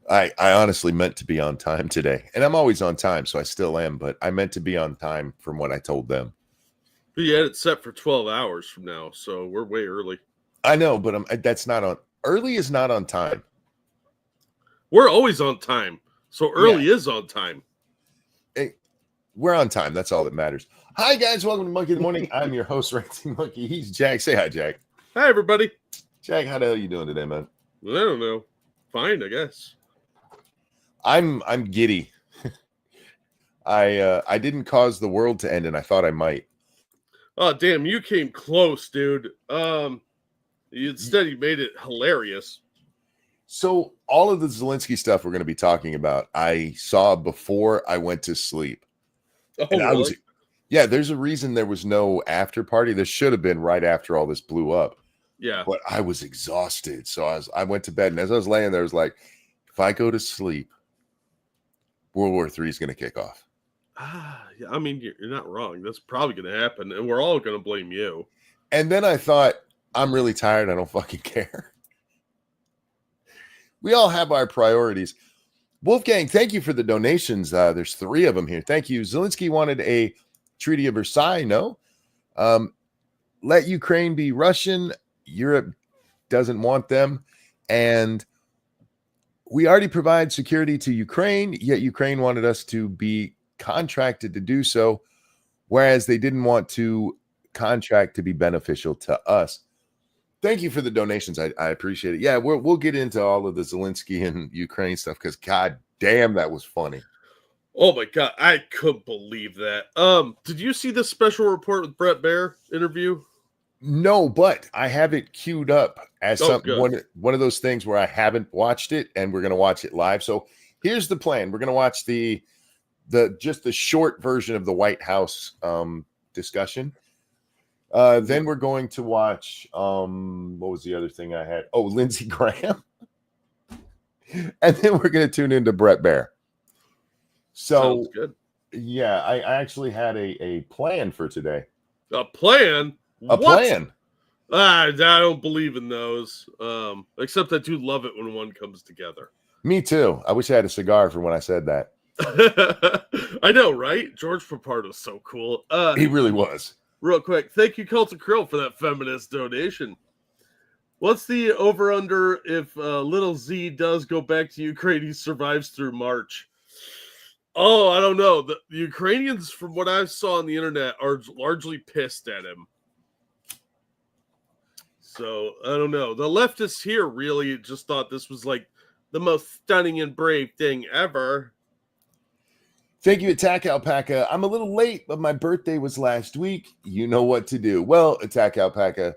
I honestly meant to be on time today, and I'm always on time, so I still am. But I meant to be on time from what I told them. We had it set for 12 hours from now, so we're way early. I know, but that's not on. Early is not on time. We're always on time, so early is on time. Hey, we're on time. That's all that matters. Hi, guys. Welcome to Monkey in the Morning. I'm your host, Rancy Monkey. He's Jack. Say hi, Jack. Hi, everybody. Jack, how the hell are you doing today, man? I don't know. Fine, I guess. I'm giddy. I didn't cause the world to end, and I thought I might. Oh, damn, you came close, dude. Instead, you made it hilarious. So all of the Zelensky stuff we're going to be talking about, I saw before I went to sleep. Oh, and really? There's a reason there was no after party. There should have been right after all this blew up. Yeah. But I was exhausted. So I went to bed, and as I was laying there, I was like, if I go to sleep, World War III is going to kick off. Yeah, I mean, you're not wrong. That's probably going to happen, and we're all going to blame you. And then I thought, I'm really tired. I don't fucking care. We all have our priorities. Wolfgang, thank you for the donations. There's 3 of them here. Thank you. Zelensky wanted a Treaty of Versailles. No. Let Ukraine be Russian. Europe doesn't want them. And we already provide security to Ukraine, yet Ukraine wanted us to be contracted to do so, whereas they didn't want to contract to be beneficial to us. Thank you for the donations. I appreciate it. Yeah, we'll get into all of the Zelensky and Ukraine stuff because god damn, that was funny. Oh my god, I couldn't believe that. Did you see the special report with Brett Baer interview? No, but I have it queued up as one of those things where I haven't watched it, and we're going to watch it live. So here's the plan: we're going to watch the short version of the White House discussion. Then we're going to watch what was the other thing I had? Oh, Lindsey Graham. And then we're going to tune into Brett Baer. So sounds good. Yeah, I actually had a plan for today. A plan? A plan. I don't believe in those. Except I do love it when one comes together. Me too. I wish I had a cigar for when I said that. I know, right? George Papardo's so cool. He really was. Real quick, thank you, Cult of Krill, for that feminist donation. What's the over-under if little Z does go back to Ukraine, he survives through March? Oh, I don't know. The Ukrainians, from what I saw on the internet, are largely pissed at him. So, I don't know. The leftists here really just thought this was like the most stunning and brave thing ever. Thank you, Attack Alpaca. I'm a little late, but my birthday was last week. You know what to do. Well, Attack Alpaca,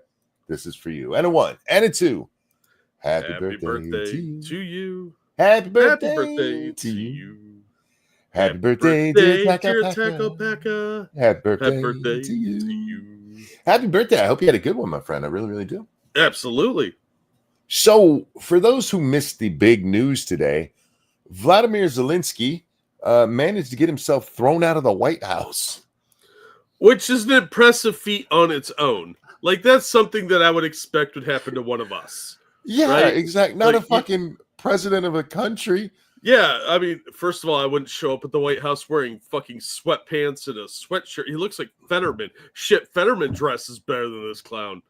this is for you. And a 1 and a 2. Happy birthday to you. Happy birthday to you. Happy birthday, dear Attack Alpaca. Happy birthday to you. Happy birthday. I hope you had a good one, my friend. I really, really do. Absolutely. So, for those who missed the big news today, Vladimir Zelensky managed to get himself thrown out of the White House. Which is an impressive feat on its own. Like, that's something that I would expect would happen to one of us. Yeah, right? Exactly. Not like, a fucking president of a country. Yeah, I mean, first of all, I wouldn't show up at the White House wearing fucking sweatpants and a sweatshirt. He looks like Fetterman. Shit, Fetterman dresses better than this clown.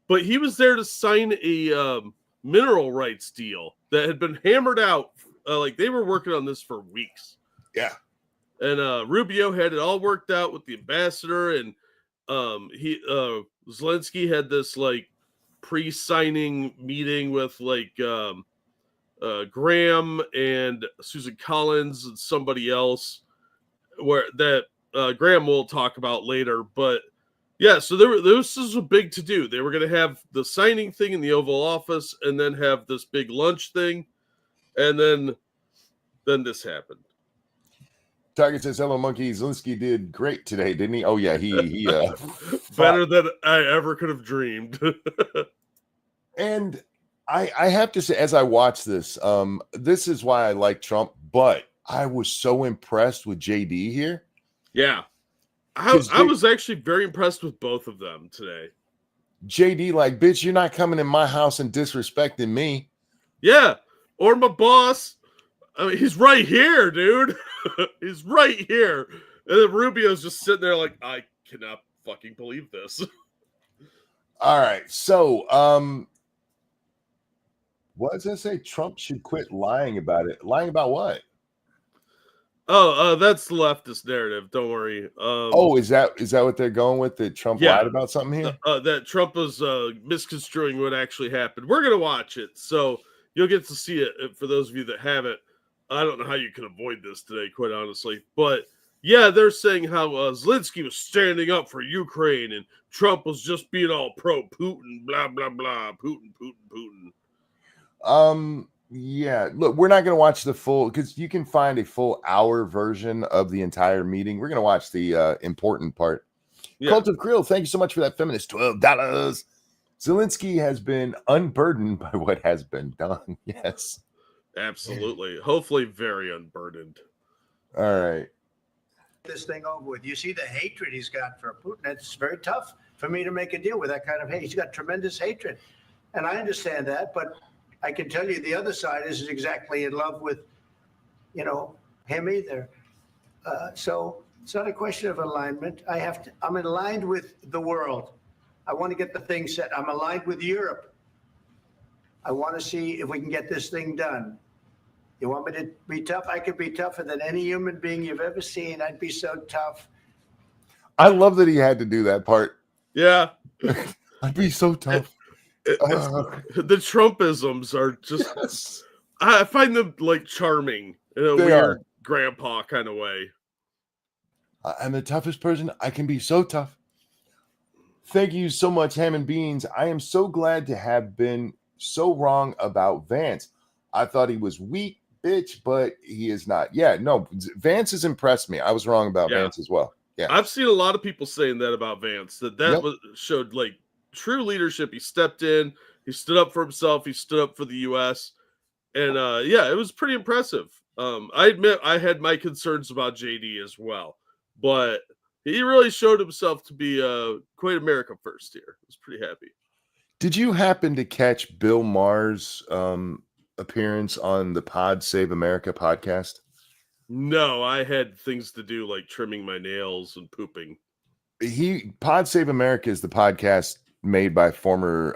But he was there to sign a mineral rights deal that had been hammered out. Like, they were working on this for weeks. Yeah. And Rubio had it all worked out with the ambassador, and Zelensky had this, like, pre-signing meeting with, like, Graham and Susan Collins and somebody else, where that Graham will talk about later. But yeah, so this was a big to do. They were going to have the signing thing in the Oval Office, and then have this big lunch thing, and then this happened. Target says, "Hello, Monkey. Zelensky did great today, didn't he?" Oh yeah, he better than I ever could have dreamed. And I have to say, as I watch this, this is why I like Trump, but I was so impressed with JD here. Yeah. I was actually very impressed with both of them today. JD, like, bitch, you're not coming in my house and disrespecting me. Yeah. Or my boss. I mean, he's right here, dude. He's right here. And then Rubio's just sitting there like, I cannot fucking believe this. All right. So, what does that say? Trump should quit lying about it. Lying about what? That's the leftist narrative. Don't worry. Is that what they're going with? That Trump lied about something here? That Trump was misconstruing what actually happened. We're gonna watch it, so you'll get to see it. For those of you that haven't, I don't know how you can avoid this today, quite honestly. But yeah, they're saying how Zelensky was standing up for Ukraine and Trump was just being all pro Putin, blah blah blah, Putin. Yeah, look, we're not going to watch the full, because you can find a full hour version of the entire meeting. We're going to watch the important part. Yeah. Cult of Krill, thank you so much for that feminist $12. Zelensky has been unburdened by what has been done. Yes, absolutely. Hopefully very unburdened. All right, this thing over with. You see the hatred he's got for Putin. It's very tough for me to make a deal with that kind of hate. He's got tremendous hatred, and I understand that, but I can tell you the other side isn't exactly in love with, him either. So it's not a question of alignment. I'm aligned with the world. I want to get the thing set. I'm aligned with Europe. I want to see if we can get this thing done. You want me to be tough? I could be tougher than any human being you've ever seen. I'd be so tough. I love that he had to do that part. Yeah. I'd be so tough. The Trumpisms are just, yes. I find them like charming in a weird grandpa kind of way. I'm the toughest person. I can be so tough. Thank you so much, Ham and Beans. I am so glad to have been so wrong about Vance. I thought he was weak, bitch, but he is not. Yeah, no, Vance has impressed me. I was wrong about Vance as well. Yeah, I've seen a lot of people saying that about Vance, that showed like true leadership. He stepped in, he stood up for himself, he stood up for the U.S. And it was pretty impressive. I admit I had my concerns about JD as well, but he really showed himself to be quite America first here. I was pretty happy. Did you happen to catch Bill Maher's appearance on the Pod Save America podcast? No, I had things to do like trimming my nails and pooping. Pod Save America is the podcast made by former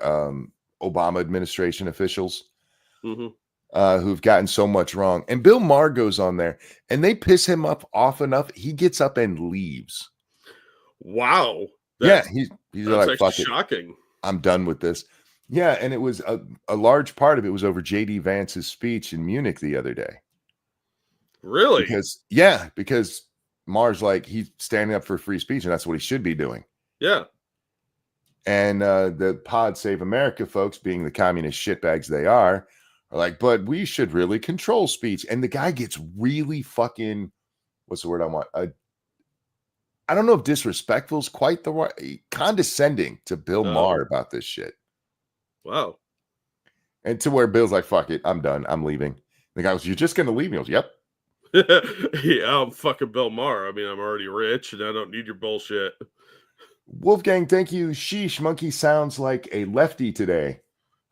Obama administration officials who've gotten so much wrong. And Bill Maher goes on there and they piss him off enough. He gets up and leaves. Wow. He's like, fuck shocking. It. I'm done with this. Yeah, and it was a large part of it was over J.D. Vance's speech in Munich the other day. Really? Because Maher's like, he's standing up for free speech, and that's what he should be doing. Yeah. And the Pod Save America folks, being the communist shitbags they are like, but we should really control speech. And the guy gets really fucking, what's the word I want? I don't know if disrespectful is quite the right, condescending to Bill Maher about this shit. Wow. And to where Bill's like, fuck it, I'm done. I'm leaving. The guy goes, you're just going to leave me? I was, yep. Yeah, I'm fucking Bill Maher. I mean, I'm already rich and I don't need your bullshit. Wolfgang, thank you. Sheesh, Monkey sounds like a lefty today.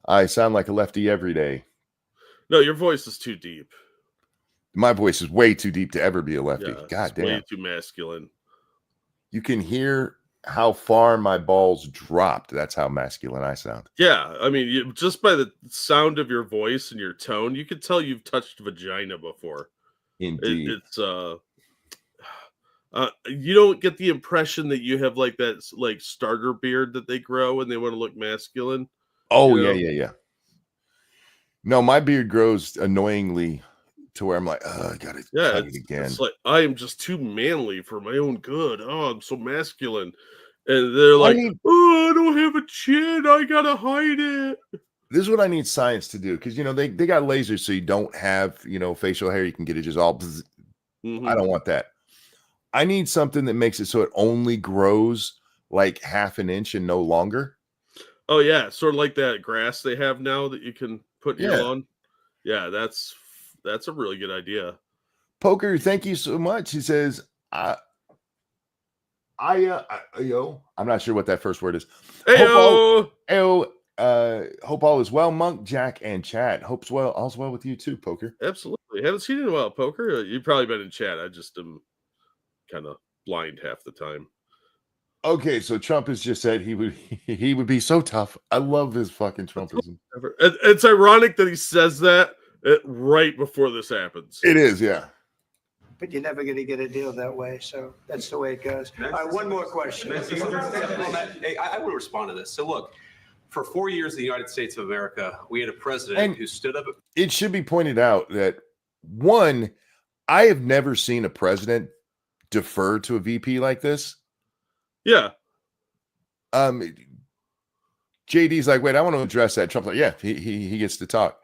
I sound like a lefty every day. No, your voice is too deep. My voice is way too deep to ever be a lefty. Yeah, God damn. Way too masculine. You can hear how far my balls dropped. That's how masculine I sound. Yeah, I mean, just by the sound of your voice and your tone, you could tell you've touched vagina before. Indeed. It's you don't get the impression that you have like that like starter beard that they grow when they want to look masculine. Oh, yeah. No, my beard grows annoyingly to where I'm like, I gotta cut it again. It's like I am just too manly for my own good. Oh, I'm so masculine. And they're like, I don't have a chin. I gotta hide it. This is what I need science to do, because they got lasers, so you don't have facial hair. You can get it just all. I don't want that. I need something that makes it so it only grows like half an inch and no longer. Oh yeah, sort of like that grass they have now that you can put in your lawn. Yeah, that's a really good idea. Poker, thank you so much. He says, I'm not sure what that first word is. Hope all is well, Monk, Jack, and Chad. All's well with you too, Poker. Absolutely. You haven't seen it in a while, Poker? You've probably been in chat. I just am kind of blind half the time. Okay, so Trump has just said he would be so tough. I love his fucking Trumpism. It's ironic that he says that right before this happens. It is, yeah. But you're never going to get a deal that way. So that's the way it goes. All right, one more question. Hey, I want to respond to this. So look, for 4 years in the United States of America, we had a president who stood up. It should be pointed out that, one, I have never seen a president defer to a VP like this. Yeah. JD's like, wait, I want to address that. Trump's like, yeah, he gets to talk.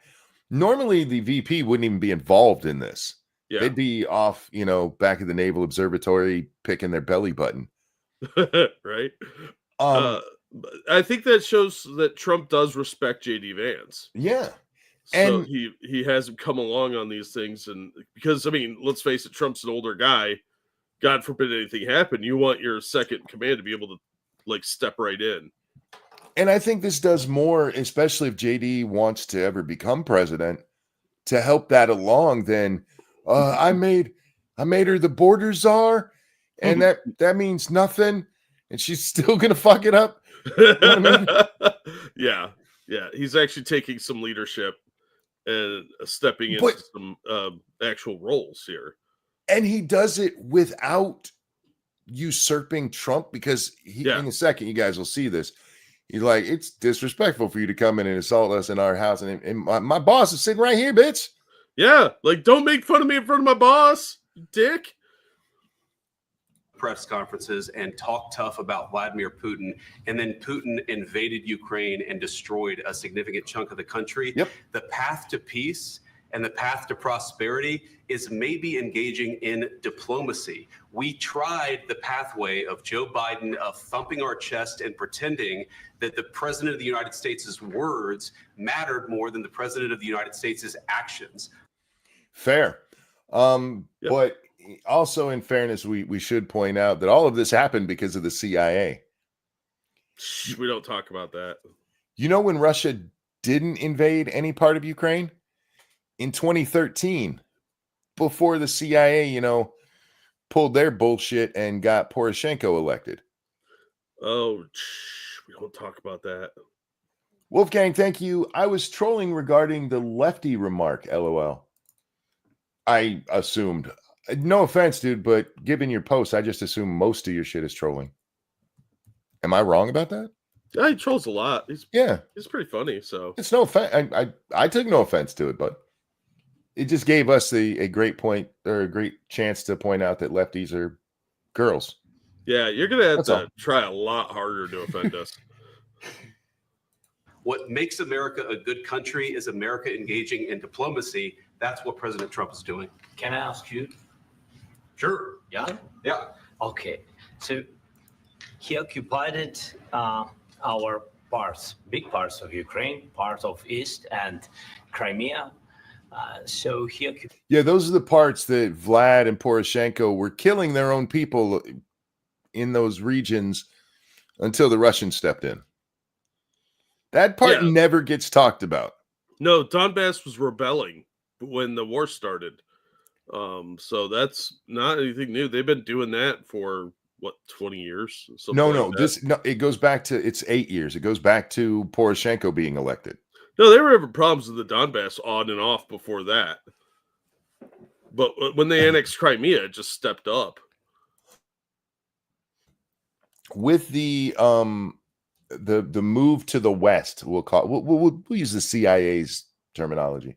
Normally, the VP wouldn't even be involved in this. Yeah. They'd be off, back at the Naval Observatory picking their belly button. Right. I think that shows that Trump does respect JD Vance. Yeah. So and he has him come along on these things. And because, I mean, let's face it, Trump's an older guy. God forbid anything happen. You want your second in command to be able to step right in. And I think this does more, especially if JD wants to ever become president, to help that along than I made her the border czar, and that means nothing, and she's still gonna fuck it up. You know what I mean? Yeah. He's actually taking some leadership and stepping into some actual roles here. And he does it without usurping Trump, because in a second, you guys will see this. He's like, it's disrespectful for you to come in and assault us in our house. And my boss is sitting right here, bitch. Yeah. Don't make fun of me in front of my boss, dick. Press conferences and talk tough about Vladimir Putin, and then Putin invaded Ukraine and destroyed a significant chunk of the country. Yep. The path to peace and the path to prosperity is maybe engaging in diplomacy. We tried the pathway of Joe Biden of thumping our chest and pretending that the president of the United States' words mattered more than the president of the United States' actions. Fair. But also, in fairness, we should point out that all of this happened because of the CIA. We don't talk about that. You know when Russia didn't invade any part of Ukraine? In 2013, before the CIA, pulled their bullshit and got Poroshenko elected. Oh, we don't talk about that. Wolfgang, thank you. I was trolling regarding the lefty remark, LOL. I assumed. No offense, dude, but given your post, I just assume most of your shit is trolling. Am I wrong about that? Yeah, he trolls a lot. He's pretty funny. So it's no offense. I took no offense to it, but it just gave us a great point, or a great chance to point out that lefties are girls. Yeah, you're gonna have to try a lot harder to offend us. What makes America a good country is America engaging in diplomacy. That's what President Trump is doing. Can I ask you? Sure. Yeah? Yeah. Okay. So he occupied our parts, big parts of Ukraine, part of East and Crimea. So he occupied. Yeah, those are the parts that Vlad and Poroshenko were killing their own people in those regions until the Russians stepped in. That part never gets talked about. No, Donbass was rebelling when the war started. So that's not anything new. They've been doing that for 20 years? It goes back to, it's 8 years. It goes back to Poroshenko being elected. No, they were having problems with the Donbass on and off before that. But when they annexed Crimea, it just stepped up. With the move to the West, we'll use the CIA's terminology.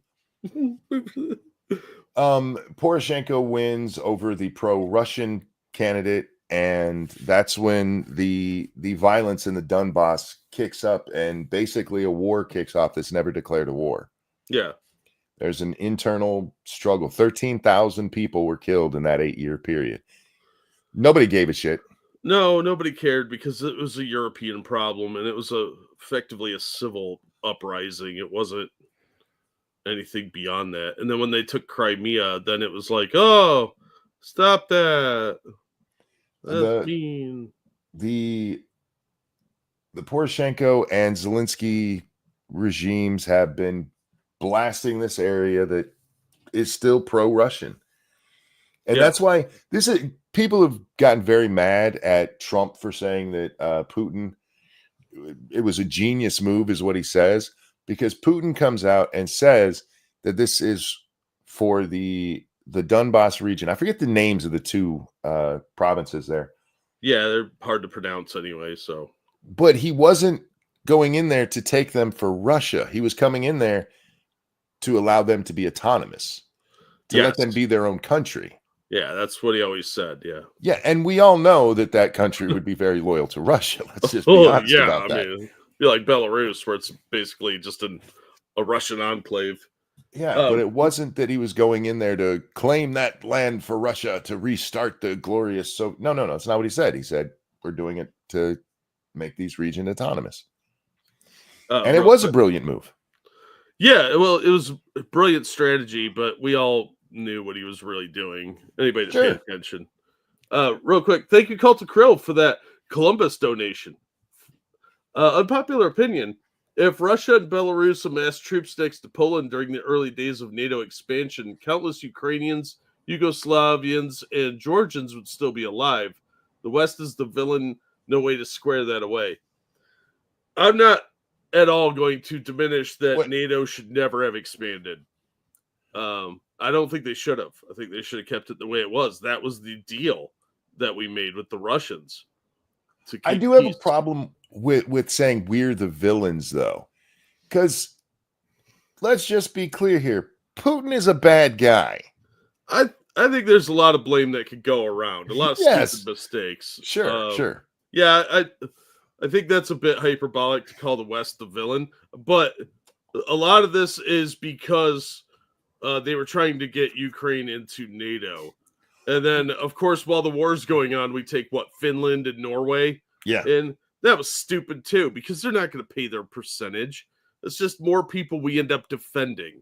Poroshenko wins over the pro-Russian candidate, and that's when the violence in the Donbass kicks up, and basically a war kicks off that's never declared a war. Yeah. There's an internal struggle. 13,000 people were killed in that 8-year period. Nobody gave a shit. No, nobody cared because it was a European problem, and it was effectively a civil uprising. It wasn't anything beyond that. And then when they took Crimea, then it was like, oh, stop that. That's mean. The Poroshenko and Zelensky regimes have been blasting this area that is still pro-Russian. And Yeah. that's why people have gotten very mad at Trump for saying that Putin, it was a genius move, is what he says, because Putin comes out and says that this is for the Donbass region. I forget the names of the two provinces there. Yeah, they're hard to pronounce anyway. So, but he wasn't going in there to take them for Russia. He was coming in there to allow them to be autonomous, to let them be their own country. Yeah, that's what he always said. Yeah. Yeah, and we all know that country would be very loyal to Russia. Let's just be honest about that. Mean, be like Belarus, where it's basically just a Russian enclave. Yeah, but it wasn't that he was going in there to claim that land for Russia to restart the glorious. So no, that's not what he said. He said we're doing it to make these regions autonomous, and it was a brilliant move. Yeah, well, it was a brilliant strategy, but we all knew what he was really doing. Anybody that paid attention. Real quick, thank you, Cult of Krill, for that Columbus donation. Unpopular opinion. If Russia and Belarus amassed troops next to Poland during the early days of NATO expansion, countless Ukrainians, Yugoslavians, and Georgians would still be alive. The West is the villain. No way to square that away. I'm not at all going to diminish that NATO should never have expanded. I don't think they should have. I think they should have kept it the way it was. That was the deal that we made with the Russians. I do have a problem with saying we're the villains, though, because let's just be clear here. Putin is a bad guy. I think there's a lot of blame that could go around. A lot of stupid mistakes. Sure. Yeah, I think that's a bit hyperbolic to call the West the villain, but a lot of this is because they were trying to get Ukraine into NATO. And then, of course, while the war's going on, we take, Finland and Norway? Yeah. And that was stupid, too, because they're not going to pay their percentage. It's just more people we end up defending.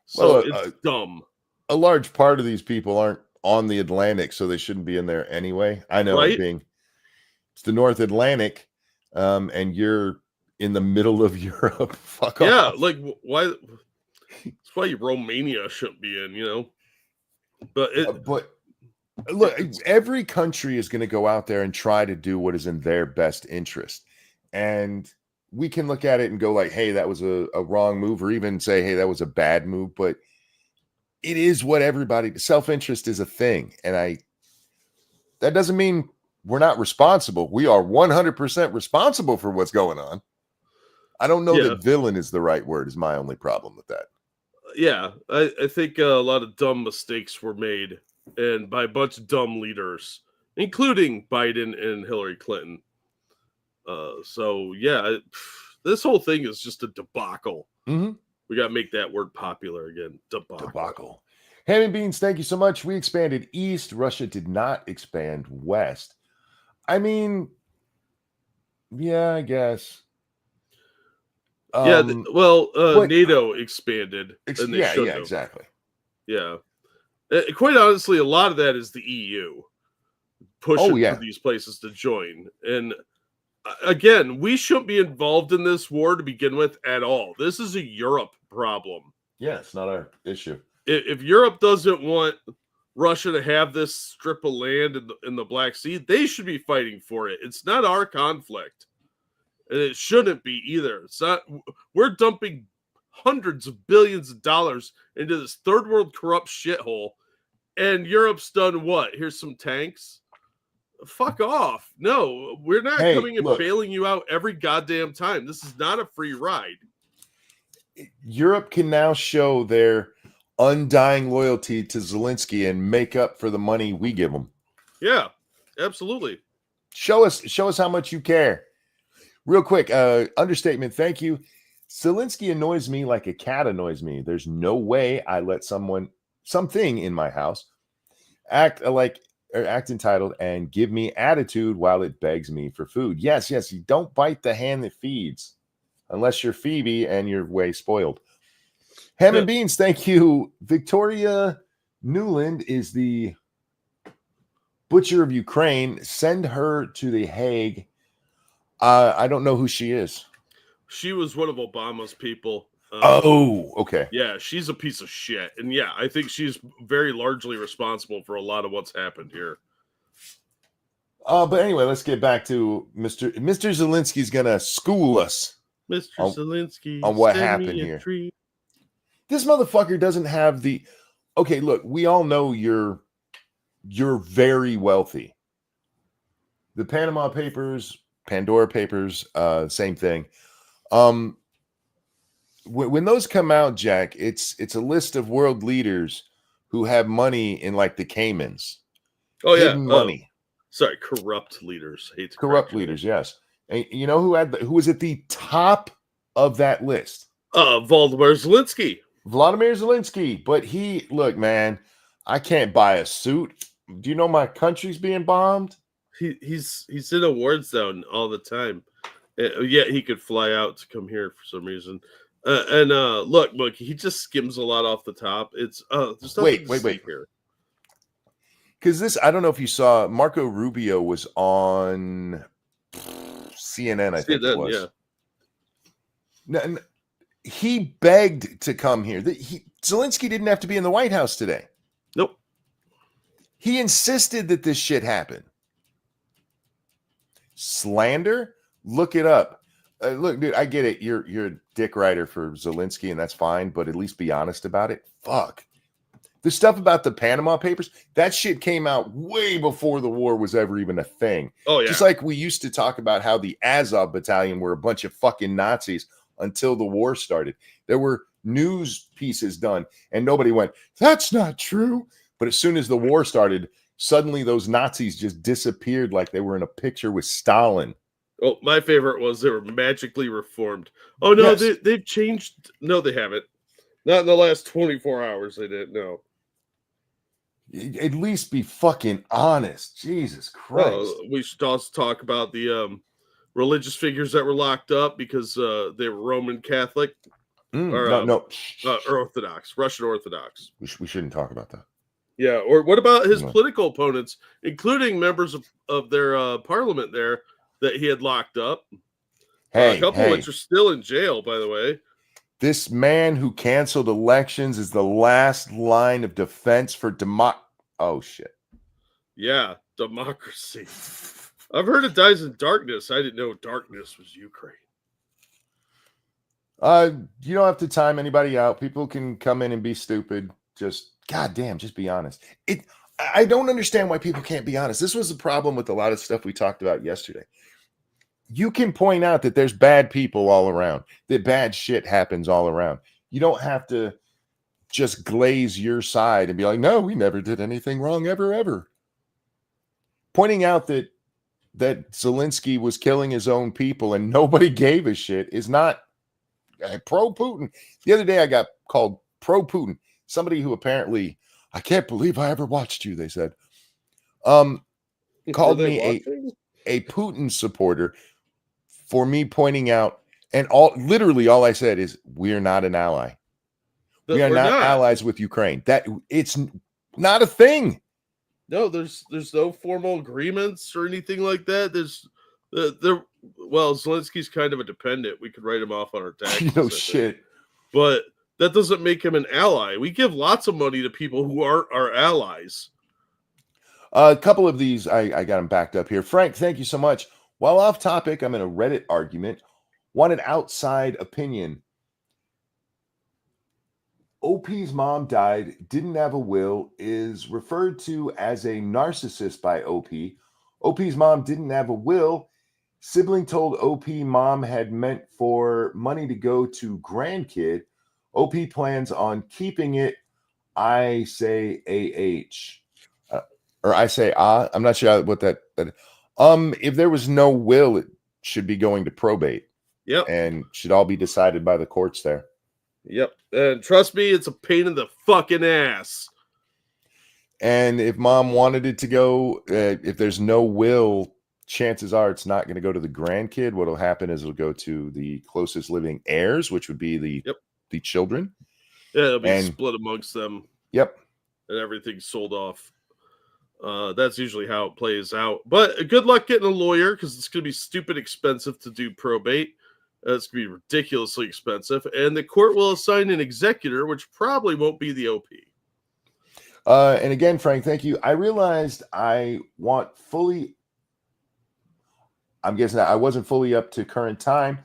So it's dumb. A large part of these people aren't on the Atlantic, so they shouldn't be in there anyway. I know it's the North Atlantic, and you're in the middle of Europe. Fuck off. Yeah, like, why? That's why Romania shouldn't be in, But look, every country is going to go out there and try to do what is in their best interest. And we can look at it and go like, hey, that was a wrong move, or even say, hey, that was a bad move. But it is what self-interest is a thing. And that doesn't mean we're not responsible. We are 100% responsible for what's going on. I don't know that villain is the right word, is my only problem with that. Yeah, I think a lot of dumb mistakes were made, and by a bunch of dumb leaders, including Biden and Hillary Clinton. This whole thing is just a debacle. Mm-hmm. We got to make that word popular again. Debacle. Ham and Beans, thank you so much. We expanded east. Russia did not expand west. I mean, yeah, I guess. NATO expanded. Exactly. Yeah. Quite honestly, a lot of that is the EU pushing for these places to join. And again, we shouldn't be involved in this war to begin with at all. This is a Europe problem. Yeah, it's not our issue. If Europe doesn't want Russia to have this strip of land in the Black Sea, they should be fighting for it. It's not our conflict. And it shouldn't be either. It's not. We're dumping hundreds of billions of dollars into this third world corrupt shithole, and Europe's done what? Here's some tanks. Fuck off. No, we're not coming and bailing you out every goddamn time. This is not a free ride. Europe can now show their undying loyalty to Zelensky and make up for the money we give them. Yeah, absolutely. Show us how much you care. Real quick, understatement. Thank you. Zelensky annoys me like a cat annoys me. There's no way I let something in my house act entitled and give me attitude while it begs me for food. Yes, you don't bite the hand that feeds, unless you're Phoebe and you're way spoiled. Ham and Beans, thank you. Victoria Newland is the butcher of Ukraine. Send her to The Hague. I don't know who she is. She was one of Obama's people. Oh, okay. Yeah, she's a piece of shit. And yeah, I think she's very largely responsible for a lot of what's happened here. But anyway, let's get back to Mr. Zelensky's gonna school us Mr. Zelensky, on what send happened me a here. treat. This motherfucker doesn't have the. Okay, look, we all know you're very wealthy. The Panama Papers, Pandora Papers, same thing. When those come out, Jack, it's a list of world leaders who have money in like the Caymans. Oh yeah, Hidden money. Sorry, corrupt leaders. Hate to Corrupt correct you. leaders, yes. And you know who was at the top of that list? Vladimir Zelensky. Vladimir Zelensky. But look, man, I can't buy a suit. Do you know my country's being bombed? He's in a war zone all the time. Yet he could fly out to come here for some reason. Look, he just skims a lot off the top. It's there's nothing to see here. Because this, I don't know if you saw, Marco Rubio was on CNN, I think it was. Yeah. He begged to come here. Zelensky didn't have to be in the White House today. Nope. He insisted that this shit happen. Slander? Look it up. Look, dude, I get it. You're a dick rider for Zelensky, and that's fine, but at least be honest about it. Fuck. The stuff about the Panama Papers, that shit came out way before the war was ever even a thing. Oh, yeah. Just like we used to talk about how the Azov battalion were a bunch of fucking Nazis until the war started. There were news pieces done, and nobody went, that's not true. But as soon as the war started, suddenly those Nazis just disappeared like they were in a picture with Stalin. Oh, my favorite was they were magically reformed. Oh, no, Yes. they've changed. No, they haven't. Not in the last 24 hours, they didn't. No. At least be fucking honest. Jesus Christ. We should also talk about the religious figures that were locked up because they were Roman Catholic. No. Orthodox, Russian Orthodox. We shouldn't talk about that. Yeah, or what about his political opponents, including members of their parliament there that he had locked up? A couple of which are still in jail, by the way. This man who canceled elections is the last line of defense for Oh, shit. Yeah, democracy. I've heard it dies in darkness. I didn't know darkness was Ukraine. You don't have to time anybody out. People can come in and be stupid. Just, goddamn, just be honest. I don't understand why people can't be honest. This was the problem with a lot of stuff we talked about yesterday. You can point out that there's bad people all around, that bad shit happens all around. You don't have to just glaze your side and be like, no, we never did anything wrong ever. Pointing out that Zelensky was killing his own people and nobody gave a shit is not pro-Putin. The other day I got called pro-Putin. Somebody who apparently, I can't believe I ever watched you, they said, called me a Putin supporter for me pointing out, and literally all I said is, we're not an ally. We are not allies with Ukraine. That it's not a thing. No, there's no formal agreements or anything like that. Zelensky's kind of a dependent. We could write him off on our taxes. No shit. But that doesn't make him an ally. We give lots of money to people who aren't our allies. A couple of these, I got them backed up here. Frank, thank you so much. While off topic, I'm in a Reddit argument. Want an outside opinion. OP's mom died, didn't have a will, is referred to as a narcissist by OP. OP's mom didn't have a will. Sibling told OP mom had meant for money to go to grandkid. OP plans on keeping it. I say AH. Or I say I'm not sure what that. If there was no will, it should be going to probate. Yep. And should all be decided by the courts there. Yep. And trust me, it's a pain in the fucking ass. And if mom wanted it to go, if there's no will, chances are it's not going to go to the grandkid. What will happen is it'll go to the closest living heirs, which would be the children. Yeah, it'll be split amongst them. Yep. And everything's sold off. That's usually how it plays out. But good luck getting a lawyer because it's going to be stupid expensive to do probate. That's going to be ridiculously expensive. And the court will assign an executor, which probably won't be the OP. And again, Frank, thank you. I realized I'm guessing I wasn't fully up to current time.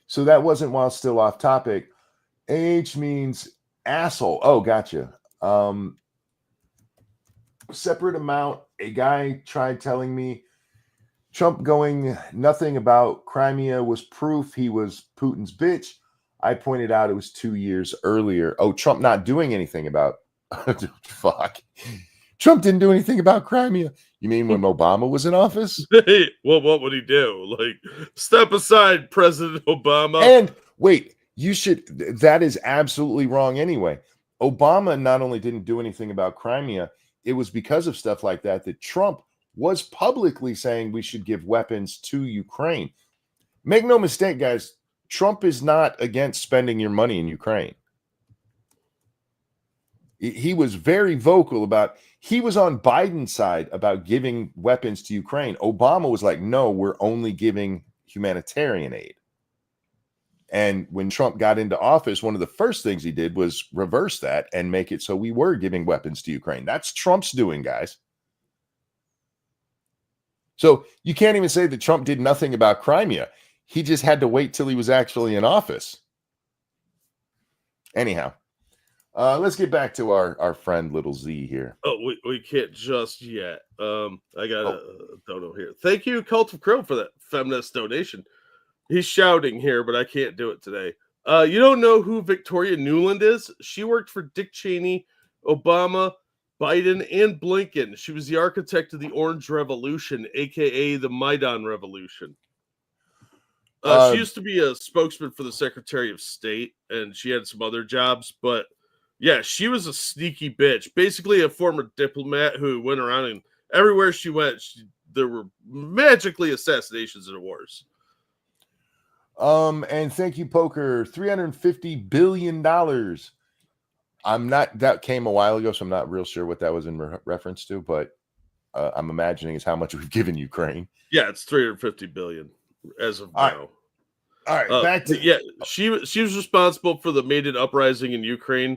So that wasn't while still off topic. AH means asshole. Oh, gotcha. Separate amount. A guy tried telling me Trump going nothing about Crimea was proof he was Putin's bitch. I pointed out it was 2 years earlier. Oh, Trump not doing anything about fuck. Trump didn't do anything about Crimea. You mean when Obama was in office? Well, what would he do? Like, step aside, President Obama. And wait, that is absolutely wrong anyway. Obama not only didn't do anything about Crimea, it was because of stuff like that Trump was publicly saying we should give weapons to Ukraine. Make no mistake, guys, Trump is not against spending your money in Ukraine. He was very vocal about, he was on Biden's side about giving weapons to Ukraine. Obama was like, no, we're only giving humanitarian aid. And when Trump got into office, one of the first things he did was reverse that and make it so we were giving weapons to Ukraine. That's Trump's doing, guys. So you can't even say that Trump did nothing about Crimea. He just had to wait till he was actually in office. Anyhow, let's get back to our friend Little Z here. Oh, we can't just yet. I got a dono here. Thank you, Cult of Crow, for that feminist donation. He's shouting here, but I can't do it today. You don't know who Victoria Nuland is? She worked for Dick Cheney, Obama, Biden, and Blinken. She was the architect of the Orange Revolution, a.k.a. the Maidan Revolution. She used to be a spokesman for the Secretary of State, and she had some other jobs. But, yeah, she was a sneaky bitch. Basically a former diplomat who went around, and everywhere she went, there were magically assassinations and wars. And thank you, Poker. $350 billion. That came a while ago, so I'm not real sure what that was in reference to, but I'm imagining is how much we've given Ukraine. Yeah, it's $350 billion as of now. All right, back to she was responsible for the Maidan uprising in Ukraine,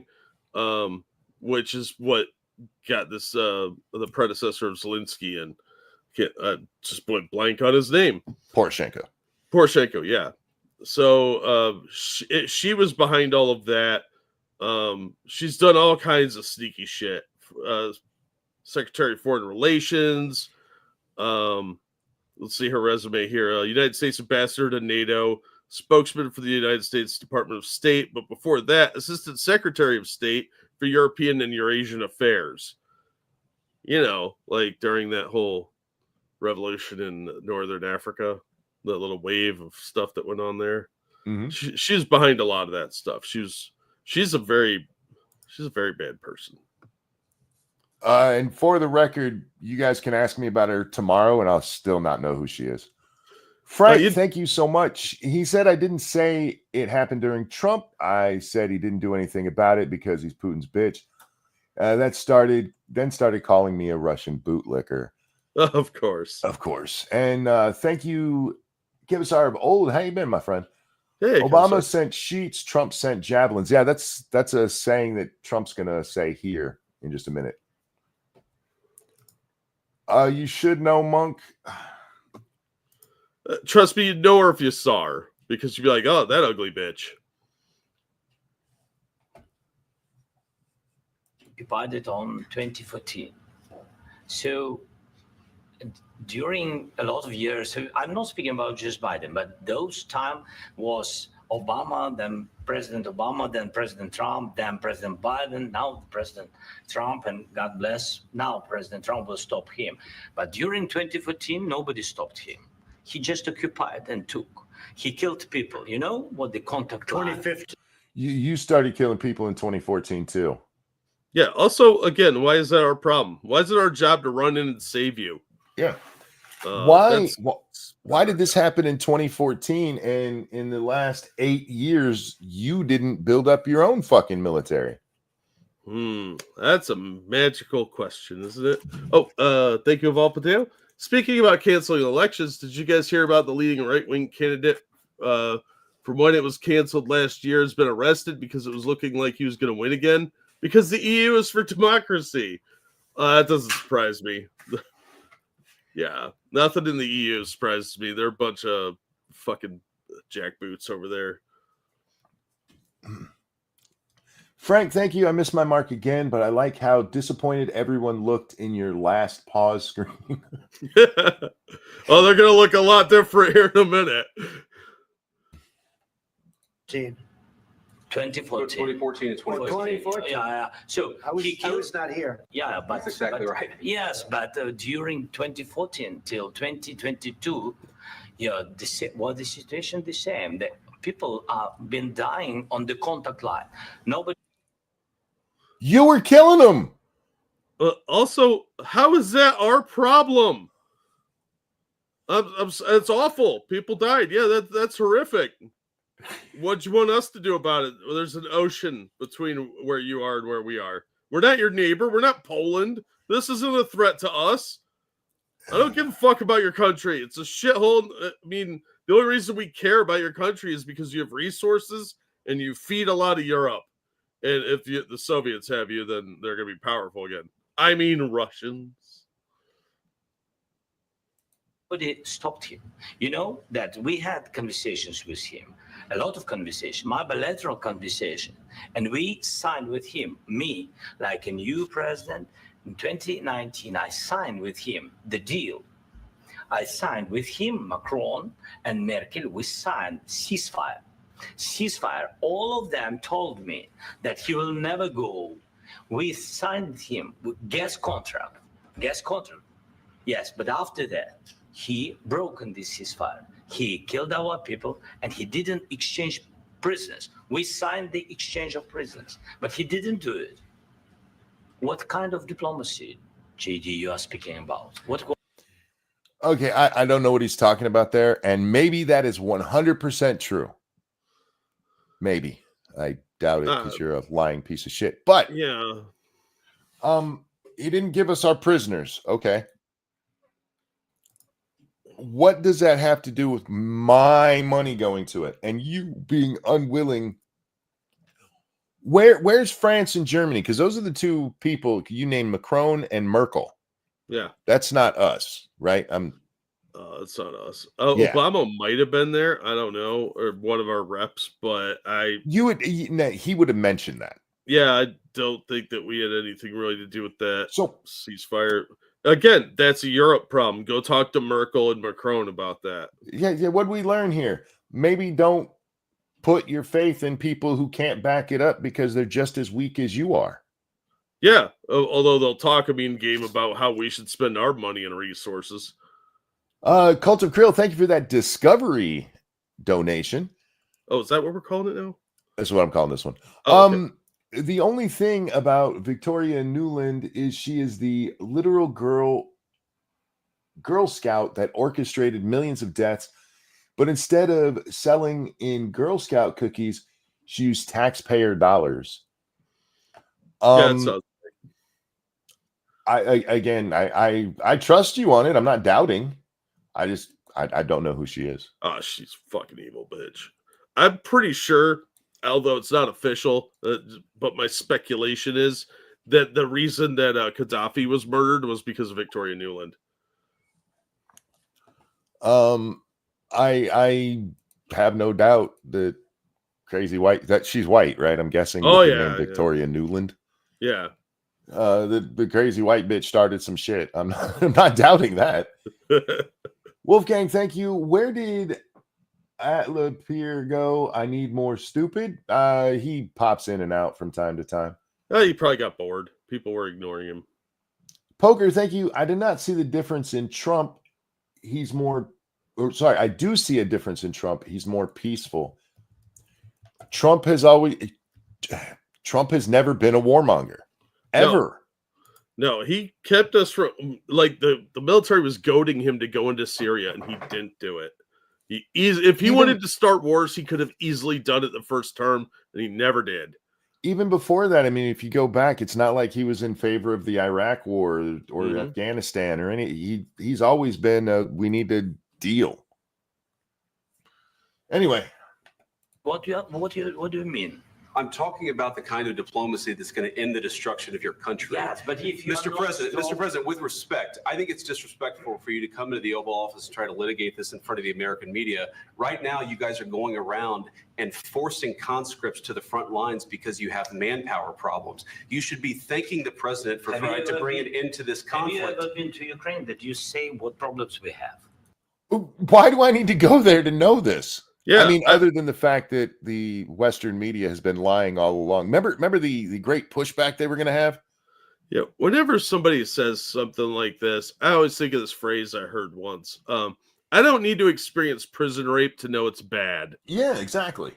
which is what got this the predecessor of Zelensky, and just went blank on his name. Poroshenko, yeah. So she was behind all of that. She's done all kinds of sneaky shit. Secretary of Foreign Relations. Let's see her resume here. United States Ambassador to NATO, spokesman for the United States Department of State, but before that, Assistant Secretary of State for European and Eurasian Affairs. You know, like during that whole revolution in Northern Africa, the little wave of stuff that went on there. Mm-hmm. She's behind a lot of that stuff. She's a very bad person. And for the record, you guys can ask me about her tomorrow, and I'll still not know who she is. Frank, thank you so much. He said I didn't say it happened during Trump. I said he didn't do anything about it because he's Putin's bitch. Then started calling me a Russian bootlicker. Of course. And thank you, Kibasar of Old. How you been, my friend? Hey, Obama sent sheets, Trump sent javelins. Yeah, that's a saying that Trump's gonna say here in just a minute. You should know, Monk. Trust me, you'd know her if you saw her, because you'd be like, oh, that ugly bitch. Divided on 2014. So during a lot of years, so I'm not speaking about just Biden, but those time was Obama, then President Obama, then President Trump, then President Biden, now President Trump, and God bless, now President Trump will stop him. But during 2014, nobody stopped him. He just occupied and took. He killed people. You know what the contact 2015. You started killing people in 2014 too. Yeah. Also, again, why is that our problem? Why is it our job to run in and save you? Yeah. Why did this happen in 2014 and in the last 8 years you didn't build up your own fucking military? That's a magical question, isn't it? Oh, thank you, Vol Patel. Speaking about canceling elections, did you guys hear about the leading right-wing candidate from when it was canceled last year, has been arrested because it was looking like he was going to win again because the EU is for democracy. That doesn't surprise me. Yeah, nothing in the EU surprises me. They're a bunch of fucking jackboots over there. Frank, thank you. I missed my mark again, but I like how disappointed everyone looked in your last pause screen. Oh, they're going to look a lot different here in a minute. 2014. 2014 and 2014. 2014. Yeah. So I was, he I killed. was not here. Yeah, but That's exactly right. Yes, but during 2014 till 2022, the situation the same. The people have been dying on the contact line. Nobody. You were killing them. Also, how is that our problem? It's awful. People died. Yeah, that's horrific. What do you want us to do about it? Well, there's an ocean between where you are and where we are. We're not your neighbor. We're not Poland. This isn't a threat to us. I don't give a fuck about your country. It's a shithole. I mean, the only reason we care about your country is because you have resources and you feed a lot of Europe. And if the Soviets have you, then they're going to be powerful again. I mean, Russians. Nobody stopped him. You know that we had conversations with him, a lot of conversation, my bilateral conversation, and we signed with him, me, like a new president. In 2019, I signed with him the deal. I signed with him, Macron and Merkel, we signed ceasefire. Ceasefire, all of them told me that he will never go. We signed with him with gas contract. Yes, but after that, he broken this ceasefire. He killed our people and he didn't exchange prisoners. We signed the exchange of prisoners, but he didn't do it. What kind of diplomacy, JD, you are speaking about? Okay, I don't know what he's talking about there, and maybe that is 100% true. Maybe. I doubt it because you're a lying piece of shit. But yeah, he didn't give us our prisoners. Okay. What does that have to do with my money going to it and you being unwilling? Where's France and Germany? Because those are the two people you named, Macron and Merkel. yeah. That's not us, right? It's not us. Yeah. Obama might have been there. I don't know, or one of our reps, but he would have mentioned that. Yeah, I don't think that we had anything really to do with that ceasefire. Again, that's a Europe problem. Go talk to Merkel and Macron about that. Yeah. What we learn here? Maybe don't put your faith in people who can't back it up because they're just as weak as you are. Yeah, although they'll talk a mean game about how we should spend our money and resources. Cult of Krill, thank you for that discovery donation. Oh, is that what we're calling it now? That's what I'm calling this one. Oh, okay. The only thing about Victoria Nuland is she is the literal Girl Scout that orchestrated millions of deaths. But instead of selling in Girl Scout cookies, she used taxpayer dollars. Yeah, I trust you on it. I'm not doubting. I don't know who she is. Oh, she's fucking evil, bitch. I'm pretty sure, although it's not official, but my speculation is that the reason that Gaddafi was murdered was because of Victoria Nuland. I have no doubt that crazy white, that she's white, right? I'm guessing. Oh, with the yeah, name Victoria Nuland. Yeah. The crazy white bitch started some shit. I'm not doubting that. Wolfgang, thank you. Where did Atlapier go? I need more stupid. He pops in and out from time to time. He probably got bored. People were ignoring him. Poker, thank you. I did not see the difference in Trump. I do see a difference in Trump. He's more peaceful. Trump has never been a warmonger. Ever. No, he kept us from, like, the military was goading him to go into Syria, and he didn't do it. If he wanted to start wars, he could have easily done it the first term, and he never did. Even before that, I mean, if you go back, it's not like he was in favor of the Iraq war or Afghanistan or any. He's always been we need to deal. Anyway, What do you mean? I'm talking about the kind of diplomacy that's going to end the destruction of your country. Yes, but if you Mr. President, with respect, I think it's disrespectful for you to come into the Oval Office and try to litigate this in front of the American media. Right now, you guys are going around and forcing conscripts to the front lines because you have manpower problems. You should be thanking the president for trying to bring an end to this conflict. Have you ever been to Ukraine? That you say what problems we have? Why do I need to go there to know this? Yeah, I mean, other than the fact that the Western media has been lying all along. Remember the great pushback they were going to have? Yeah, whenever somebody says something like this, I always think of this phrase I heard once. I don't need to experience prison rape to know it's bad. Yeah, exactly.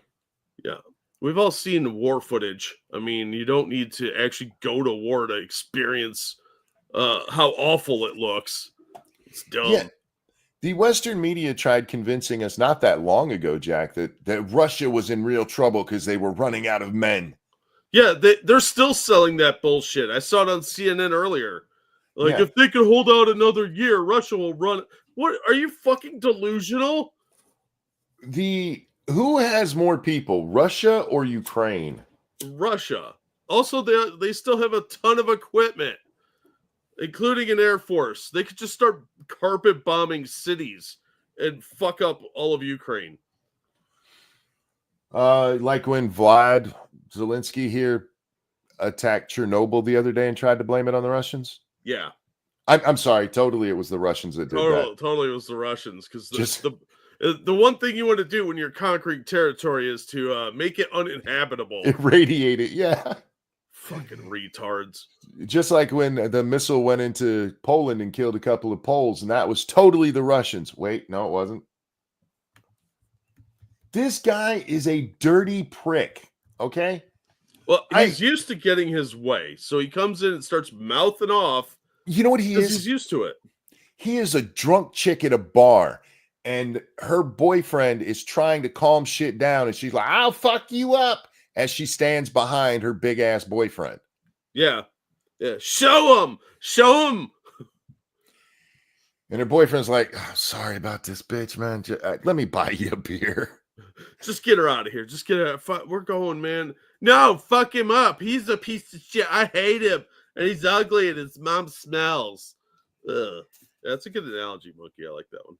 Yeah. We've all seen war footage. I mean, you don't need to actually go to war to experience how awful it looks. It's dumb. Yeah. The Western media tried convincing us not that long ago, Jack, that Russia was in real trouble because they were running out of men. Yeah, they're still selling that bullshit. I saw it on CNN earlier. Like, Yeah. if they could hold out another year, Russia will run. What? Are you fucking delusional? Who has more people, Russia or Ukraine? Russia. Also, they still have a ton of equipment, including an air force. They could just start carpet bombing cities and fuck up all of Ukraine. Like when Vlad Zelensky here attacked Chernobyl the other day and tried to blame it on the Russians. Yeah, I'm sorry, totally, it was the Russians that did that. Totally, it was the Russians because the one thing you want to do when you're conquering territory is to make it uninhabitable. Irradiate it, yeah. Fucking retards. Just like when the missile went into Poland and killed a couple of Poles, and that was totally the Russians. Wait, no, it wasn't. This guy is a dirty prick, okay? Well, he's used to getting his way, so he comes in and starts mouthing off. You know what he is? He's used to it. He is a drunk chick at a bar, and her boyfriend is trying to calm shit down, and she's like, I'll fuck you up, as she stands behind her big-ass boyfriend. Yeah. Show him! And her boyfriend's like, oh, sorry about this, bitch, man. Let me buy you a beer. Just get her out of here. Just get her out. We're going, man. No, fuck him up. He's a piece of shit. I hate him. And he's ugly and his mom smells. Ugh. That's a good analogy, Monkey. I like that one.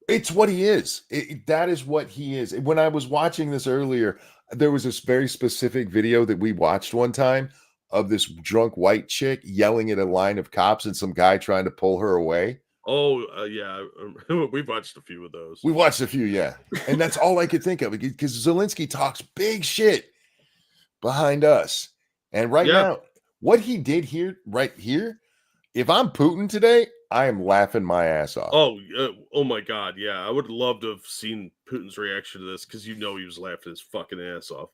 It's what he is. That is what he is. When I was watching this earlier, there was this very specific video that we watched one time of this drunk white chick yelling at a line of cops and some guy trying to pull her away. Oh, yeah. We've watched a few of those. We watched a few, yeah. And that's all I could think of because Zelensky talks big shit behind us. And right now, what he did right here, if I'm Putin today, I am laughing my ass off. Oh my God. Yeah. I would love to have seen Putin's reaction to this because he was laughing his fucking ass off.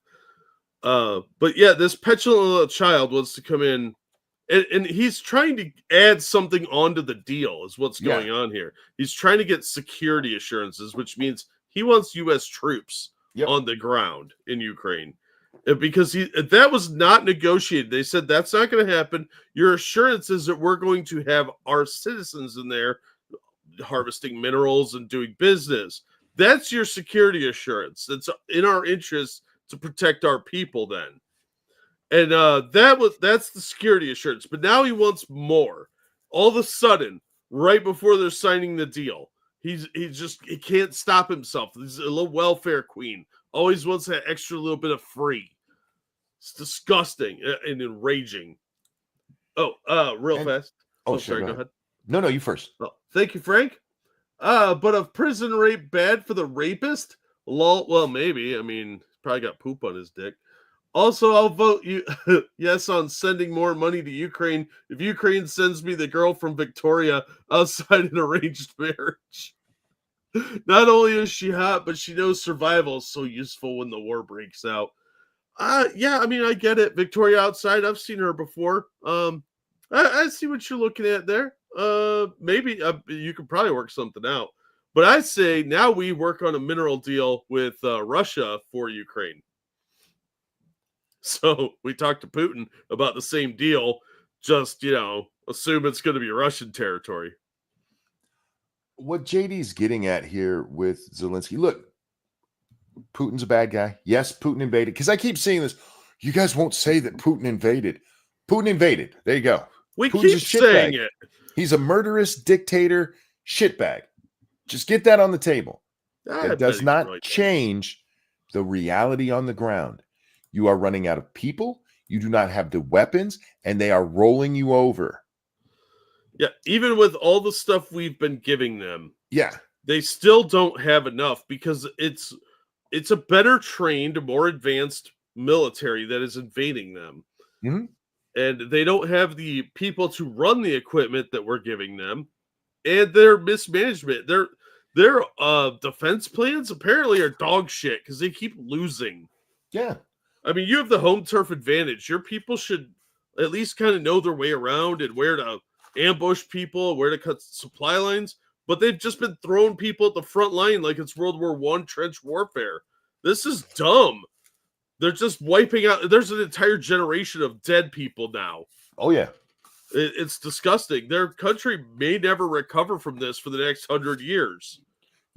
But yeah, this petulant little child wants to come in and he's trying to add something onto the deal is what's going on here. He's trying to get security assurances, which means he wants U.S. troops on the ground in Ukraine. Because that was not negotiated. They said that's not going to happen. Your assurance is that we're going to have our citizens in there harvesting minerals and doing business. That's your security assurance. That's in our interest to protect our people then. And that's the security assurance. But now he wants more. All of a sudden, right before they're signing the deal, he can't stop himself. He's a little welfare queen. Always wants that extra little bit of free. It's disgusting and enraging. Fast. Oh, sorry, go ahead. No, you first. Oh, thank you, Frank. But of prison rape bad for the rapist? Lol. Well, maybe. I mean, probably got poop on his dick. Also, I'll vote you yes on sending more money to Ukraine if Ukraine sends me the girl from Victoria outside an arranged marriage. Not only is she hot, but she knows survival is so useful when the war breaks out. Yeah, I mean, I get it. Victoria outside, I've seen her before. I see what you're looking at there. Maybe you could probably work something out. But I say now we work on a mineral deal with Russia for Ukraine. So we talked to Putin about the same deal. Just, assume it's going to be Russian territory. What JD's getting at here with Zelensky, look, Putin's a bad guy. Yes, Putin invaded. Because I keep seeing this. You guys won't say that Putin invaded. Putin invaded. There you go. We Putin's keep a saying shitbag. it. He's a murderous dictator shitbag. Just get that on the table. I That bet does he's not right. change the reality on the ground. You are running out of people. You do not have the weapons, and they are rolling you over. Yeah, even with all the stuff we've been giving them, Yeah. they still don't have enough because it's a better trained, more advanced military that is invading them. Mhm. And they don't have the people to run the equipment that we're giving them, and their mismanagement. Their defense plans apparently are dog shit because they keep losing. Yeah. I mean, you have the home turf advantage. Your people should at least kind of know their way around and where to ambush people, where to cut supply lines. But they've just been throwing people at the front line like it's World War I trench warfare. This is dumb. They're just wiping out. There's an entire generation of dead people now. Oh, yeah. It's disgusting. Their country may never recover from this for the next 100 years.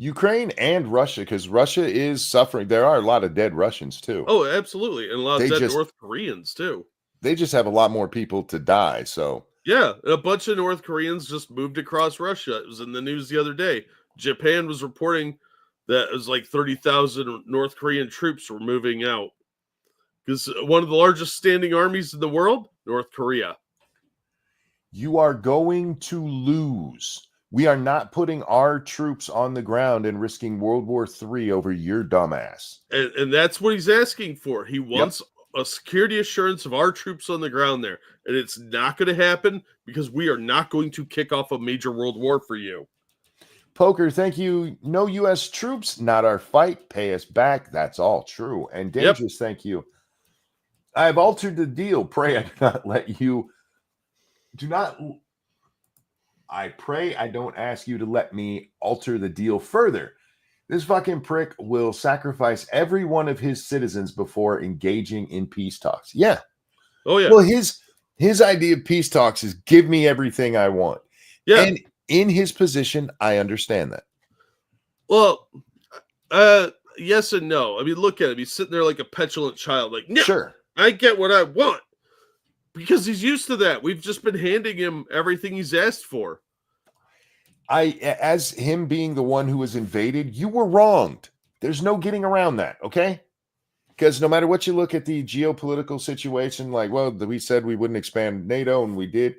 Ukraine and Russia, because Russia is suffering. There are a lot of dead Russians, too. Oh, absolutely. And a lot of They dead just- North Koreans, too. They just have a lot more people to die, so... Yeah, a bunch of North Koreans just moved across Russia. It was in the news the other day. Japan was reporting that it was like 30,000 North Korean troops were moving out. Because one of the largest standing armies in the world, North Korea. You are going to lose. We are not putting our troops on the ground and risking World War III over your dumbass. And that's what he's asking for. He wants a security assurance of our troops on the ground there. And it's not going to happen because we are not going to kick off a major world war for you. Poker, thank you. No U.S. troops, not our fight. Pay us back. That's all true. And Dangerous, thank you. I have altered the deal. Pray I do not let you. I pray I don't ask you to let me alter the deal further. This fucking prick will sacrifice every one of his citizens before engaging in peace talks. Yeah. Oh, yeah. Well, his idea of peace talks is give me everything I want. Yeah. And in his position, I understand that. Well, yes and no. I mean, look at him. He's sitting there like a petulant child. Like, no, Sure. I get what I want. Because he's used to that. We've just been handing him everything he's asked for. As him being the one who was invaded, you were wronged. There's no getting around that, okay? Because no matter what you look at the geopolitical situation, like, well, we said we wouldn't expand NATO and we did.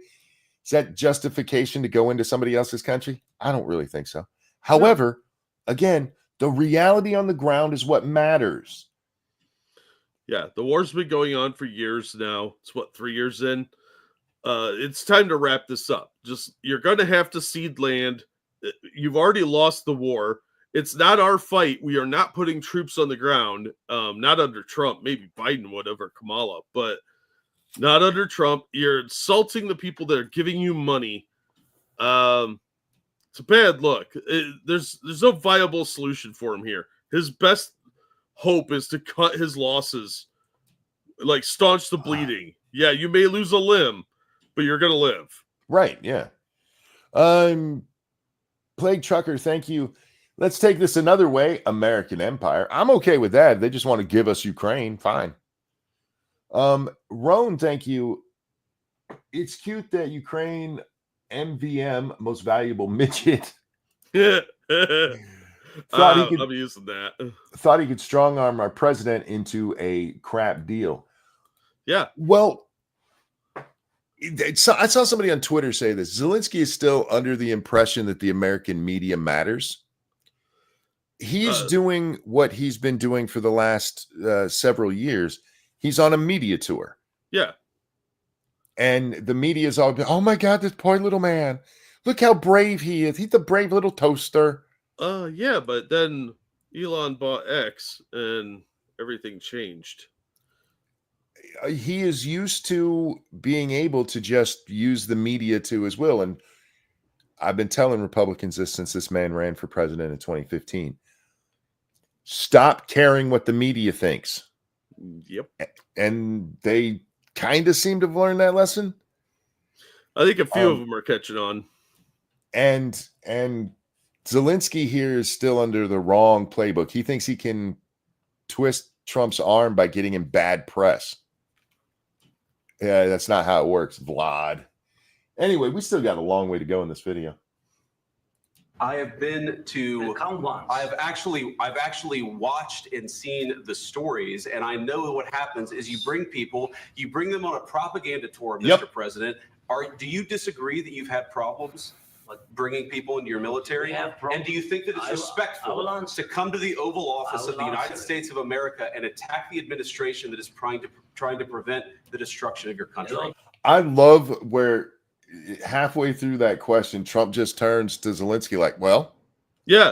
Is that justification to go into somebody else's country? I don't really think so. However, again, the reality on the ground is what matters. Yeah, the war's been going on for years now. It's 3 years in. It's time to wrap this up. You're going to have to cede land. You've already lost the war. It's not our fight. We are not putting troops on the ground. Not under Trump. Maybe Biden would have, or Kamala, but not under Trump. You're insulting the people that are giving you money. It's a bad look. There's no viable solution for him here. His best hope is to cut his losses, like staunch the bleeding. Yeah, you may lose a limb, but you're going to live. Right, yeah. Plague Trucker, thank you. Let's take this another way. American Empire. I'm okay with that. They just want to give us Ukraine. Fine. Roan, thank you. It's cute that Ukraine MVM, most valuable midget. Yeah. I'm using that. Thought he could strong arm our president into a crap deal. Yeah. Well, I saw somebody on Twitter say this. Zelensky is still under the impression that the American media matters. He's doing what he's been doing for the last several years. He's on a media tour. Yeah. And the media is all, oh my God, this poor little man. Look how brave he is. He's a brave little toaster. Yeah, but then Elon bought X and everything changed. He is used to being able to just use the media to his will. And I've been telling Republicans this since this man ran for president in 2015. Stop caring what the media thinks. Yep. And they kind of seem to have learned that lesson. I think a few of them are catching on. And Zelensky here is still under the wrong playbook. He thinks he can twist Trump's arm by getting him bad press. Yeah, that's not how it works, Vlad. Anyway, we still got a long way to go in this video. I have been to. Count once. I've actually watched and seen the stories, and I know what happens is you bring them on a propaganda tour, Mr. Yep. President. Do you disagree that you've had problems bringing people into your military? And do you think that it's respectful to come to the Oval Office of the United States of America and attack the administration that is trying to prevent the destruction of your country? I love where halfway through that question, Trump just turns to Zelensky like, well, yeah,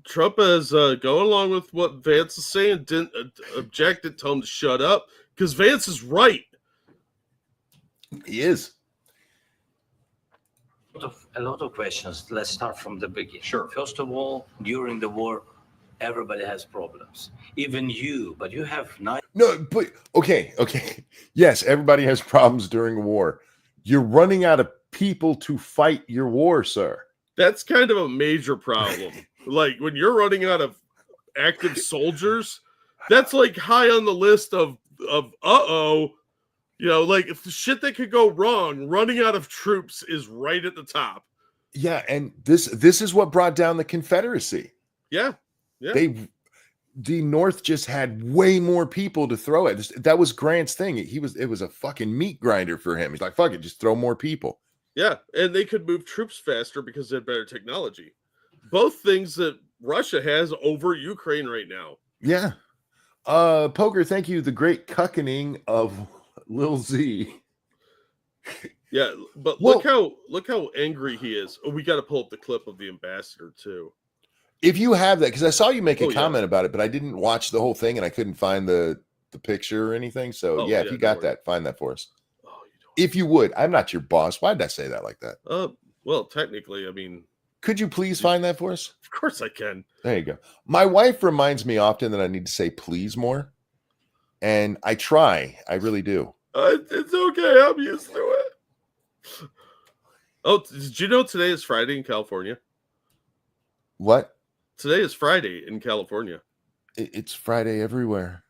Trump is going along with what Vance is saying, didn't object and tell him to shut up because Vance is right. He is. A lot of questions. Let's start from the beginning. Sure. First of all, during the war, everybody has problems. Even you, but you have nice. No, but okay. Yes, everybody has problems during a war. You're running out of people to fight your war, sir. That's kind of a major problem. Like when you're running out of active soldiers, that's like high on the list of like if the shit that could go wrong, running out of troops is right at the top. Yeah, and this is what brought down the Confederacy. Yeah. The North just had way more people to throw at. That was Grant's thing. It was a fucking meat grinder for him. He's like, fuck it, just throw more people. Yeah, and they could move troops faster because they had better technology. Both things that Russia has over Ukraine right now. Yeah. Poker, thank you. The great cuckening of Lil Z. Yeah, but look how angry he is. Oh, we got to pull up the clip of the ambassador too. If you have that, because I saw you make a comment about it, but I didn't watch the whole thing and I couldn't find the picture or anything. So if you got that, find that for us. Oh, you don't. If you would. I'm not your boss. Why did I say that like that? Well, technically, I mean, could you please find that for us? Of course I can. There you go. My wife reminds me often that I need to say please more. And I try. I really do. It's okay. I'm used to it. Oh, did you know today is Friday in California? What? Today is Friday in California. It's Friday everywhere.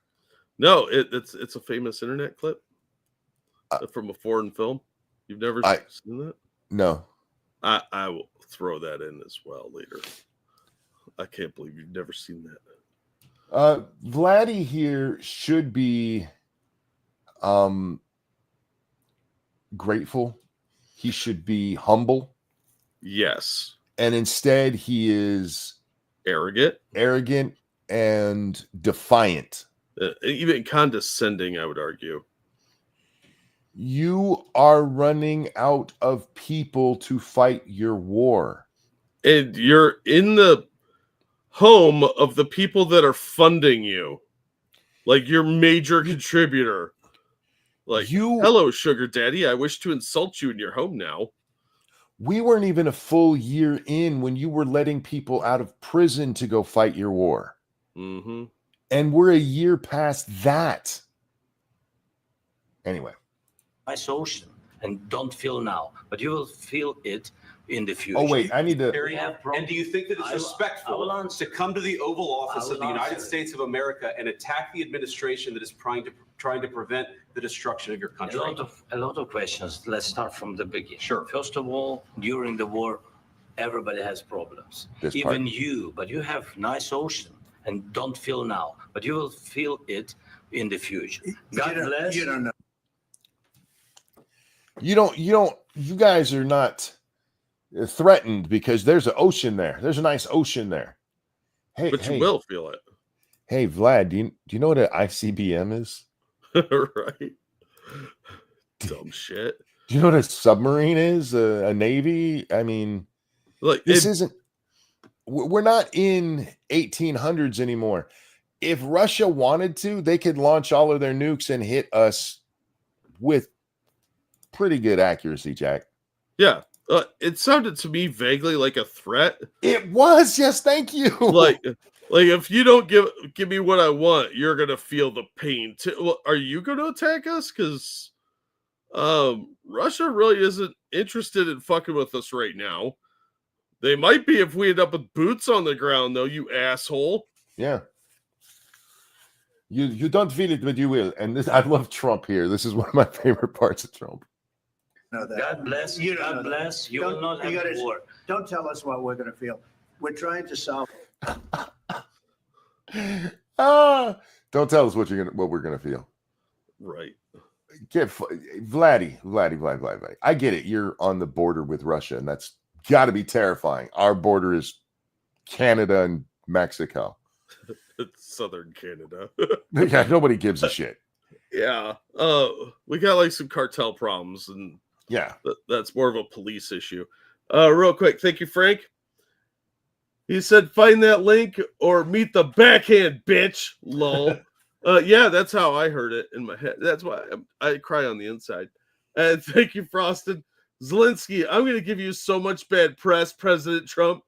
No, it's a famous internet clip from a foreign film. You've never seen that? No. I will throw that in as well later. I can't believe you've never seen that. Vladdy here should be grateful. He should be humble. Yes. And instead he is arrogant and defiant. Even condescending, I would argue. You are running out of people to fight your war. And you're in the home of the people that are funding you. Like your major contributor. Like, hello, sugar daddy. I wish to insult you in your home now. We weren't even a full year in when you were letting people out of prison to go fight your war. Mm-hmm. And we're a year past that. Anyway. Nice ocean. And don't feel now. But you will feel it in the future. Oh, wait. I need to... And do you think that it's respectful to come to the Oval Office of the United States of America and attack the administration that is trying to prevent the destruction of your country? A lot of questions. Let's start from the beginning. Sure. First of all, during the war, everybody has problems. Even you, but you have nice ocean and don't feel now, but you will feel it in the future. God bless. You don't know. You guys are not threatened because there's an ocean there. There's a nice ocean there. Hey, but you will feel it. Hey, Vlad, do you know what an ICBM is? Right. Dumb shit. Do you know what a submarine is? A navy? I mean, look, we're not in 1800s anymore. If Russia wanted to, they could launch all of their nukes and hit us with pretty good accuracy, Jack. Yeah. It sounded to me vaguely like a threat. It was. Yes. Thank you. Like if you don't give me what I want, you're going to feel the pain too. Well, are you going to attack us? Because Russia really isn't interested in fucking with us right now. They might be if we end up with boots on the ground, though, you asshole. Yeah. You don't feel it, but you will. And this, I love Trump here. This is one of my favorite parts of Trump. Know that. God bless. You don't God know that. bless. You Don't- will not you have gotta- war. Don't tell us what we're going to feel. We're trying to solve. Don't tell us what we're gonna feel. Right. Vladdy. I get it. You're on the border with Russia, and that's got to be terrifying. Our border is Canada and Mexico. It's Southern Canada. Yeah, nobody gives a shit. Yeah. We got like some cartel problems, and Yeah. that's more of a police issue. Real quick, thank you, Frank. He said, "Find that link or meet the backhand, bitch." Lol. Yeah, that's how I heard it in my head. That's why I cry on the inside. And thank you, Frosted. Zelensky, I'm going to give you so much bad press, President Trump.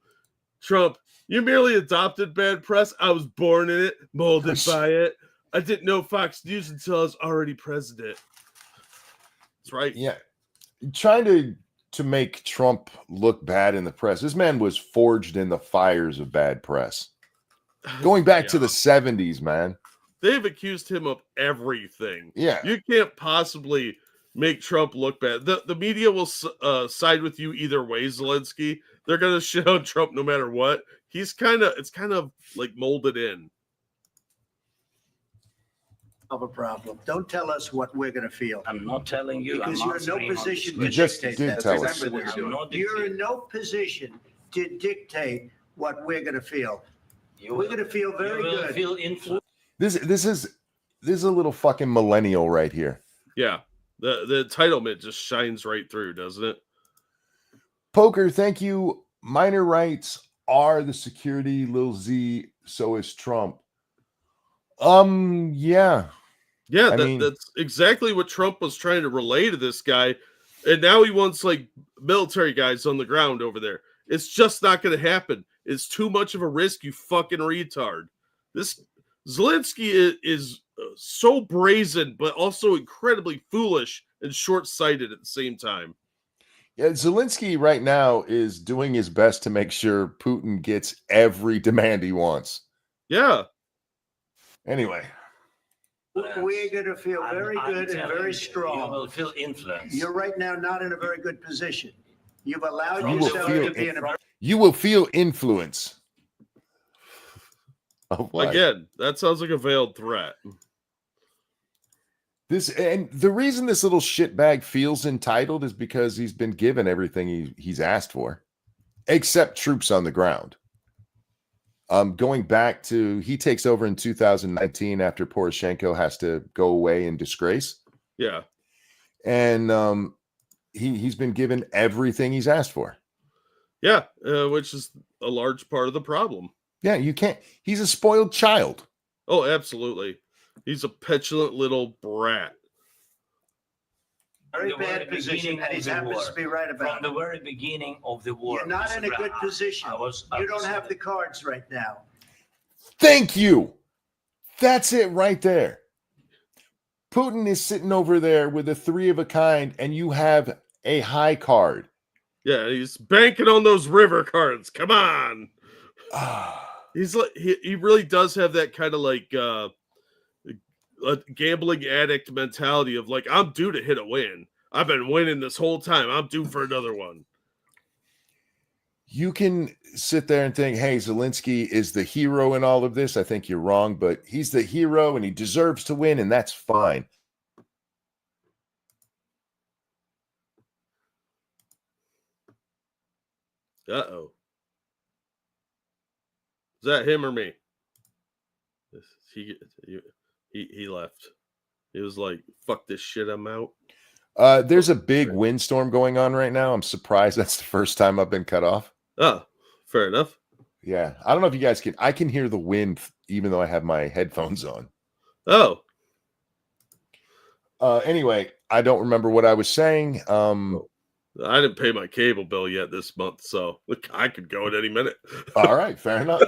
Trump, you merely adopted bad press. I was born in it, molded by it. I didn't know Fox News until I was already president. That's right. Yeah. Trying to make Trump look bad in the press. This man was forged in the fires of bad press. Going back to the 70s, man. They've accused him of everything. Yeah. You can't possibly make Trump look bad. The media will side with you either way, Zelensky. They're going to shit on Trump no matter what. It's kind of like molded in. Of a problem. Don't tell us what we're going to feel. I'm not telling you. Because I'm you're in no answering on position this to You just dictate did that. tell That's us. exactly what I'm you're not doing. You're dictating. in no position to dictate what we're going to feel. You We're will, going to feel very you will good. feel influenced. This is a little fucking millennial right here. Yeah. The entitlement just shines right through, doesn't it? Poker, thank you. Minor rights are the security, Lil Z, so is Trump. Yeah. Yeah, I mean- that's exactly what Trump was trying to relay to this guy. And now he wants like military guys on the ground over there. It's just not going to happen. It's too much of a risk, you fucking retard. This Zelensky is so brazen, but also incredibly foolish and short-sighted at the same time. Yeah, Zelensky right now is doing his best to make sure Putin gets every demand he wants. Yeah. Anyway, We're going to feel very I'm good and telling very you, You strong. will feel influence. You're right now not in a very good position. You've allowed You will yourself feel to be in a you will feel influence. Of what? Again, that sounds like a veiled threat. And the reason this little shitbag feels entitled is because he's been given everything he's asked for, except troops on the ground. Going back to he takes over in 2019 after Poroshenko has to go away in disgrace, Yeah. and he's been given everything he's asked for. Yeah, which is a large part of the problem. Yeah, you can't. He's a spoiled child. Oh, absolutely. He's a petulant little brat. very From the bad very position, beginning and he of the happens war. to be right From about the it. very beginning of the war. You're not in a Mr. good Graham, position. I You don't was- have the cards right now. Thank you. That's it right there. Putin is sitting over there with a 3 of a kind, and you have a high card. Yeah, he's banking on those river cards. Come on. Ah. He's like he really does have that kind of like a gambling addict mentality of like, I'm due to hit a win. I've been winning this whole time. I'm due for another one. You can sit there and think, hey, Zelensky is the hero in all of this. I think you're wrong, but he's the hero and he deserves to win, and that's fine. Uh-oh. Is that him or me? He left. He was like, fuck this shit, I'm out. There's a big windstorm going on right now. I'm surprised that's the first time I've been cut off. Oh, fair enough. Yeah. I don't know if you guys I can hear the wind even though I have my headphones on. Oh, Anyway, I don't remember what I was saying. I didn't pay my cable bill yet this month, so look, I could go at any minute. All right, fair enough.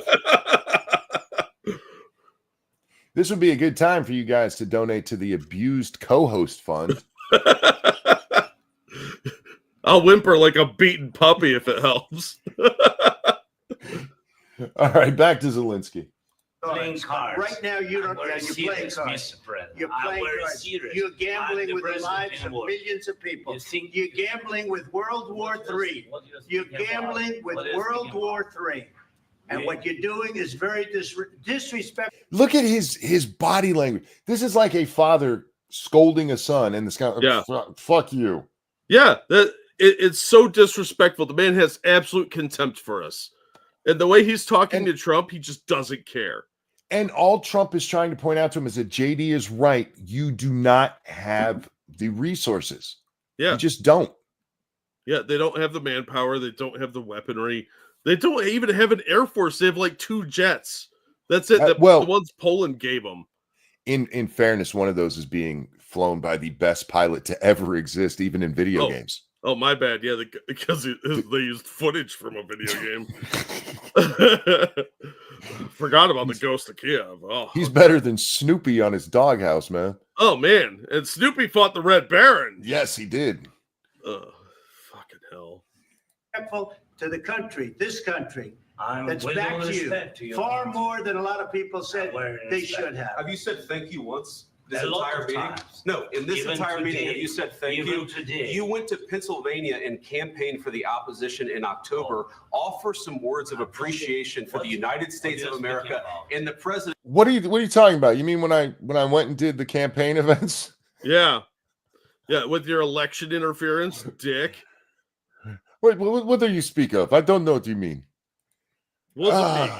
This would be a good time for you guys to donate to the Abused Co-Host Fund. I'll whimper like a beaten puppy if it helps. All right, back to Zelensky. playing cards. Right now, you don't. Yeah, you're playing cards. You're playing cards. Serious. You're gambling with the president lives in of war. millions of people. You You're gambling with World War III. You're gambling with World War III. And what you're doing is very disrespectful. Look at his body language. This is like a father scolding a son, and this guy, Yeah. fuck you. Yeah, it's so disrespectful. The man has absolute contempt for us. And the way he's talking to Trump, he just doesn't care. And all Trump is trying to point out to him is that JD is right. You do not have the resources. Yeah. You just don't. Yeah, they don't have the manpower. They don't have the weaponry. They don't even have an air force. They have like 2 jets. That's it. The ones Poland gave them. In fairness, one of those is being flown by the best pilot to ever exist, even in video games. Oh, my bad. Yeah, because they used footage from a video game. Forgot about the Ghost of Kiev. Oh, he's better than Snoopy on his doghouse, man. Oh, man. And Snoopy fought the Red Baron. Yes, he did. Fucking hell. To the country, this country, that's with back all to respect you to far country. more than a lot of people said they should have. Have you said thank you once? This A lot entire of meeting? times. No, in this Even entire meeting, today. have you said thank Even you? today. You went to Pennsylvania and campaigned for the opposition in October. Offer some words of appreciation for the United States of America and the president. What are you talking about? You mean when I went and did the campaign events? Yeah. Yeah, with your election interference, dick. Wait, what do you speak of? I don't know what you mean. Wasn't me.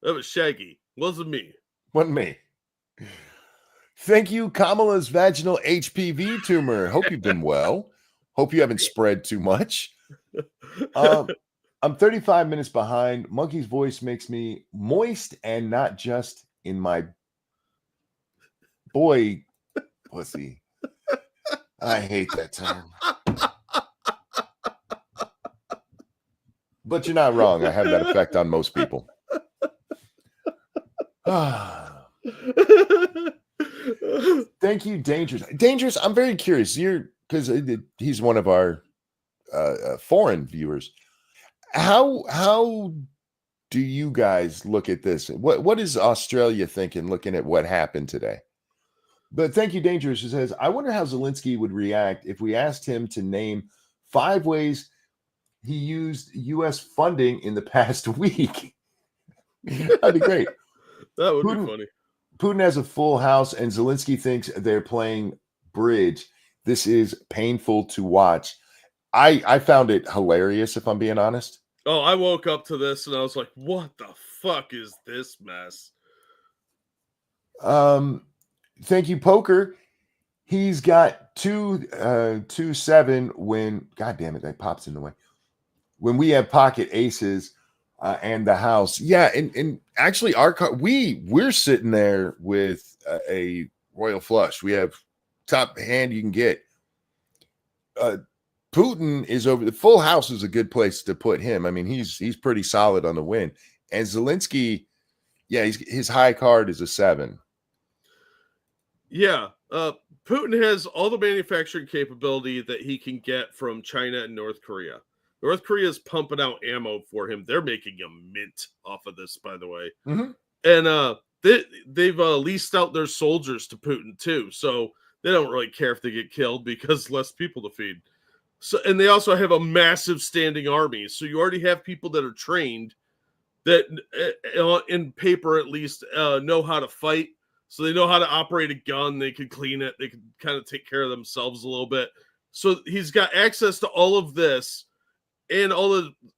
That was Shaggy. Wasn't me. Wasn't me. Thank you, Kamala's vaginal HPV tumor. Hope you've been well. Hope you haven't spread too much. I'm 35 minutes behind. Monkey's voice makes me moist and not just in my boy pussy. I hate that term. But you're not wrong. I have that effect on most people. Thank you, Dangerous. Dangerous, I'm very curious. Because he's one of our foreign viewers. How do you guys look at this? What is Australia thinking looking at what happened today? But thank you, Dangerous, who says, I wonder how Zelensky would react if we asked him to name 5 ways he used U.S. funding in the past week. That'd be great. That would be funny. Putin has a full house, and Zelensky thinks they're playing bridge. This is painful to watch. I found it hilarious, if I'm being honest. Oh, I woke up to this, and I was like, what the fuck is this mess? Thank you, Poker. He's got 2-7 when, God damn it, that pops in the way. When we have pocket aces and the house. Yeah, and actually our car, we're sitting there with a royal flush. We have top hand you can get. Putin is over. The full house is a good place to put him. I mean, he's pretty solid on the win. And Zelensky, yeah, his high card is a 7. Yeah, Putin has all the manufacturing capability that he can get from China and North Korea. North Korea is pumping out ammo for him. They're making a mint off of this, by the way. Mm-hmm. And they've leased out their soldiers to Putin too, so they don't really care if they get killed because less people to feed. So, and they also have a massive standing army. So you already have people that are trained that, in paper at least, know how to fight. So they know how to operate a gun. They can clean it. They can kind of take care of themselves a little bit. So he's got access to all of this. And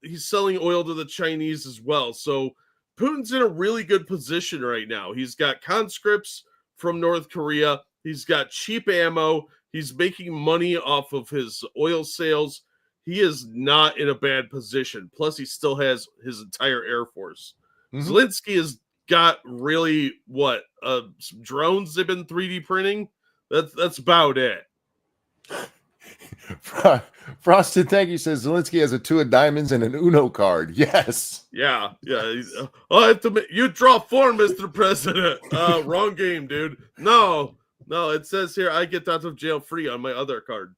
he's selling oil to the Chinese as well. So Putin's in a really good position right now. He's got conscripts from North Korea. He's got cheap ammo. He's making money off of his oil sales. He is not in a bad position. Plus, he still has his entire Air Force. Mm-hmm. Zelensky has got really some drones they've been 3D printing. That's about it. Frosted, thank you, says Zelensky has a 2 of diamonds and an Uno card. Yes. Yeah. I have to you draw 4, Mr. President. Wrong game, dude. No, it says here I get out of jail free on my other card.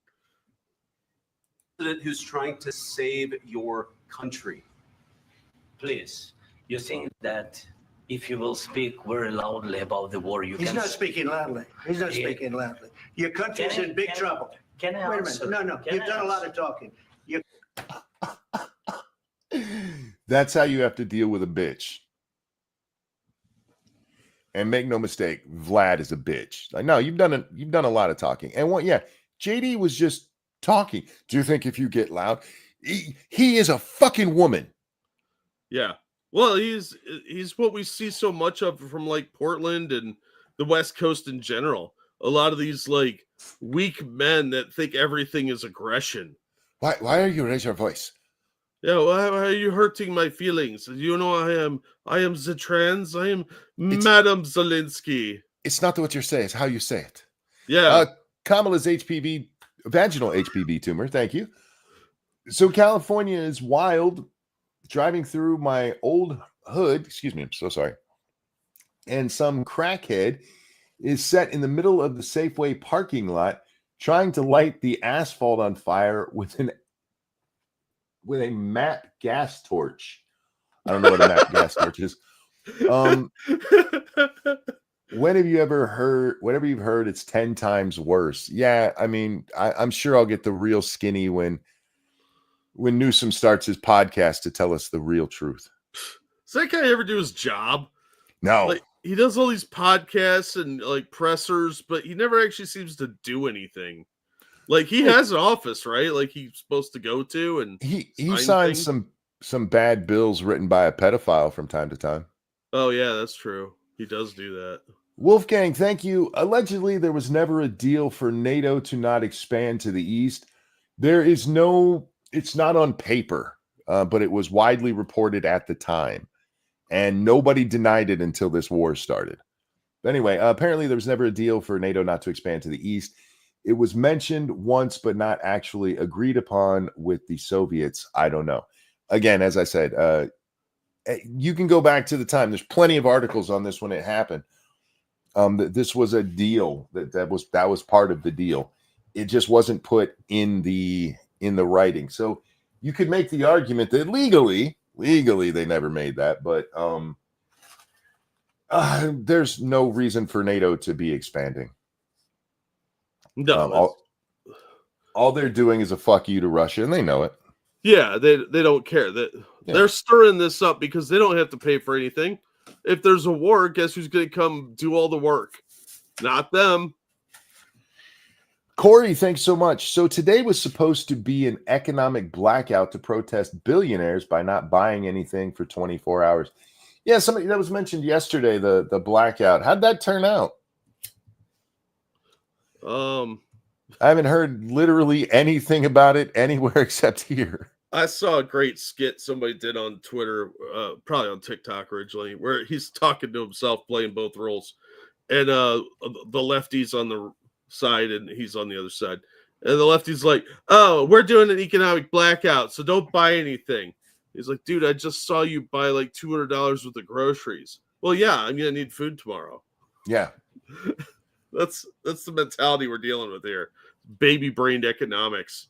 Who's trying to save your country? Please, you think that if you will speak very loudly about the war, you He's can. not speaking loudly. He's not Yeah. speaking loudly. Your country's in big trouble. Can I Wait a answer? minute. No. Can You've I done a lot answer? of talking. That's how you have to deal with a bitch. And make no mistake, Vlad is a bitch. Like, no, you've done a lot of talking. And JD was just talking. Do you think if you get loud, he is a fucking woman? Yeah. Well, he's what we see so much of from like Portland and the West Coast in general. A lot of these like weak men that think everything is aggression. Why are you raising your voice? Yeah, why are you hurting my feelings? You know I am the trans. I am Madam Zelensky. It's not what you're saying, it's how you say it. Yeah. Kamala's vaginal HPV tumor. Thank you. So California is wild. Driving through my old hood, excuse me, I'm so sorry. And some crackhead is set in the middle of the Safeway parking lot trying to light the asphalt on fire with a matte gas torch. I don't know what a matte gas torch is. When have you ever heard, whatever you've heard, it's 10 times worse. Yeah, I mean, I'm sure I'll get the real skinny when Newsom starts his podcast to tell us the real truth. Does that guy ever do his job? No. Like, he does all these podcasts and like pressers, but he never actually seems to do anything. Like, he has an office, right? Like, he's supposed to go to, and he signs some bad bills written by a pedophile from time to time. Oh yeah, that's true. He does do that. Wolfgang, thank you. Allegedly, there was never a deal for NATO to not expand to the east. It's not on paper, but it was widely reported at the time. And nobody denied it until this war started. But anyway, apparently there was never a deal for NATO not to expand to the east. It was mentioned once, but not actually agreed upon with the Soviets. I don't know. Again, as I said, you can go back to the time. There's plenty of articles on this when it happened. That this was a deal that was part of the deal. It just wasn't put in the writing. So you could make the argument that legally they never made that, but there's no reason for NATO to be expanding. No, all they're doing is a fuck you to Russia, and they know it. Yeah, they don't care. They're stirring this up because they don't have to pay for anything. If there's a war, guess who's going to come do all the work? Not them. Corey, thanks so much. So today was supposed to be an economic blackout to protest billionaires by not buying anything for 24 hours. Yeah, somebody that was mentioned yesterday, the blackout. How'd that turn out? I haven't heard literally anything about it anywhere except here. I saw a great skit somebody did on Twitter, probably on TikTok originally, where he's talking to himself playing both roles. And the lefty's on the side and he's on the other side. And the lefty's like, oh, we're doing an economic blackout, so don't buy anything. He's like, dude, I just saw you buy like $200 worth of groceries. Well, yeah, I'm going to need food tomorrow. Yeah. That's the mentality we're dealing with here. Baby-brained economics.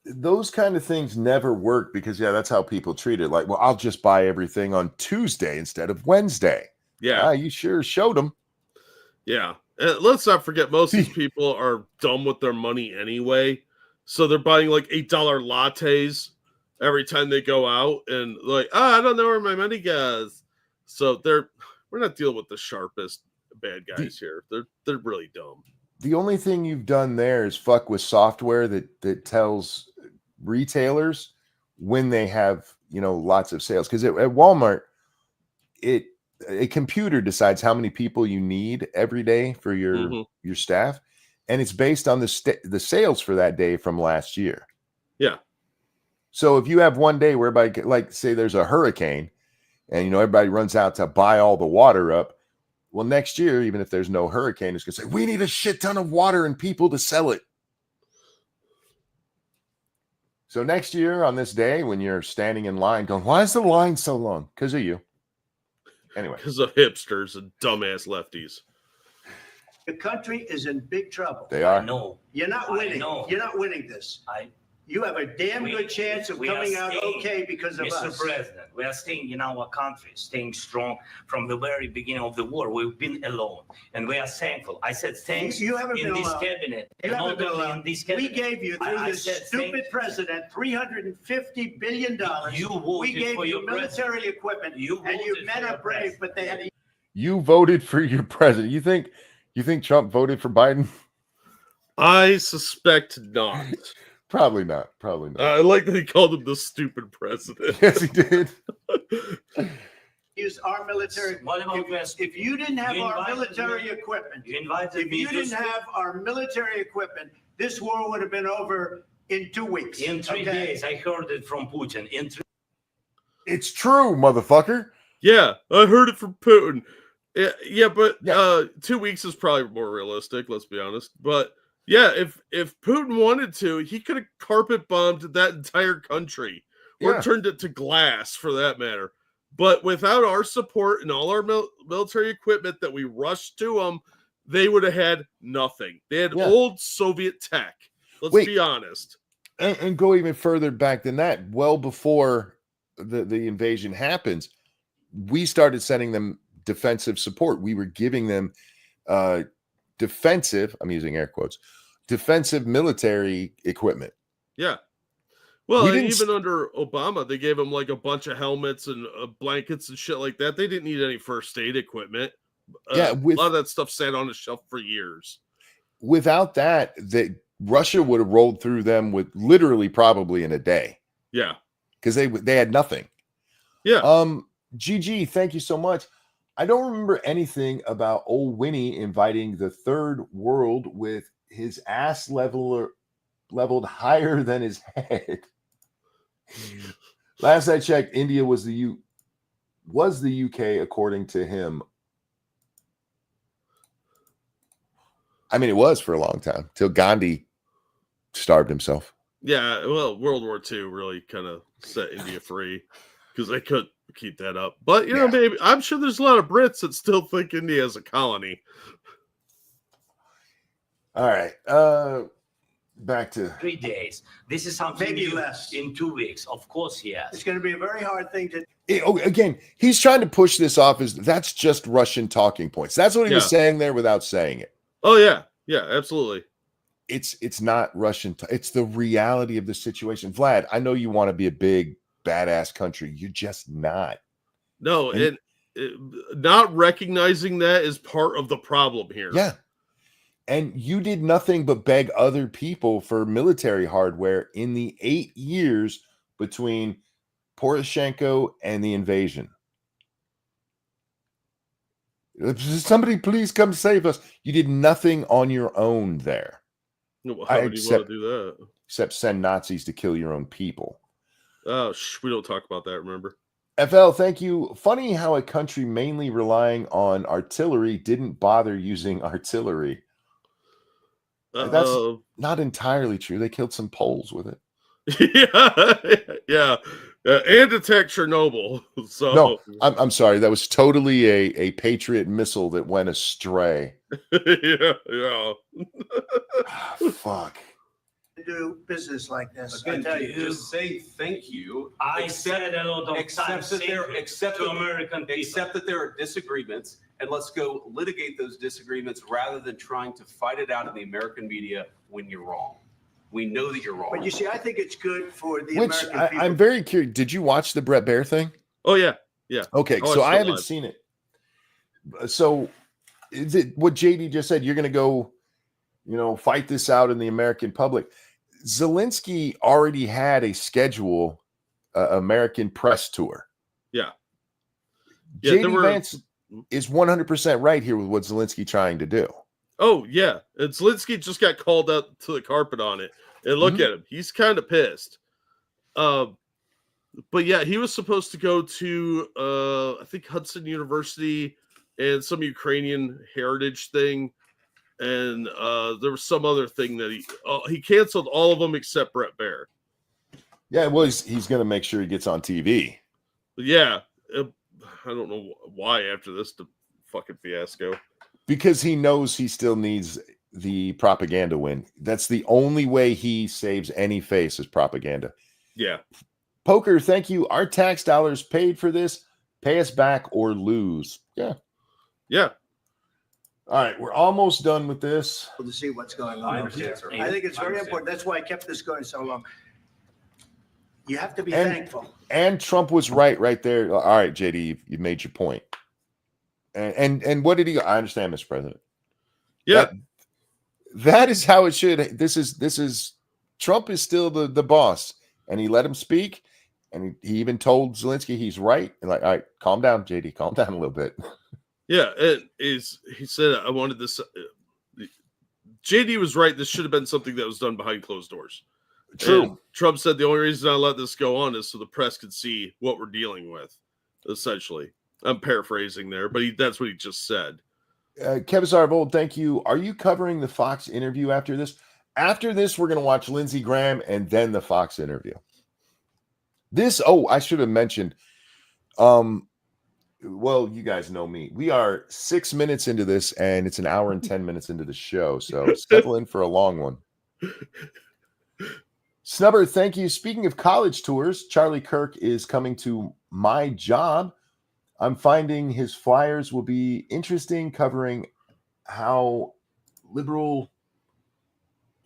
Those kind of things never work because, that's how people treat it. Like, well, I'll just buy everything on Tuesday instead of Wednesday. Yeah. You sure showed them. Yeah. And let's not forget, most of these people are dumb with their money anyway. So they're buying like $8 lattes every time they go out and like, I don't know where my money goes. So we're not dealing with the sharpest bad guys here. They're really dumb. The only thing you've done there is fuck with software that tells retailers when they have, lots of sales. Because at Walmart, a computer decides how many people you need every day for your staff, and it's based on the sales for that day from last year. Yeah. So if you have one day where everybody, like, say there's a hurricane, and everybody runs out to buy all the water up. Well, next year, even if there's no hurricane, it's going to say, we need a shit ton of water and people to sell it. So next year on this day, when you're standing in line going, why is the line so long? Because of you. Anyway. Because of hipsters and dumbass lefties. The country is in big trouble. They are. No. You're not winning. You're not winning this. You have a damn good chance of coming out okay because of us. Mr. President, we are staying in our country, staying strong from the very beginning of the war. We've been alone, and we are thankful. I said thanks You haven't in been this alone. cabinet. You and haven't not been only alone. in this We cabinet. gave you, through I this said stupid president, $350 billion. You voted We gave for you your military president. equipment, You and you voted men for your are brave, president. but they had You voted for your president. You think Trump voted for Biden? I suspect not. Probably not. Probably not. I like that he called him the stupid president. Yes, he did. use our military. What about If you didn't have You our invited military me- equipment, You invited if me you to didn't speak. have our military equipment, this war would have been over in 2 weeks. In 3 okay? days. I heard it from Putin. In 3 It's true, motherfucker. Yeah, I heard it from Putin. Yeah, but Yeah. 2 weeks is probably more realistic, let's be honest. But yeah, if Putin wanted to, he could have carpet bombed that entire country or Yeah. turned it to glass for that matter. But without our support and all our military equipment that we rushed to them, they would have had nothing. They had Yeah. old Soviet tech. Let's Wait. be honest. And go even further back than that. Well before the invasion happens, we started sending them defensive support. We were giving them defensive, I'm using air quotes, defensive military equipment. Yeah. Well, We and didn't even under Obama, they gave him like a bunch of helmets and blankets and shit like that. They didn't need any first aid equipment. Yeah, A lot of that stuff sat on the shelf for years. Without that, Russia would have rolled through them with literally probably in a day Yeah. because they had nothing. Yeah. GG, thank you so much. I don't remember anything about old Winnie inviting the third world with his ass leveled higher than his head. Last I checked, India was the UK according to him. I mean, it was for a long time till Gandhi starved himself. Yeah. Well, World War II really kind of set India free because they couldn't keep that up. But, you know, Yeah. maybe I'm sure there's a lot of Brits that still think India is a colony. All right. Back to 3 days. This is something Maybe new less. in 2 weeks. Of course, yes. It's going to be a very hard thing to. again, he's trying to push this off as that's just Russian talking points. That's what he was Yeah. saying there without saying it. Oh, yeah. Yeah, absolutely. It's not Russian. It's the reality of the situation. Vlad, I know you want to be a big badass country. You're just not. No, And- not recognizing that is part of the problem here. Yeah. And you did nothing but beg other people for military hardware in the 8 years between Poroshenko and the invasion. Somebody please come save us. You did nothing on your own there, No, I How would you accept- want to do that? except send Nazis to kill your own people. Oh, we don't talk about that, remember? FL, thank you. Funny how a country mainly relying on artillery didn't bother using artillery. That's not entirely true. They killed some Poles with it. yeah. And attack Chernobyl. So No, I'm sorry. That was totally a Patriot missile that went astray. yeah. Fuck. do business like this. I Again, tell you. just say thank you. I said a lot of accept times that thank there- you accept to that- American people. Accept that there are disagreements, and let's go litigate those disagreements rather than trying to fight it out in the American media when you're wrong. We know that you're wrong. But you see, I think it's good for the Which American people. I'm very curious. Did you watch the Brett Baer thing? Oh yeah. Okay, Oh, so it's I still haven't live. seen it. So is it what JD just said? You're going to go, fight this out in the American public. Zelensky already had a schedule, American press tour. Yeah, JD there were- Vance is 100% right here with what Zelensky trying to do. Oh yeah. And Zelensky just got called out to the carpet on it. And look at him. He's kind of pissed. But yeah, he was supposed to go to I think Hudson University and some Ukrainian heritage thing. And there was some other thing that he canceled all of them except Brett Baer. Yeah, well, he's going to make sure he gets on TV. But yeah, I don't know why after this fucking fiasco. Because he knows he still needs the propaganda win. That's the only way he saves any face is propaganda. Yeah. Poker, thank you. Our tax dollars paid for this. Pay us back or lose. Yeah. Yeah. All right, we're almost done with this. To see what's going I on. understand, sir. I think it's I very understand. important. That's why I kept this going so long. You have to be And- thankful. And Trump was right there. All right, JD, you made your point. And what did he go? I understand, Mr. President. Yeah. That is how it should. This is Trump is still the boss, and he let him speak, and he even told Zelensky he's right. And like, all right, calm down, JD, calm down a little bit. Yeah. He said, I wanted this. JD was right. This should have been something that was done behind closed doors. True. And Trump said the only reason I let this go on is so the press could see what we're dealing with, essentially. I'm paraphrasing there, but that's what he just said. Kevin Sarvold, thank you. Are you covering the Fox interview after this? After this, we're going to watch Lindsey Graham and then the Fox interview. I should have mentioned. Well, you guys know me. We are 6 minutes into this, and it's an hour and 10 minutes into the show. So settle in for a long one. Snubber, thank you. Speaking of college tours, Charlie Kirk is coming to my job. I'm finding his flyers will be interesting, covering how liberal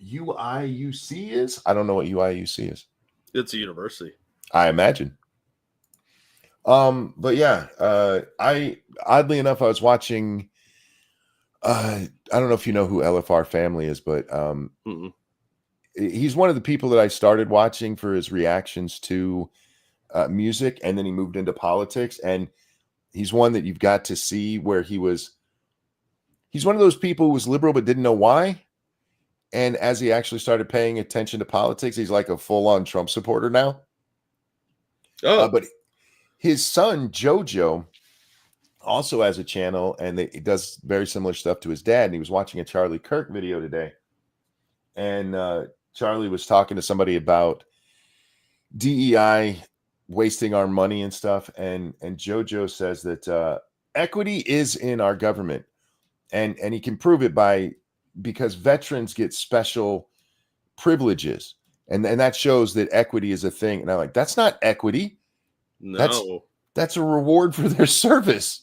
UIUC is. I don't know what UIUC is. It's a university. I imagine. But yeah, I oddly enough, I was watching. I don't know if you know who LFR Family is, but he's one of the people that I started watching for his reactions to music, and then he moved into politics, and he's one that you've got to see where he's one of those people who was liberal but didn't know why. And as he actually started paying attention to politics, he's like a full-on Trump supporter now. Oh, But his son, Jojo, also has a channel, and he does very similar stuff to his dad. And he was watching a Charlie Kirk video today. And Charlie was talking to somebody about DEI wasting our money and stuff. And Jojo says that equity is in our government. And he can prove it because veterans get special privileges. And that shows that equity is a thing. And I'm like, that's not equity. no. That's a reward for their service.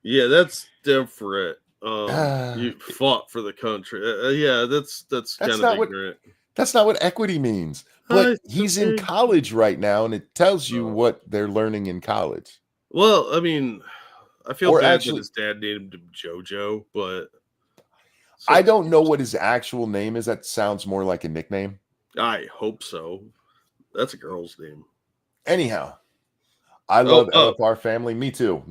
Yeah, that's different. You fought for the country. Yeah, that's kind of ignorant. That's not what equity means. But he's in college right now, and it tells you what they're learning in college. Well, I mean, I feel Or bad actually- that his dad named him JoJo, but I don't know what his actual name is. That sounds more like a nickname. I hope so. That's a girl's name. Anyhow, I love LFR Family. Me too.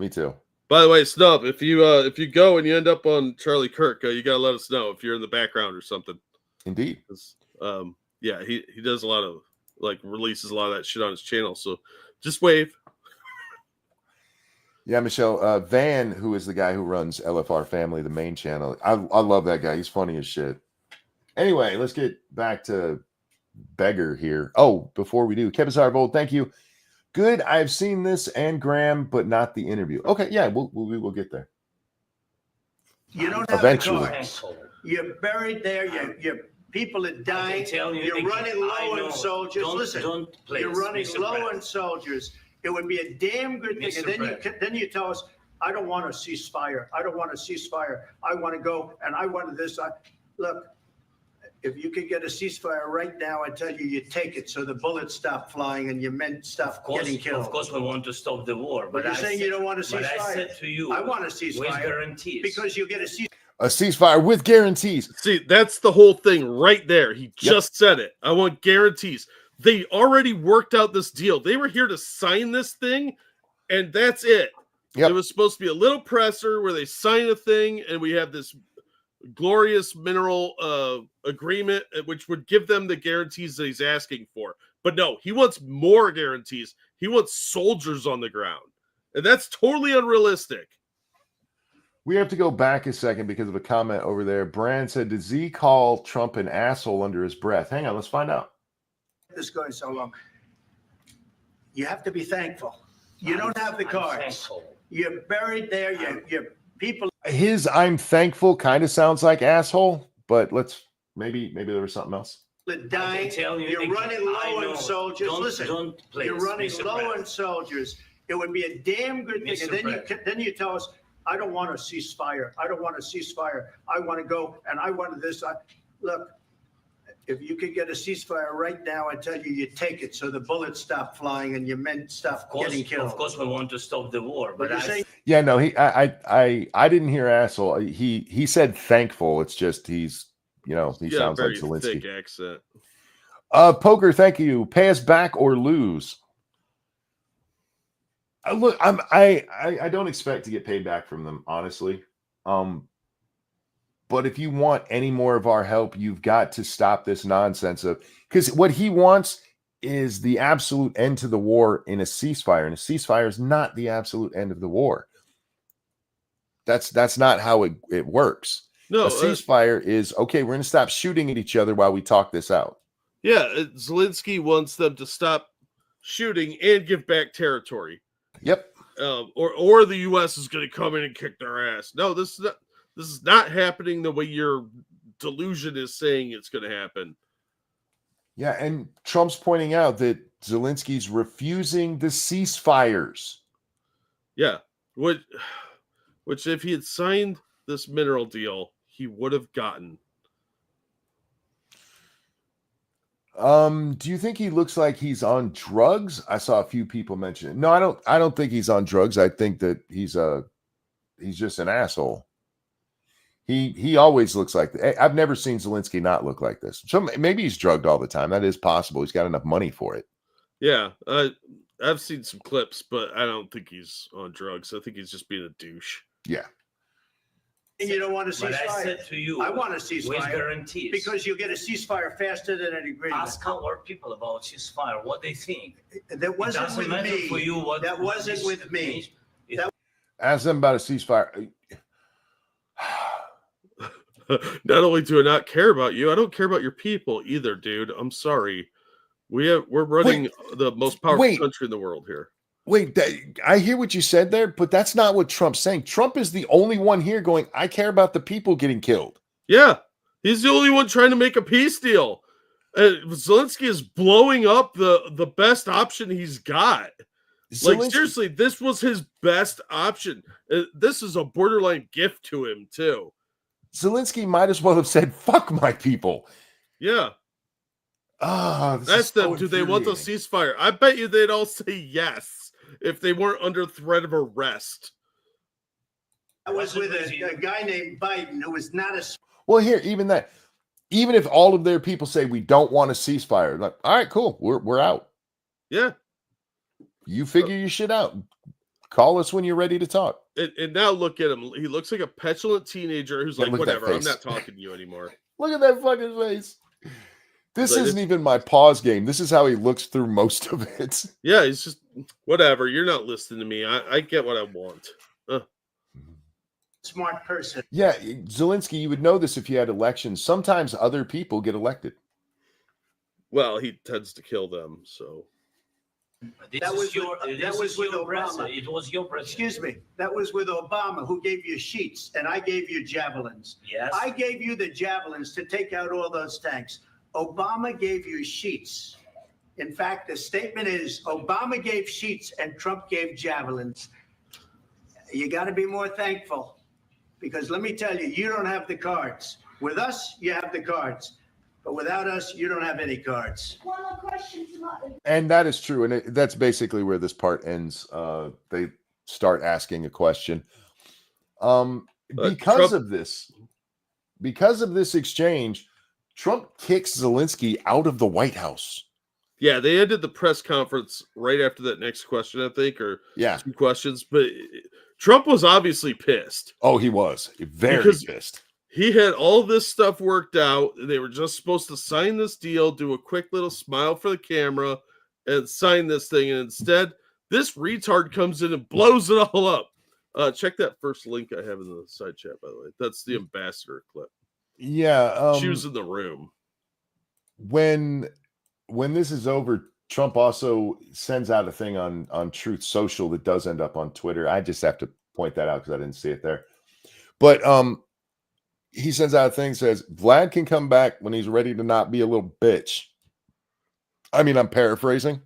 By the way, Snub, if you go and you end up on Charlie Kirk, you gotta let us know if you're in the background or something. Indeed. Yeah, he does a lot of releases a lot of that shit on his channel. So just wave. Yeah, Michelle Van, who is the guy who runs LFR Family, the main channel. I love that guy. He's funny as shit. Anyway, let's get back to Beggar here. Oh, before we do, Kevin Sarvold, thank you. Good. I've seen this and Graham, but not the interview. Okay, yeah, we'll get there. You don't have Eventually. the cards. You're buried there. Your people are dying. You're running low on soldiers. Listen, you're running low on soldiers. It would be a damn good thing. And then you tell us, I don't want a ceasefire. I don't want a ceasefire. I want to go and I want this. Look, if you could get a ceasefire right now, I tell you, you take it so the bullets stop flying and your men stop getting killed. Of course, we want to stop the war. But you're saying you don't want a ceasefire. But I said to you, I want a ceasefire. with guarantees. Because you get a ceasefire. A ceasefire with guarantees. See, that's the whole thing right there. He just said it. I want guarantees. They already worked out this deal. They were here to sign this thing, and that's it. Yep. It was supposed to be a little presser where they sign a thing, and we have this glorious mineral agreement, which would give them the guarantees that he's asking for. But no, he wants more guarantees. He wants soldiers on the ground, and that's totally unrealistic. We have to go back a second because of a comment over there. Brand said, "Did Z call Trump an asshole under his breath?" Hang on, let's find out. This going so long. You have to be thankful. You don't have the cards. You're buried there. Your People. His "I'm thankful" kind of sounds like asshole, but maybe there was something else. Dying. You're running low on soldiers. Listen, you're running low on soldiers. It would be a damn good thing. And then you tell us, I don't want a ceasefire. I don't want a ceasefire. I want to go and I want this. Look, if you could get a ceasefire right now, I tell you, you take it so the bullets stop flying and your men stop getting killed. Of course, we want to stop the war, but yeah, no, I didn't hear asshole. He said thankful. It's just he sounds like Zelensky. Thick accent. Poker, thank you. Pay us back or lose. Look, I don't expect to get paid back from them, honestly. But if you want any more of our help, you've got to stop this nonsense because what he wants is the absolute end to the war in a ceasefire, and a ceasefire is not the absolute end of the war. That's not how it works. No, a ceasefire is okay. We're going to stop shooting at each other while we talk this out. Yeah, Zelensky wants them to stop shooting and give back territory. Yep. Or the U.S. is going to come in and kick their ass. No, this is not happening the way your delusion is saying it's going to happen. Yeah, and Trump's pointing out that Zelensky's refusing the ceasefires. Yeah, which if he had signed this mineral deal, he would have gotten. Do you think he looks like he's on drugs? I saw a few people mention it. No, I don't think he's on drugs. I think that he's just an asshole. He always looks like that. I've never seen Zelensky not look like this. So maybe he's drugged all the time. That is possible. He's got enough money for it. Yeah, I've seen some clips, but I don't think he's on drugs. I think he's just being a douche. Yeah. And you don't want to ceasefire. But I said to you, I want a ceasefire. With guarantees. Because you get a ceasefire faster than an agreement. Ask our people about ceasefire, what they think. That wasn't with me. For you that wasn't with me. Ask them about a ceasefire. Not only do I not care about you, I don't care about your people either, dude. I'm sorry. We're running the most powerful country in the world here. Wait, I hear what you said there, but that's not what Trump's saying. Trump is the only one here going, I care about the people getting killed. Yeah, he's the only one trying to make a peace deal. Zelensky is blowing up the best option he's got. Like, seriously, this was his best option. This is a borderline gift to him, too. Zelensky might as well have said, fuck my people. Yeah. That's them. Do they want the ceasefire? I bet you they'd all say yes if they weren't under threat of arrest. I was with a guy named Biden who was not a... Well, here, even if all of their people say we don't want a ceasefire, like, all right, cool, we're out. Yeah. You figure your shit out. Call us when you're ready to talk. And now look at him. He looks like a petulant teenager who's like, whatever, I'm not talking to you anymore. Look at that fucking face. This isn't even my pause game. This is how he looks through most of it. Yeah, he's just, whatever. You're not listening to me. I get what I want. Smart person. Yeah, Zelensky, you would know this if you had elections. Sometimes other people get elected. Well, he tends to kill them, so... That was with Obama. It was your president. Excuse me. That was with Obama, who gave you sheets, and I gave you javelins. Yes. I gave you the javelins to take out all those tanks. Obama gave you sheets. In fact, the statement is Obama gave sheets and Trump gave javelins. You got to be more thankful, because let me tell you, you don't have the cards. With us, you have the cards. But without us, you don't have any cards. One more question. And that is true. And that's basically where this part ends. They start asking a question. Because of this exchange, Trump kicks Zelensky out of the White House. Yeah, they ended the press conference right after that next question, I think, or two questions. But Trump was obviously pissed. Oh, he was very pissed. He had all this stuff worked out. They were just supposed to sign this deal, do a quick little smile for the camera, and sign this thing. And instead, this retard comes in and blows it all up. Check that first link I have in the side chat, by the way. That's the ambassador clip. Yeah. She was in the room. When this is over, Trump also sends out a thing on Truth Social that does end up on Twitter. I just have to point that out because I didn't see it there. But he sends out a thing, says Vlad can come back when he's ready to not be a little bitch. I mean, I'm paraphrasing.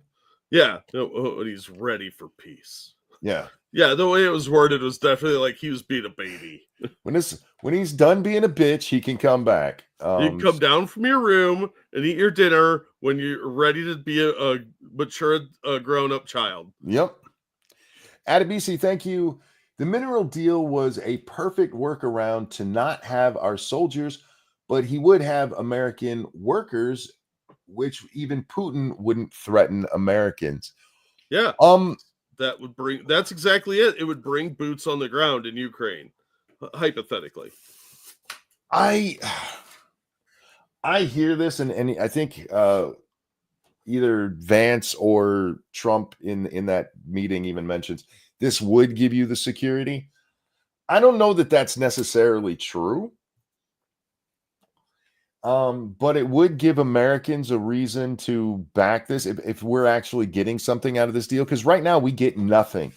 Yeah, when he's ready for peace. Yeah. Yeah, the way it was worded was definitely like he was being a baby. When he's done being a bitch, he can come back. You can come down from your room and eat your dinner when you're ready to be a mature, grown-up child. Yep. Adabisi, thank you. The mineral deal was a perfect workaround to not have our soldiers, but he would have American workers, which even Putin wouldn't threaten Americans. Yeah. That's exactly it. It would bring boots on the ground in Ukraine, hypothetically. I hear this, and I think either Vance or Trump in that meeting even mentions this would give you the security. I don't know that that's necessarily true. But it would give Americans a reason to back this if we're actually getting something out of this deal. Because right now we get nothing.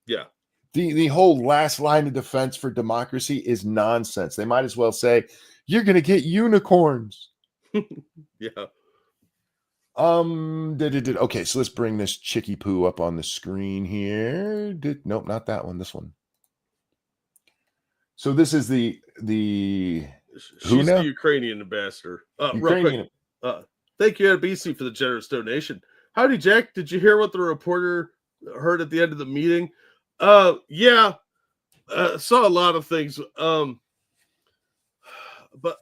Yeah. The whole last line of defense for democracy is nonsense. They might as well say, you're going to get unicorns. Yeah. Okay, so let's bring this chicky poo up on the screen here. Nope, not that one. This one. So this is the She's the Ukrainian ambassador. Ukrainian. Real quick. Thank you, BC, for the generous donation. Howdy, Jack. Did you hear what the reporter heard at the end of the meeting? Yeah. Saw a lot of things. But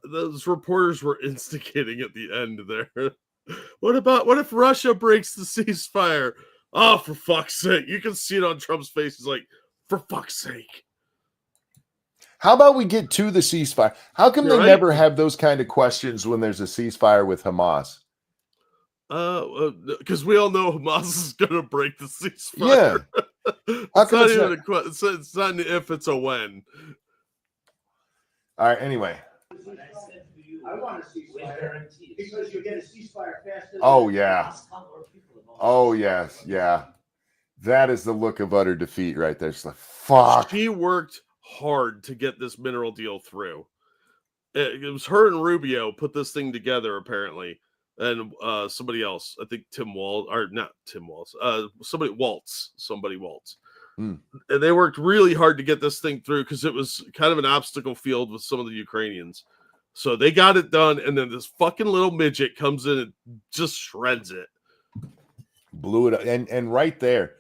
those reporters were instigating at the end there. What if Russia breaks the ceasefire? Oh, for fuck's sake. You can see it on Trump's face. He's like, for fuck's sake. How about we get to the ceasefire? How come they never have those kind of questions when there's a ceasefire with Hamas? Because we all know Hamas is going to break the ceasefire. Yeah. It's not an if, it's a when. All right, anyway. I want a ceasefire because you get a ceasefire faster. Oh, yeah. Oh, yes. Yeah. That is the look of utter defeat right there. It's like, fuck. She worked hard to get this mineral deal through. It was her and Rubio put this thing together, apparently. And somebody else, I think somebody Waltz. And they worked really hard to get this thing through because it was kind of an obstacle field with some of the Ukrainians. So they got it done, and then this fucking little midget comes in and just shreds it. Blew it up. And right there,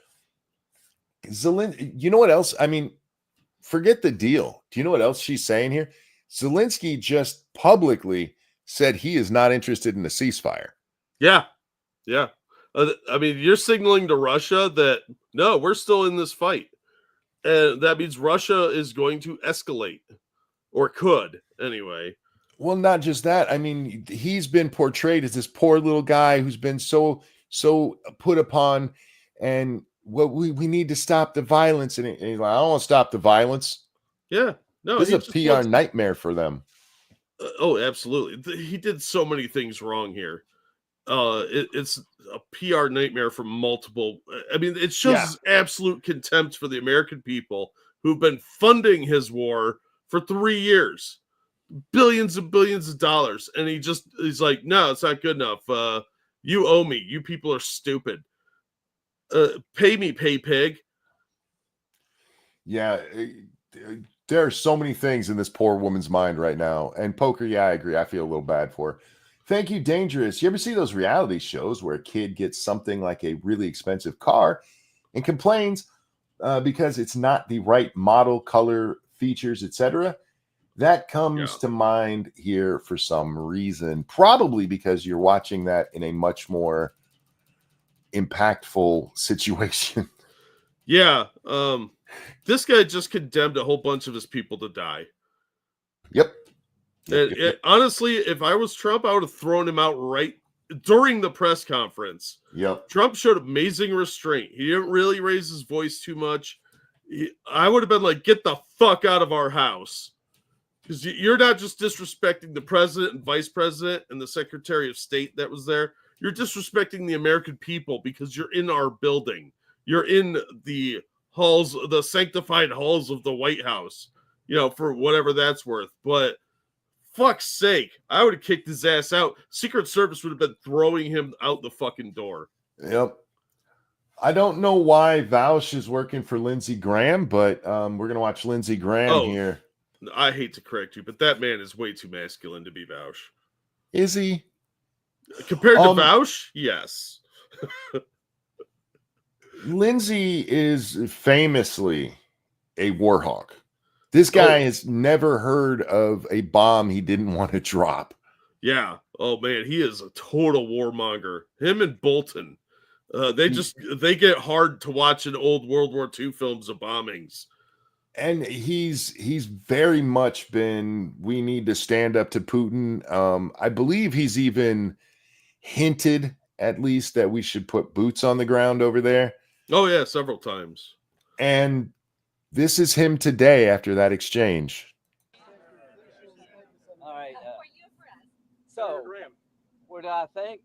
Zelensky, you know what else? I mean, forget the deal. Do you know what else she's saying here? Zelensky just publicly said he is not interested in a ceasefire. Yeah. Yeah. I mean, you're signaling to Russia that, no, we're still in this fight. And that means Russia is going to escalate, or could anyway. Well, not just that. I mean, he's been portrayed as this poor little guy who's been so put upon, and we need to stop the violence. And he's like, I don't want to stop the violence. Yeah. No, this is a PR nightmare for them. Oh, absolutely. He did so many things wrong here. It's a PR nightmare from multiple. I mean, it shows his absolute contempt for the American people who've been funding his war for 3 years, billions and billions of dollars. And he's like, no, it's not good enough. You owe me. You people are stupid. Pay me, pay pig. Yeah. There are so many things in this poor woman's mind right now. And Poker, yeah, I agree. I feel a little bad for her. Thank you, Dangerous. You ever see those reality shows where a kid gets something like a really expensive car and complains because it's not the right model, color, features, etc.? That comes to mind here for some reason, probably because you're watching that in a much more impactful situation. Yeah. This guy just condemned a whole bunch of his people to die. Yep. Honestly, if I was Trump, I would have thrown him out right during the press conference. Yep. Trump showed amazing restraint. He didn't really raise his voice too much. I would have been like, get the fuck out of our house. Because you're not just disrespecting the president and vice president and the secretary of state that was there. You're disrespecting the American people because you're in our building. You're in the halls, the sanctified halls of the White House. for whatever that's worth. But fuck's sake, I would have kicked his ass out. Secret Service would have been throwing him out the fucking door. Yep. I don't know why Vaush is working for Lindsey Graham, but we're going to watch Lindsey Graham here. I hate to correct you, but that man is way too masculine to be Vaush. Is he? Compared to Vaush, yes. Lindsey is famously a war hawk. This guy has never heard of a bomb he didn't want to drop. Yeah. Oh, man, he is a total warmonger. Him and Bolton. They get hard to watch in old World War II films of bombings. And he's very much been, we need to stand up to Putin. I believe he's even hinted at least that we should put boots on the ground over there. Oh, yeah, several times. And this is him today after that exchange. All right. So, what do I think?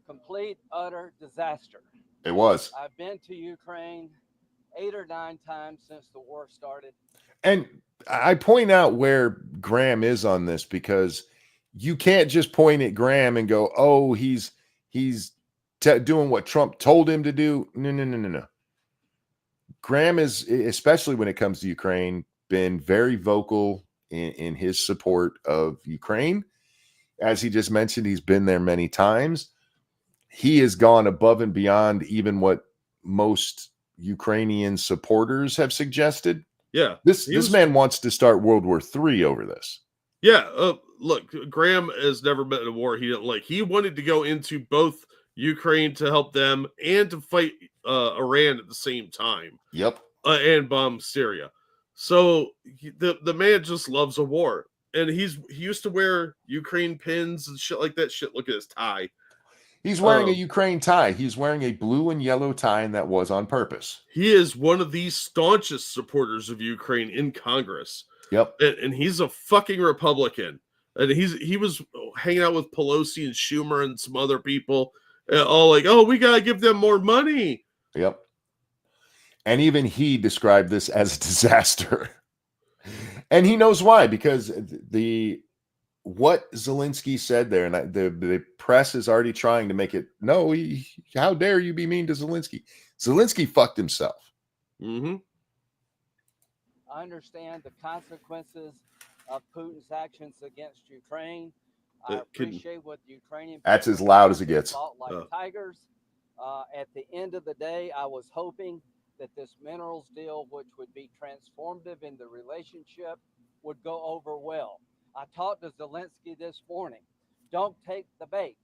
Complete, utter disaster. It was. I've been to Ukraine 8 or 9 times since the war started. And I point out where Graham is on this because you can't just point at Graham and go, oh, he's doing what Trump told him to do. No. Graham is, especially when it comes to Ukraine, been very vocal in his support of Ukraine. As he just mentioned, he's been there many times. He has gone above and beyond even what most Ukrainian supporters have suggested. Yeah. This man wants to start World War III over this. Yeah. Look, Graham has never been in a war he didn't like. He wanted to go into both Ukraine to help them and to fight Iran at the same time. Yep. And bomb Syria. So the man just loves a war. And he used to wear Ukraine pins and shit like that. Shit, look at his tie. He's wearing a Ukraine tie. He's wearing a blue and yellow tie, and that was on purpose. He is one of the staunchest supporters of Ukraine in Congress. Yep. And he's a fucking Republican. And he was hanging out with Pelosi and Schumer and some other people, all like, oh, we got to give them more money. Yep. And even he described this as a disaster. And he knows why, because what Zelensky said there, and the press is already trying to make it, no, how dare you be mean to Zelensky? Zelensky fucked himself. Mm-hmm. I understand the consequences of Putin's actions against Ukraine. I appreciate what the Ukrainian That's as loud as it gets. Like tigers. At the end of the day, I was hoping that this minerals deal, which would be transformative in the relationship, would go over well. I talked to Zelensky this morning. Don't take the bait.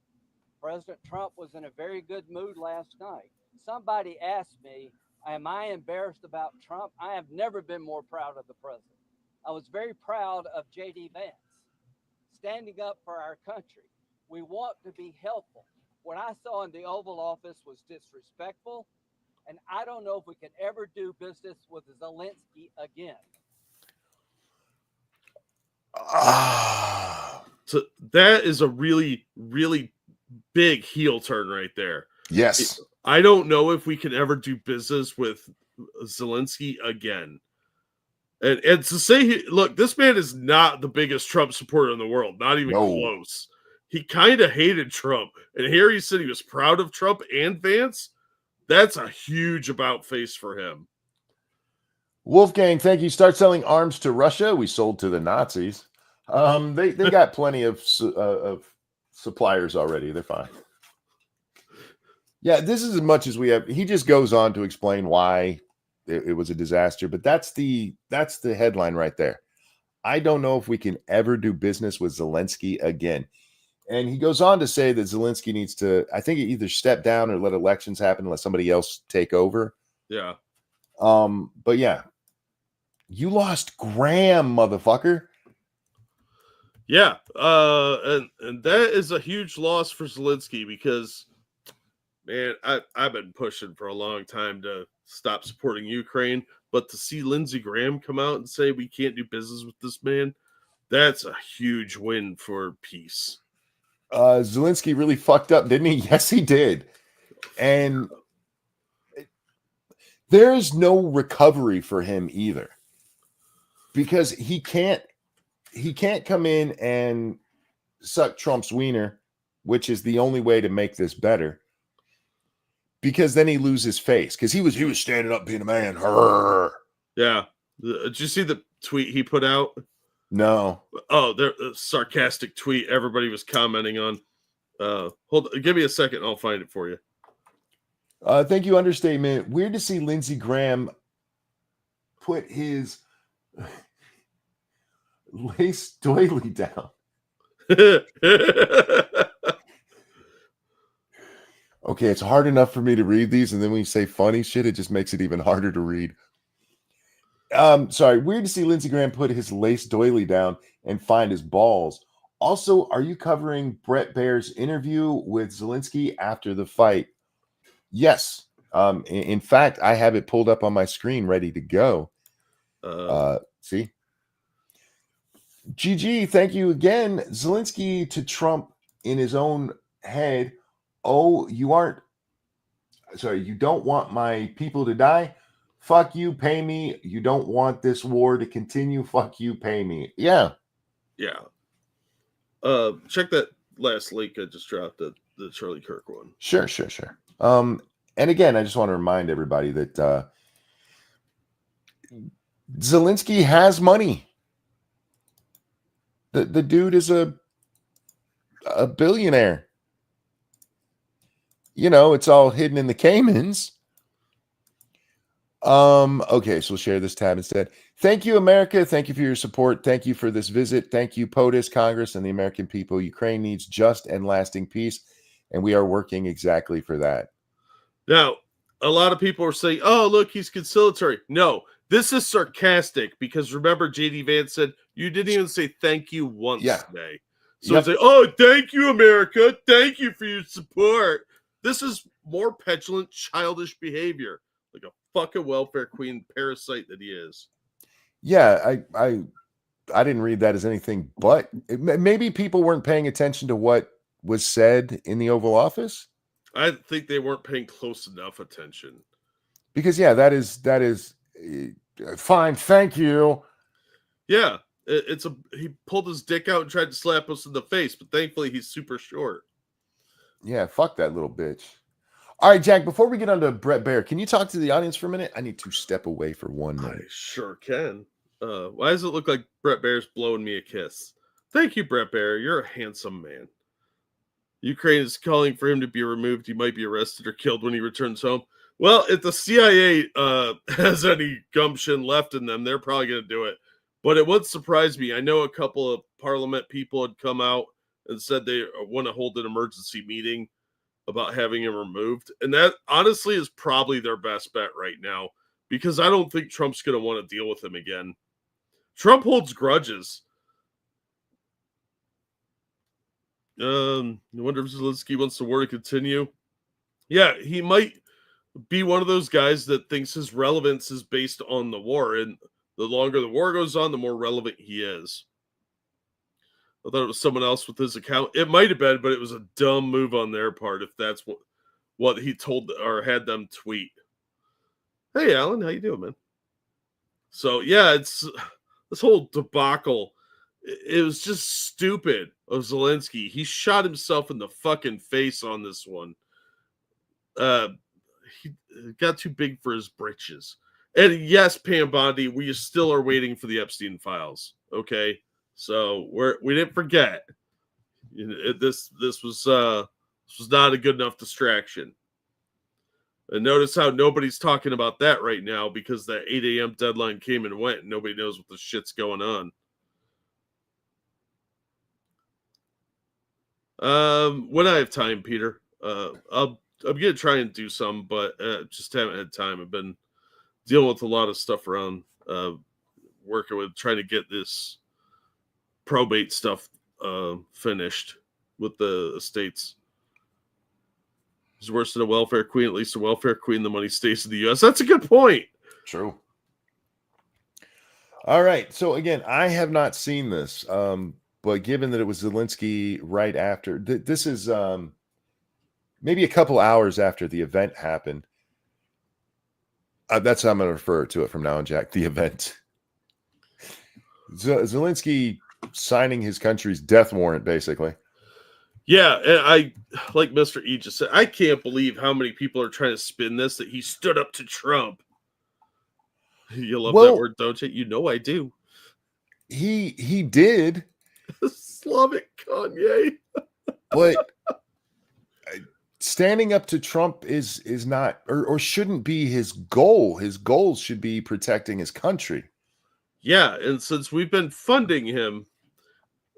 President Trump was in a very good mood last night. Somebody asked me, am I embarrassed about Trump? I have never been more proud of the president. I was very proud of J.D. Vance, standing up for our country. We want to be helpful. What I saw in the Oval Office was disrespectful, and I don't know if we can ever do business with Zelensky again. So that is a really, really big heel turn right there. Yes. I don't know if we can ever do business with Zelensky again. And to say, look, this man is not the biggest Trump supporter in the world, not even close. He kind of hated Trump. And here he said he was proud of Trump and Vance. That's a huge about face for him. Wolfgang, thank you. Start selling arms to Russia. We sold to the Nazis. They got plenty of suppliers already. They're fine. Yeah, this is as much as we have. He just goes on to explain why it was a disaster, but that's the headline right there. I don't know if we can ever do business with Zelensky again. And he goes on to say that Zelensky needs to, I think, either step down or let elections happen and let somebody else take over. Yeah. But yeah, you lost Graham, motherfucker. Yeah. And that is a huge loss for Zelensky because, man, I've been pushing for a long time to stop supporting Ukraine, but to see Lindsey Graham come out and say we can't do business with this man, that's a huge win for peace. Zelensky really fucked up, didn't he? Yes, he did. And there is no recovery for him either. because he can't come in and suck Trump's wiener, which is the only way to make this better. Because then he loses face. Because he was standing up being a man. Hurr. Yeah. Did you see the tweet he put out? No. Oh, there a sarcastic tweet everybody was commenting on. Give me a second, I'll find it for you. Thank you, understatement. Weird to see Lindsey Graham put his lace doily down. Okay, it's hard enough for me to read these, and then when you say funny shit, it just makes it even harder to read. Sorry, weird to see Lindsey Graham put his lace doily down and find his balls. Also, are you covering Brett Baer's interview with Zelensky after the fight? Yes. In fact, I have it pulled up on my screen ready to go. See? GG, thank you again. Zelensky to Trump in his own head. Oh, you don't want my people to die? Fuck you, pay me. You don't want this war to continue? Fuck you, pay me. Yeah. Yeah. Check that last link I just dropped, the Charlie Kirk one. Sure. And again, I just want to remind everybody that Zelensky has money. The dude is a billionaire. You know, it's all hidden in the Caymans. Okay, so we'll share this tab instead. Thank you, America. Thank you for your support. Thank you for this visit. Thank you, POTUS, Congress, and the American people. Ukraine needs just and lasting peace, and we are working exactly for that. Now, a lot of people are saying, oh, look, he's conciliatory. No, this is sarcastic because remember, J.D. Vance said, you didn't even say thank you once today. So it's like, oh, thank you, America. Thank you for your support. This is more petulant, childish behavior, like a fucking welfare queen parasite that he is. Yeah, I didn't read that as anything but maybe people weren't paying attention to what was said in the Oval Office. I think they weren't paying close enough attention. Because yeah, that is fine. Thank you. Yeah, he pulled his dick out and tried to slap us in the face, but thankfully he's super short. Yeah, fuck that little bitch. All right, Jack, before we get on to Brett Baer, can you talk to the audience for a minute? I need to step away for 1 minute. I sure can. Why does it look like Brett Baer's blowing me a kiss? Thank you, Brett Baer. You're a handsome man. Ukraine is calling for him to be removed. He might be arrested or killed when he returns home. Well, if the CIA has any gumption left in them, they're probably going to do it. But it would surprise me. I know a couple of parliament people had come out and said they want to hold an emergency meeting about having him removed. And that honestly is probably their best bet right now, because I don't think Trump's going to want to deal with him again. Trump holds grudges. I wonder if Zelensky wants the war to continue. Yeah, he might be one of those guys that thinks his relevance is based on the war. And the longer the war goes on, the more relevant he is. I thought it was someone else with his account. It might have been, but it was a dumb move on their part if that's what he told or had them tweet. Hey, Alan, how you doing, man? So, yeah, it's this whole debacle. It was just stupid of Zelensky. He shot himself in the fucking face on this one. He got too big for his britches. And yes, Pam Bondi, we still are waiting for the Epstein files. Okay, so we didn't forget. This was not a good enough distraction. And notice how nobody's talking about that right now because that 8 a.m. deadline came and went, and nobody knows what the shit's going on. When I have time, Peter, I'm gonna try and do some, but just haven't had time. I've been dealing with a lot of stuff around working with trying to get this probate stuff finished with the estates. It's worse than a welfare queen. At least a welfare queen, the money stays in the U.S. That's a good point. True. All right. So again, I have not seen this, but given that it was Zelensky right after, this is maybe a couple hours after the event happened. That's how I'm going to refer to it from now on, Jack. The event. Zelensky signing his country's death warrant, basically. Yeah, and I, like Mr. E just said, I can't believe how many people are trying to spin this that he stood up to Trump. You love that word, don't you? You know I do. He did. Slavic Kanye. But standing up to Trump is not or shouldn't be his goal. His goal should be protecting his country. Yeah, and since we've been funding him,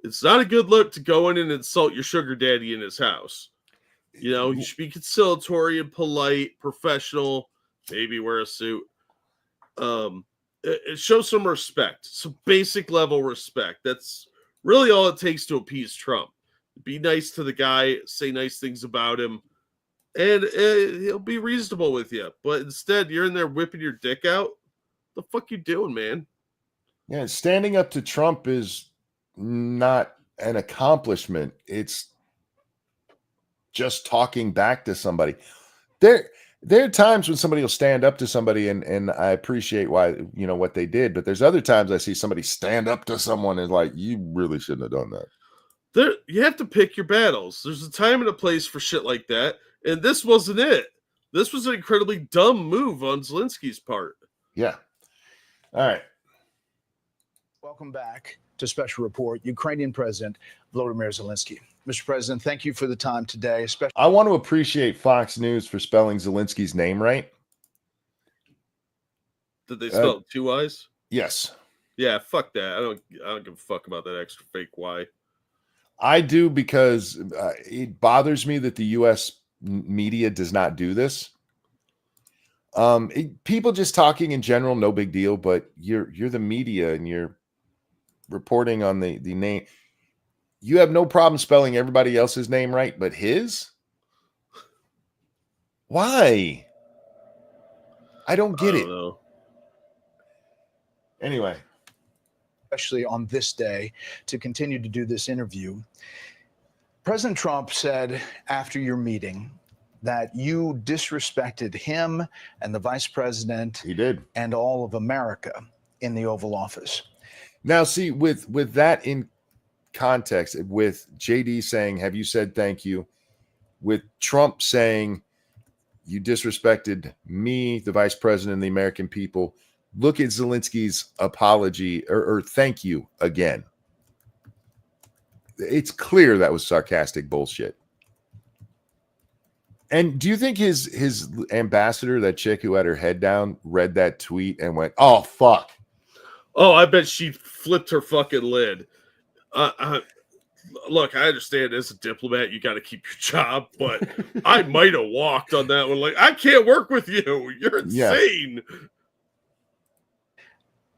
it's not a good look to go in and insult your sugar daddy in his house. You know, you should be conciliatory and polite, professional, maybe wear a suit. It shows some respect, some basic level respect. That's really all it takes to appease Trump. Be nice to the guy, say nice things about him, and he'll be reasonable with you. But instead, you're in there whipping your dick out. The fuck you doing, man? Yeah, standing up to Trump is not an accomplishment. It's just talking back to somebody. There are times when somebody will stand up to somebody and I appreciate why, what they did, but there's other times I see somebody stand up to someone and like, you really shouldn't have done that. You have to pick your battles. There's a time and a place for shit like that, and this wasn't it. This was an incredibly dumb move on Zelensky's part. Yeah. All right. Welcome back to Special Report. Ukrainian President Volodymyr Zelensky. Mr. President, thank you for the time today. I want to appreciate Fox News for spelling Zelensky's name right. Did they spell it 2 Y's? Yes. Yeah, fuck that. I don't give a fuck about that extra fake Y. I do, because it bothers me that the U.S. media does not do this. People just talking in general, no big deal. But you're the media and you're reporting on the name. You have no problem spelling everybody else's name right, but his? Why? I don't get it. Know. Anyway. Especially on this day, to continue to do this interview. President Trump said after your meeting that you disrespected him and the vice president. He did. And all of America in the Oval Office. Now, see, with that in context, with JD saying, have you said thank you? With Trump saying, you disrespected me, the vice president, and the American people. Look at Zelensky's apology or thank you again. It's clear that was sarcastic bullshit. And do you think his ambassador, that chick who had her head down, read that tweet and went, oh, fuck? Oh, I bet she flipped her fucking lid. Look, I understand as a diplomat, you got to keep your job, but I might have walked on that one. Like, I can't work with you. You're insane. Yeah.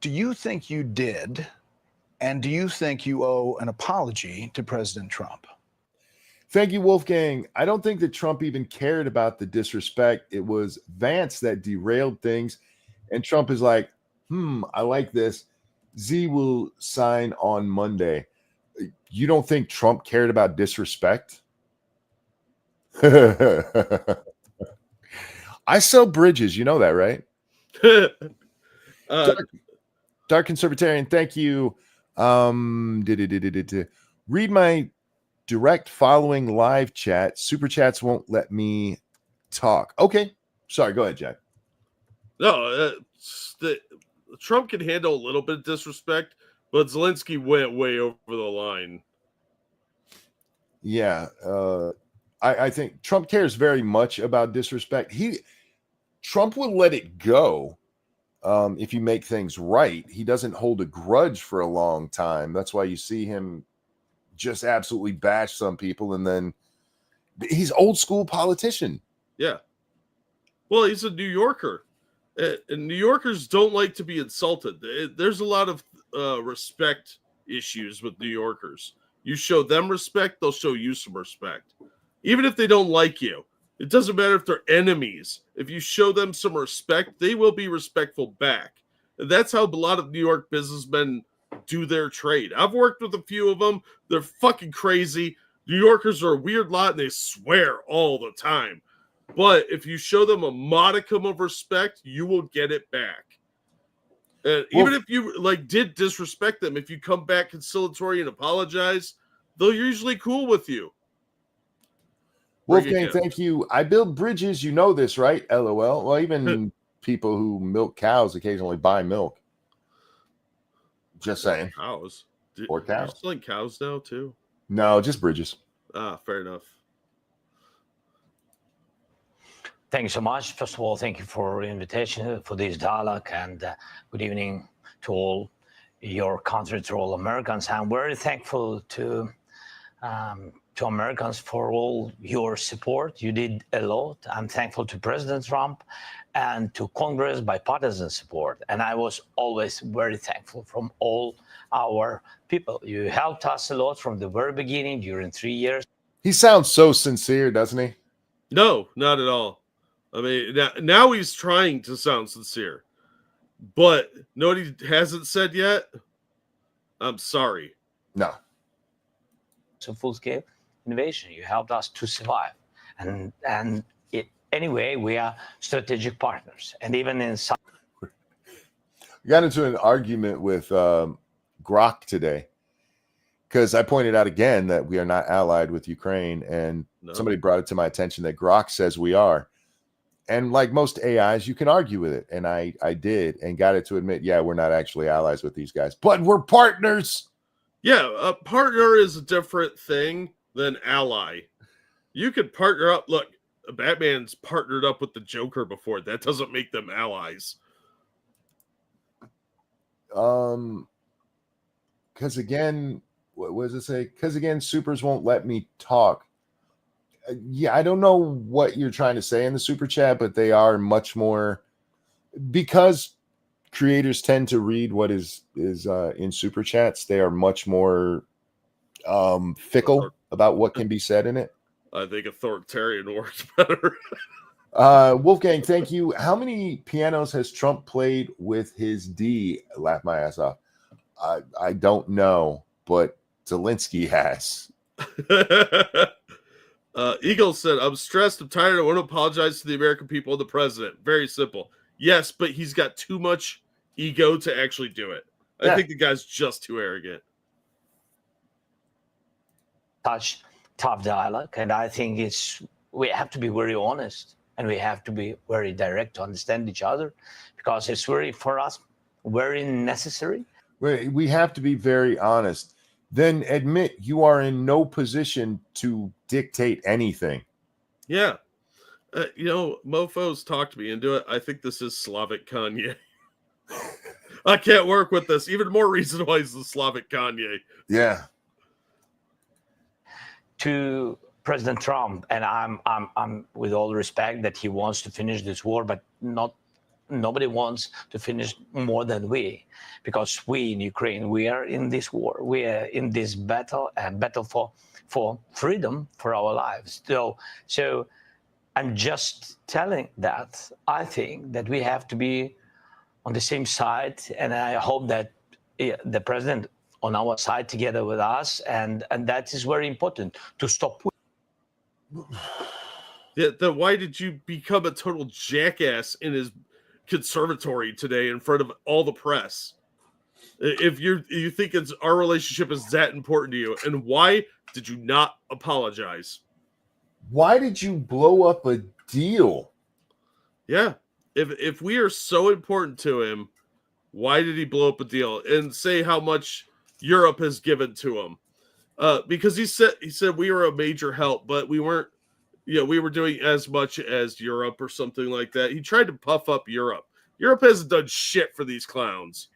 Do you think you did? And do you think you owe an apology to President Trump? Thank you, Wolfgang. I don't think that Trump even cared about the disrespect. It was Vance that derailed things. And Trump is like, I like this. Z will sign on Monday. You don't think Trump cared about disrespect? I sell bridges. You know that, right? Dark Conservatarian, thank you. Read my direct following live chat. Super chats won't let me talk. Okay. Sorry, go ahead, Jack. No, Trump can handle a little bit of disrespect, but Zelensky went way over the line. Yeah. I think Trump cares very much about disrespect. Trump will let it go if you make things right. He doesn't hold a grudge for a long time. That's why you see him just absolutely bash some people, and then he's old school politician. Yeah. Well, he's a New Yorker. And New Yorkers don't like to be insulted. There's a lot of respect issues with New Yorkers. You show them respect, they'll show you some respect. Even if they don't like you. It doesn't matter if they're enemies. If you show them some respect, they will be respectful back. And that's how a lot of New York businessmen do their trade. I've worked with a few of them. They're fucking crazy. New Yorkers are a weird lot, and they swear all the time. But if you show them a modicum of respect, you will get it back. And even if you like did disrespect them, if you come back conciliatory and apologize, they're usually cool with you. Wolfgang, thank you. I build bridges. You know this, right? LOL. Well, even people who milk cows occasionally buy milk. Just saying. Cows. Or cows. You're selling cows now too? No, just bridges. Ah, fair enough. Thank you so much. First of all, thank you for the invitation for this dialogue, and good evening to all your country, to all Americans. I'm very thankful to Americans for all your support. You did a lot. I'm thankful to President Trump and to Congress bipartisan support. And I was always very thankful from all our people. You helped us a lot from the very beginning during 3 years. He sounds so sincere, doesn't he? No, not at all. I mean, now he's trying to sound sincere. But know what he hasn't said yet? I'm sorry. No. So full-scale innovation. You helped us to survive. And anyway, we are strategic partners. And even in some... I got into an argument with Grok today because I pointed out again that we are not allied with Ukraine. And somebody brought it to my attention that Grok says we are. And like most AIs, you can argue with it. And I did and got it to admit, yeah, we're not actually allies with these guys, but we're partners. Yeah, a partner is a different thing than ally. You could partner up. Look, Batman's partnered up with the Joker before. That doesn't make them allies. Because again, what does it say? Because again, supers won't let me talk. Yeah, I don't know what you're trying to say in the super chat, but they are much more because creators tend to read what is in super chats. They are much more fickle about what can be said in it. I think authoritarian works better. Wolfgang, thank you. How many pianos has Trump played with his D? Laugh my ass off. I don't know, but Zelensky has. Eagle said, I'm stressed, I'm tired, I want to apologize to the American people and the president. Very simple. Yes, but he's got too much ego to actually do it. I think the guy's just too arrogant. Tough dialogue, and I think we have to be very honest and we have to be very direct to understand each other because it's very, for us, very necessary. We have to be very honest. Then admit you are in no position to dictate anything. Yeah. Mofos talk to me into it. I think this is Slavic Kanye. I can't work with this. Even more reason why he's the Slavic Kanye. Yeah. To President Trump, and I'm with all respect that he wants to finish this war, but nobody wants to finish more than we, because we in Ukraine, we are in this war, we are in this battle, and battle for freedom for our lives. So I'm just telling that I think that we have to be on the same side, and I hope that the president on our side together with us, and that is very important to stop. Yeah, then why did you become a total jackass in his conservatory today in front of all the press? If you think our relationship is that important to you, and why did you not apologize? Why did you blow up a deal? Yeah, if we are so important to him, why did he blow up a deal and say how much Europe has given to him? Because he said we were a major help, but we weren't. We were doing as much as Europe or something like that. He tried to puff up Europe. Europe hasn't done shit for these clowns.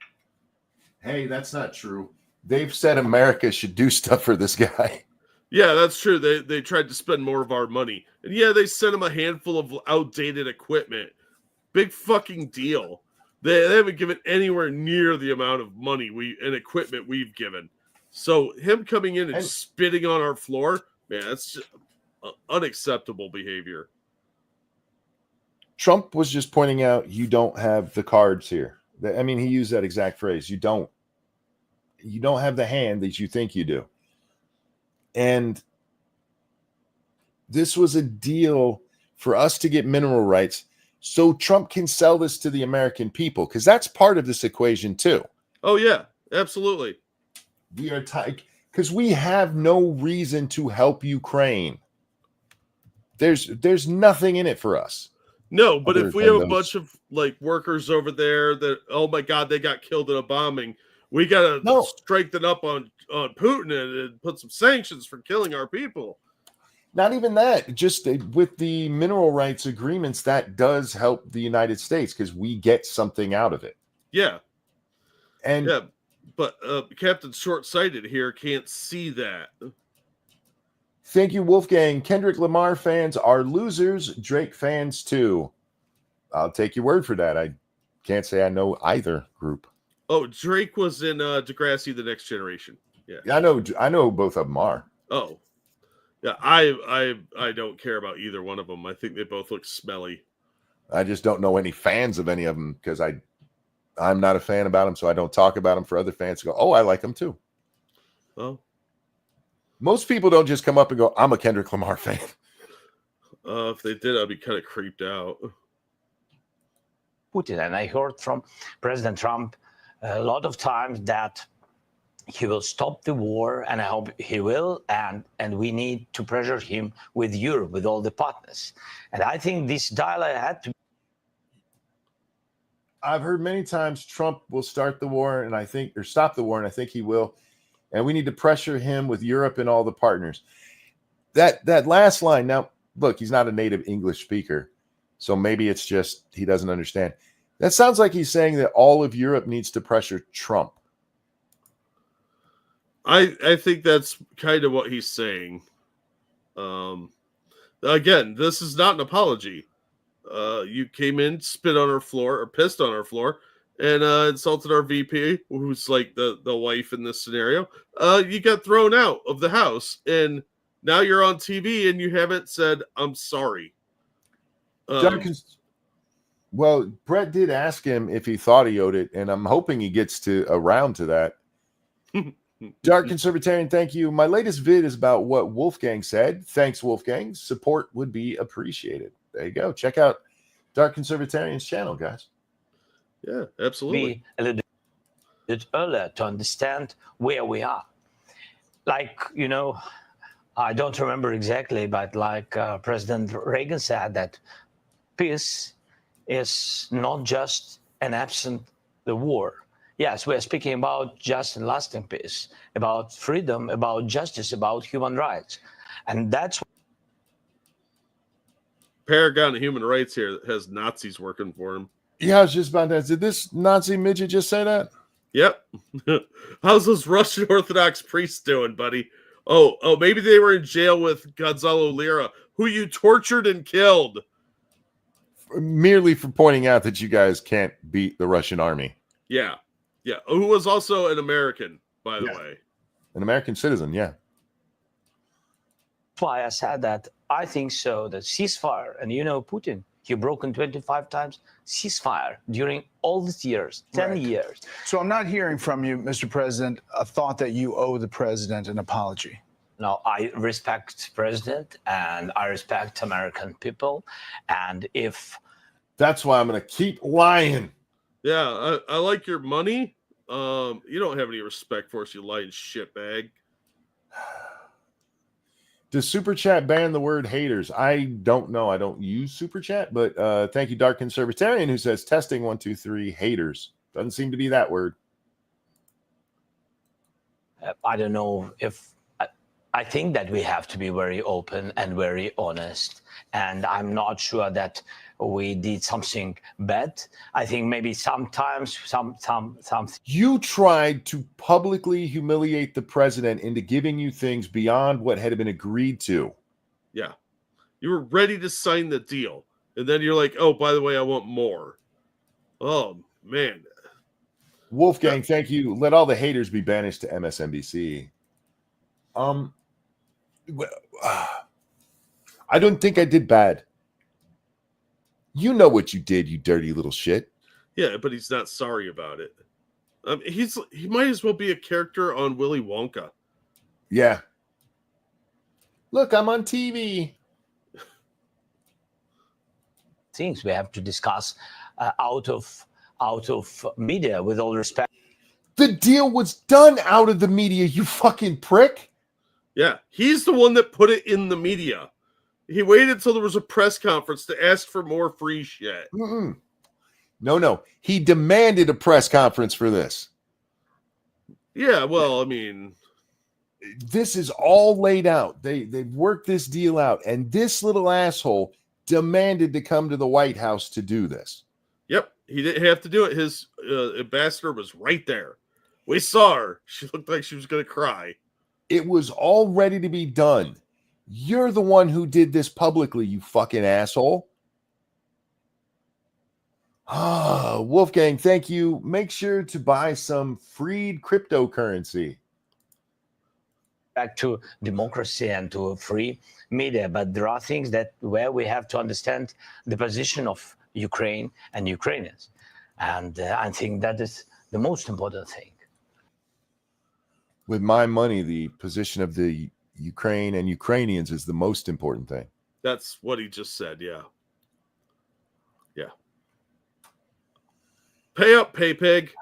Hey, that's not true. They've said America should do stuff for this guy. Yeah, that's true. They tried to spend more of our money. And yeah, they sent him a handful of outdated equipment. Big fucking deal. They haven't given anywhere near the amount of money and equipment we've given. So him coming in and spitting on our floor, man, that's just unacceptable behavior. Trump was just pointing out you don't have the cards here. I mean, he used that exact phrase. You don't have the hand that you think you do. And this was a deal for us to get mineral rights so Trump can sell this to the American people, because that's part of this equation too. Oh yeah, absolutely. We are because we have no reason to help Ukraine. There's nothing in it for us. No, but Other if we than have a those- bunch of like workers over there that, oh my God, they got killed in a bombing, we gotta No. strengthen up on Putin and put some sanctions for killing our people. Not even that, just with the mineral rights agreements, that does help the United States because we get something out of it. Yeah, And yeah, but Captain Short-Sighted here can't see that. thank you, Wolfgang. Kendrick Lamar fans are losers. Drake fans too. I'll take your word for that. I can't say I know either group. Oh, Drake was in Degrassi: The Next Generation. Yeah, I know both of them are. Oh, yeah. I don't care about either one of them. I think they both look smelly. I just don't know any fans of any of them because I'm not a fan about them, so I don't talk about them for other fans to go, oh, I like them too. Oh, most people don't just come up and go, I'm a Kendrick Lamar fan. If they did, I'd be kind of creeped out. Putin, and I heard from President Trump a lot of times that he will stop the war, and I hope he will, and we need to pressure him with Europe, with all the partners. And I think this dialogue had to. I've heard many times Trump will start the war, or stop the war, and I think he will. And we need to pressure him with Europe and all the partners. That last line, now, look, he's not a native English speaker, so maybe it's just he doesn't understand. That sounds like he's saying that all of Europe needs to pressure Trump. I think that's kind of what he's saying. Again, this is not an apology. You came in, spit on our floor, or pissed on our floor, and insulted our VP, who's like the wife in this scenario. You got thrown out of the house, and now you're on TV, and you haven't said, I'm sorry. Well, Brett did ask him if he thought he owed it, and I'm hoping he gets around to that. Dark Conservatarian, thank you. My latest vid is about what Wolfgang said. Thanks, Wolfgang. Support would be appreciated. There you go. Check out Dark Conservatarian's channel, guys. Yeah, absolutely. Be a little bit earlier to understand where we are. Like, I don't remember exactly, but like President Reagan said, that peace is not just an absent the war. Yes, we're speaking about just and lasting peace, about freedom, about justice, about human rights. And that's Paragon of Human Rights here that has Nazis working for him. Yeah, I was just about to ask, did this Nazi midget just say that? Yep. How's those Russian Orthodox priests doing, buddy? Oh, maybe they were in jail with Gonzalo Lira, who you tortured and killed. Merely for pointing out that you guys can't beat the Russian army. Yeah. Who was also an American, by the way. An American citizen, yeah. That's why I said that I think so, that ceasefire, and Putin, he broken 25 times ceasefire during all these years, 10 years. So I'm not hearing from you, Mr. President, a thought that you owe the president an apology. No, I respect president and I respect American people. And if... That's why I'm going to keep lying. Yeah, I like your money. You don't have any respect for us, you lying shitbag. Does Super Chat ban the word haters? I don't know. I don't use Super Chat, but thank you, Dark Conservatarian, who says testing 1, 2, 3 haters. Doesn't seem to be that word. I don't know if I think that we have to be very open and very honest. And I'm not sure that we did something bad. I think maybe sometimes some. You tried to publicly humiliate the president into giving you things beyond what had been agreed to. Yeah. You were ready to sign the deal. And then you're like, oh, by the way, I want more. Oh, man. Wolfgang, thank you. Let all the haters be banished to MSNBC. I don't think I did bad. You know what you did, you dirty little shit. Yeah, but he's not sorry about it. He might as well be a character on Willy Wonka. Yeah. Look, I'm on TV. things we have to discuss out of media, with all respect. The deal was done out of the media, you fucking prick. Yeah, he's the one that put it in the media. He waited till there was a press conference to ask for more free shit. Mm-mm. No. He demanded a press conference for this. Yeah, well, I mean, this is all laid out. They've worked this deal out, and this little asshole demanded to come to the White House to do this. Yep, he didn't have to do it. His ambassador was right there. We saw her. She looked like she was going to cry. It was all ready to be done. You're the one who did this publicly, you fucking asshole. Wolfgang, thank you. Make sure to buy some freed cryptocurrency. Back to democracy and to free media, but there are things where we have to understand the position of Ukraine and Ukrainians, and I think that is the most important thing. With my money, the position of the Ukraine and Ukrainians is the most important thing. That's what he just said. Yeah. Pay up, pay pig.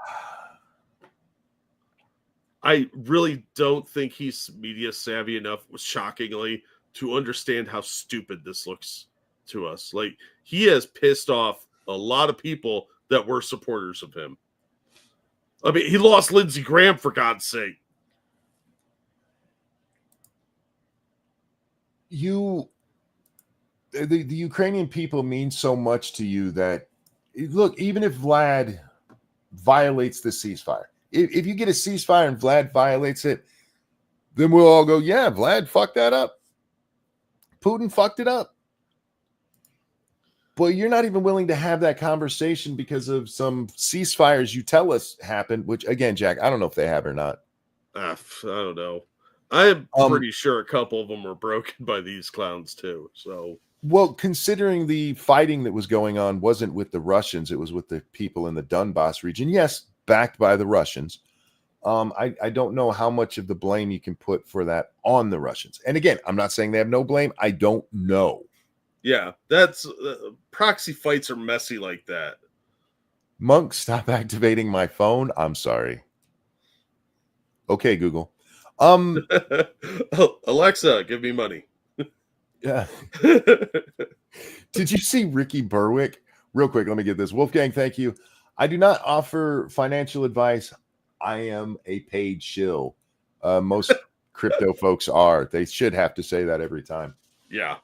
I really don't think he's media savvy enough, shockingly, to understand how stupid this looks to us. Like, he has pissed off a lot of people that were supporters of him. I mean, he lost Lindsey Graham, for God's sake. The Ukrainian people mean so much to you that, look, even if Vlad violates the ceasefire, if you get a ceasefire and Vlad violates it, then we'll all go, yeah, Vlad fucked that up. Putin fucked it up. But you're not even willing to have that conversation because of some ceasefires you tell us happened, which, again, Jack, I don't know if they have or not. I don't know. I'm pretty sure a couple of them were broken by these clowns, too. So, well, considering the fighting that was going on wasn't with the Russians, it was with the people in the Donbass region. Yes, backed by the Russians. I don't know how much of the blame you can put for that on the Russians. And again, I'm not saying they have no blame. I don't know. Yeah, that's proxy fights are messy like that. Monk, stop activating my phone. I'm sorry. Okay, Google. Alexa, give me money. Yeah. Did you see Ricky Berwick? Real quick, let me get this. Wolfgang, thank you. I do not offer financial advice. I am a paid shill. Most crypto folks are. They should have to say that every time. Yeah.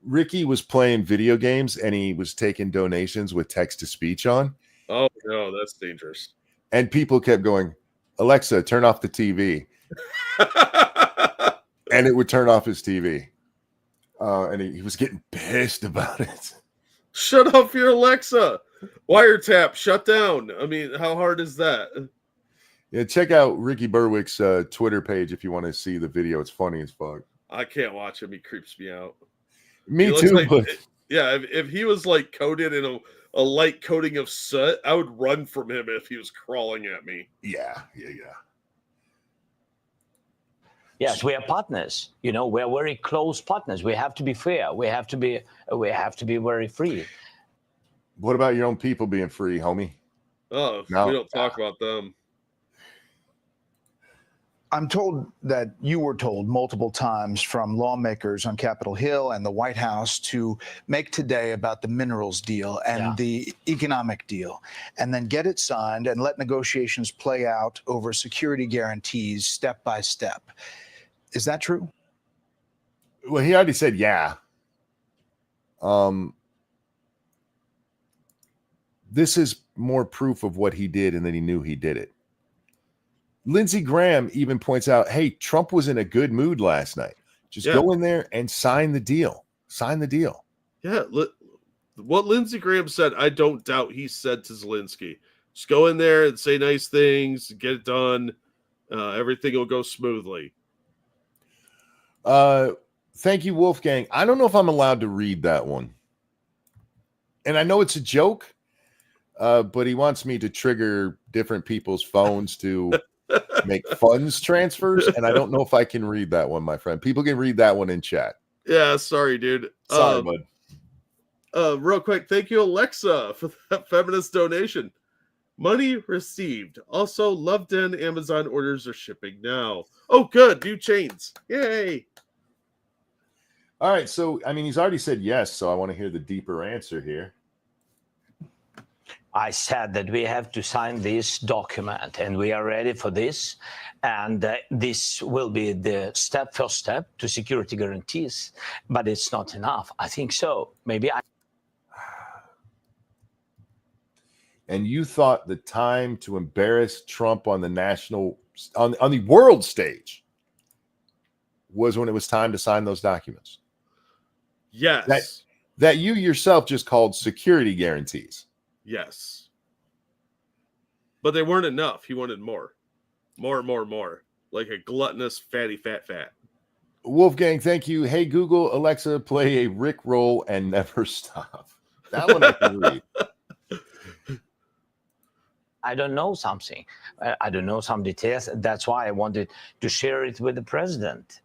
Ricky was playing video games and he was taking donations with text to speech on. Oh, no, that's dangerous. And people kept going, Alexa, turn off the TV. And it would turn off his TV. And he was getting pissed about it. Shut off your Alexa. Wiretap, shut down. I mean, how hard is that? Yeah, check out Ricky Berwick's Twitter page if you want to see the video. It's funny as fuck. I can't watch him. He creeps me out. Me too. Like, but... yeah, if he was like coated in a light coating of soot, I would run from him if he was crawling at me. Yeah. Yes, we are partners. You know, we're very close partners. We have to be fair. We have to be very free. What about your own people being free, homie? Oh, no. We don't talk about them. I'm told that you were told multiple times from lawmakers on Capitol Hill and the White House to make today about the minerals deal and the economic deal, and then get it signed and let negotiations play out over security guarantees step by step. Is that true? Well, he already said, yeah. This is more proof of what he did and that he knew he did it. Lindsey Graham even points out, hey, Trump was in a good mood last night. Just go in there and sign the deal. Sign the deal. Yeah. What Lindsey Graham said, I don't doubt he said to Zelensky. Just go in there and say nice things, get it done. Everything will go smoothly. Thank you, Wolfgang. I don't know if I'm allowed to read that one. And I know it's a joke, but he wants me to trigger different people's phones to make funds transfers, and I don't know if I can read that one, my friend. People can read that one in chat. Yeah, sorry, dude. Sorry, bud. Real quick, thank you, Alexa, for that feminist donation. Money received. Also, Loved In Amazon orders are shipping now. Oh, good. New chains. Yay. All right. So, I mean, he's already said yes. So I want to hear the deeper answer here. I said that we have to sign this document, and we are ready for this. And this will be the first step to security guarantees. But it's not enough. I think so. Maybe And you thought the time to embarrass Trump on on the world stage was when it was time to sign those documents. Yes. That you yourself just called security guarantees. Yes. But they weren't enough. He wanted more. More. Like a gluttonous, fatty, fat. Wolfgang, thank you. Hey, Google, Alexa, play a Rick roll and never stop. That one I can read. I don't know something. I don't know some details. That's why I wanted to share it with the president,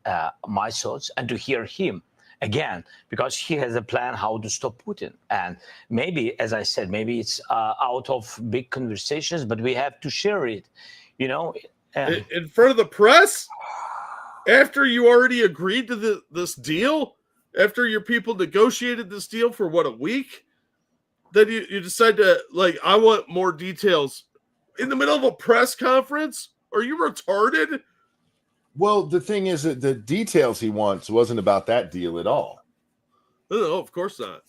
my thoughts, and to hear him again, because he has a plan how to stop Putin. And maybe, as I said, maybe it's out of big conversations, but we have to share it, you know. In front of the press? After you already agreed to this deal? After your people negotiated this deal for, what, a week? Then you decide to, like, I want more details in the middle of a press conference? Are you retarded? Well, the thing is that the details he wants wasn't about that deal at all. No, of course not.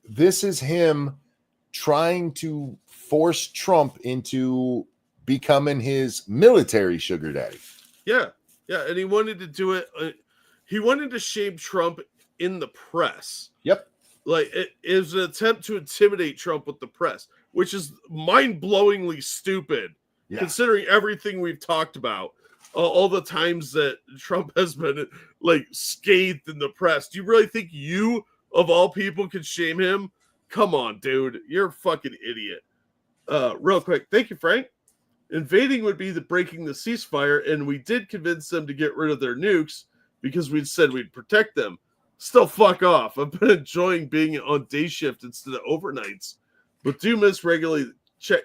This is him trying to force Trump into becoming his military sugar daddy. Yeah, and he wanted to do it. He wanted to shame Trump in the press. Yep. Like, it was an attempt to intimidate Trump with the press, which is mind-blowingly stupid, considering everything we've talked about, all the times that Trump has been, like, scathed in the press. Do you really think you, of all people, can shame him? Come on, dude. You're a fucking idiot. Real quick. Thank you, Frank. Invading would be the breaking the ceasefire, and we did convince them to get rid of their nukes because we'd said we'd protect them. Still, fuck off. I've been enjoying being on day shift instead of overnights, but do miss regularly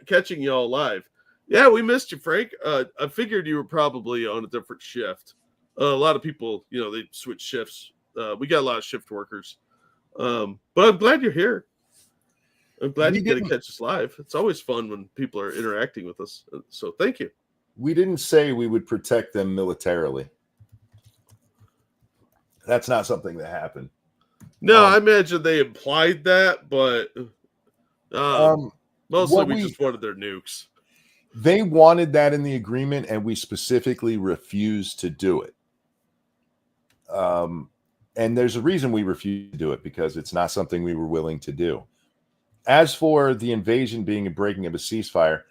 catching y'all live. Yeah, we missed you, Frank. I figured you were probably on a different shift. A lot of people, they switch shifts. We got a lot of shift workers. But I'm glad you're here. I'm glad you get to catch us live. It's always fun when people are interacting with us. So thank you. We didn't say we would protect them militarily. That's not something that happened. No, I imagine they implied that, but mostly we just wanted their nukes. They wanted that in the agreement, and we specifically refused to do it. And there's a reason we refused to do it, because it's not something we were willing to do. As for the invasion being a breaking of a ceasefire,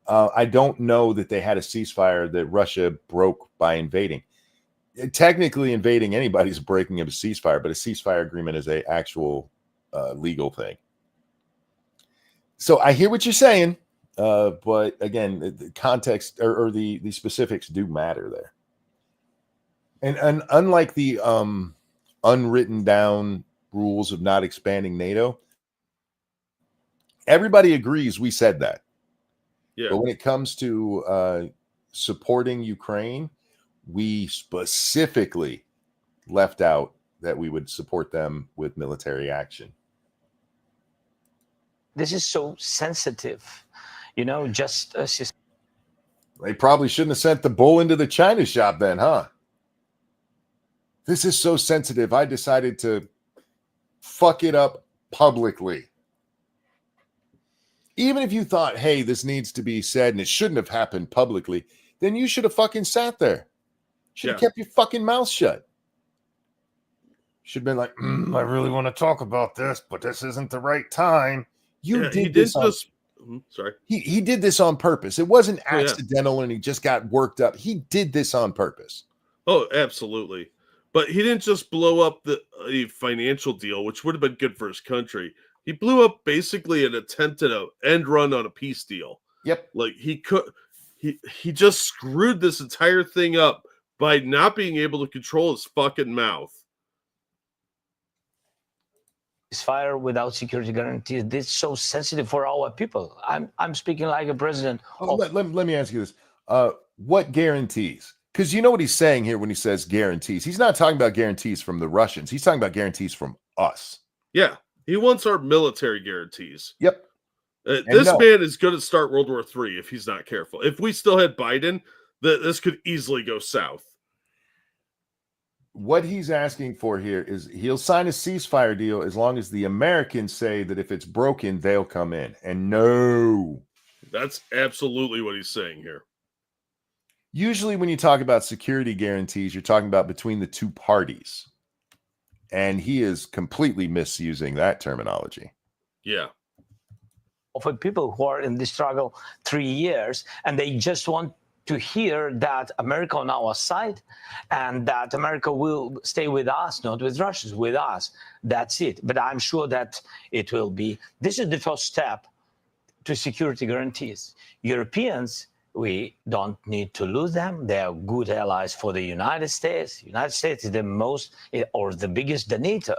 I don't know that they had a ceasefire that Russia broke by invading. Technically, invading anybody's breaking of a ceasefire, but a ceasefire agreement is an actual legal thing. So I hear what you're saying, but again, the context or the specifics do matter there. And unlike the unwritten down rules of not expanding NATO, everybody agrees we said that. Yeah. But when it comes to supporting Ukraine, we specifically left out that we would support them with military action. This is so sensitive, just they probably shouldn't have sent the bull into the china shop then, huh? This is so sensitive. I decided to fuck it up publicly. Even if you thought, hey, this needs to be said and it shouldn't have happened publicly, then you should have fucking sat there. Should have kept your fucking mouth shut. Should have been like, I really want to talk about this, but this isn't the right time. He did this on purpose. It wasn't accidental and he just got worked up. He did this on purpose. Oh, absolutely. But he didn't just blow up a financial deal, which would have been good for his country. He blew up basically an attempt at an end run on a peace deal. Yep. Like he just screwed this entire thing up by not being able to control his fucking mouth. ceasefire without security guarantees. This is so sensitive for our people. I'm speaking like a president. Let me ask you this. What guarantees? Because you know what he's saying here when he says guarantees. He's not talking about guarantees from the Russians. He's talking about guarantees from us. Yeah, he wants our military guarantees. Yep. This man is going to start World War III if he's not careful. If we still had Biden, this could easily go south. What he's asking for here is he'll sign a ceasefire deal as long as the Americans say that if it's broken, they'll come in. And no. That's absolutely what he's saying here. Usually when you talk about security guarantees, you're talking about between the two parties. And he is completely misusing that terminology. Yeah. For people who are in the struggle 3 years, and they just want to hear that America on our side and that America will stay with us, not with Russians, with us. That's it. But I'm sure that it will be. This is the first step to security guarantees. Europeans, we don't need to lose them. They are good allies for the United States. The United States is the most or the biggest donator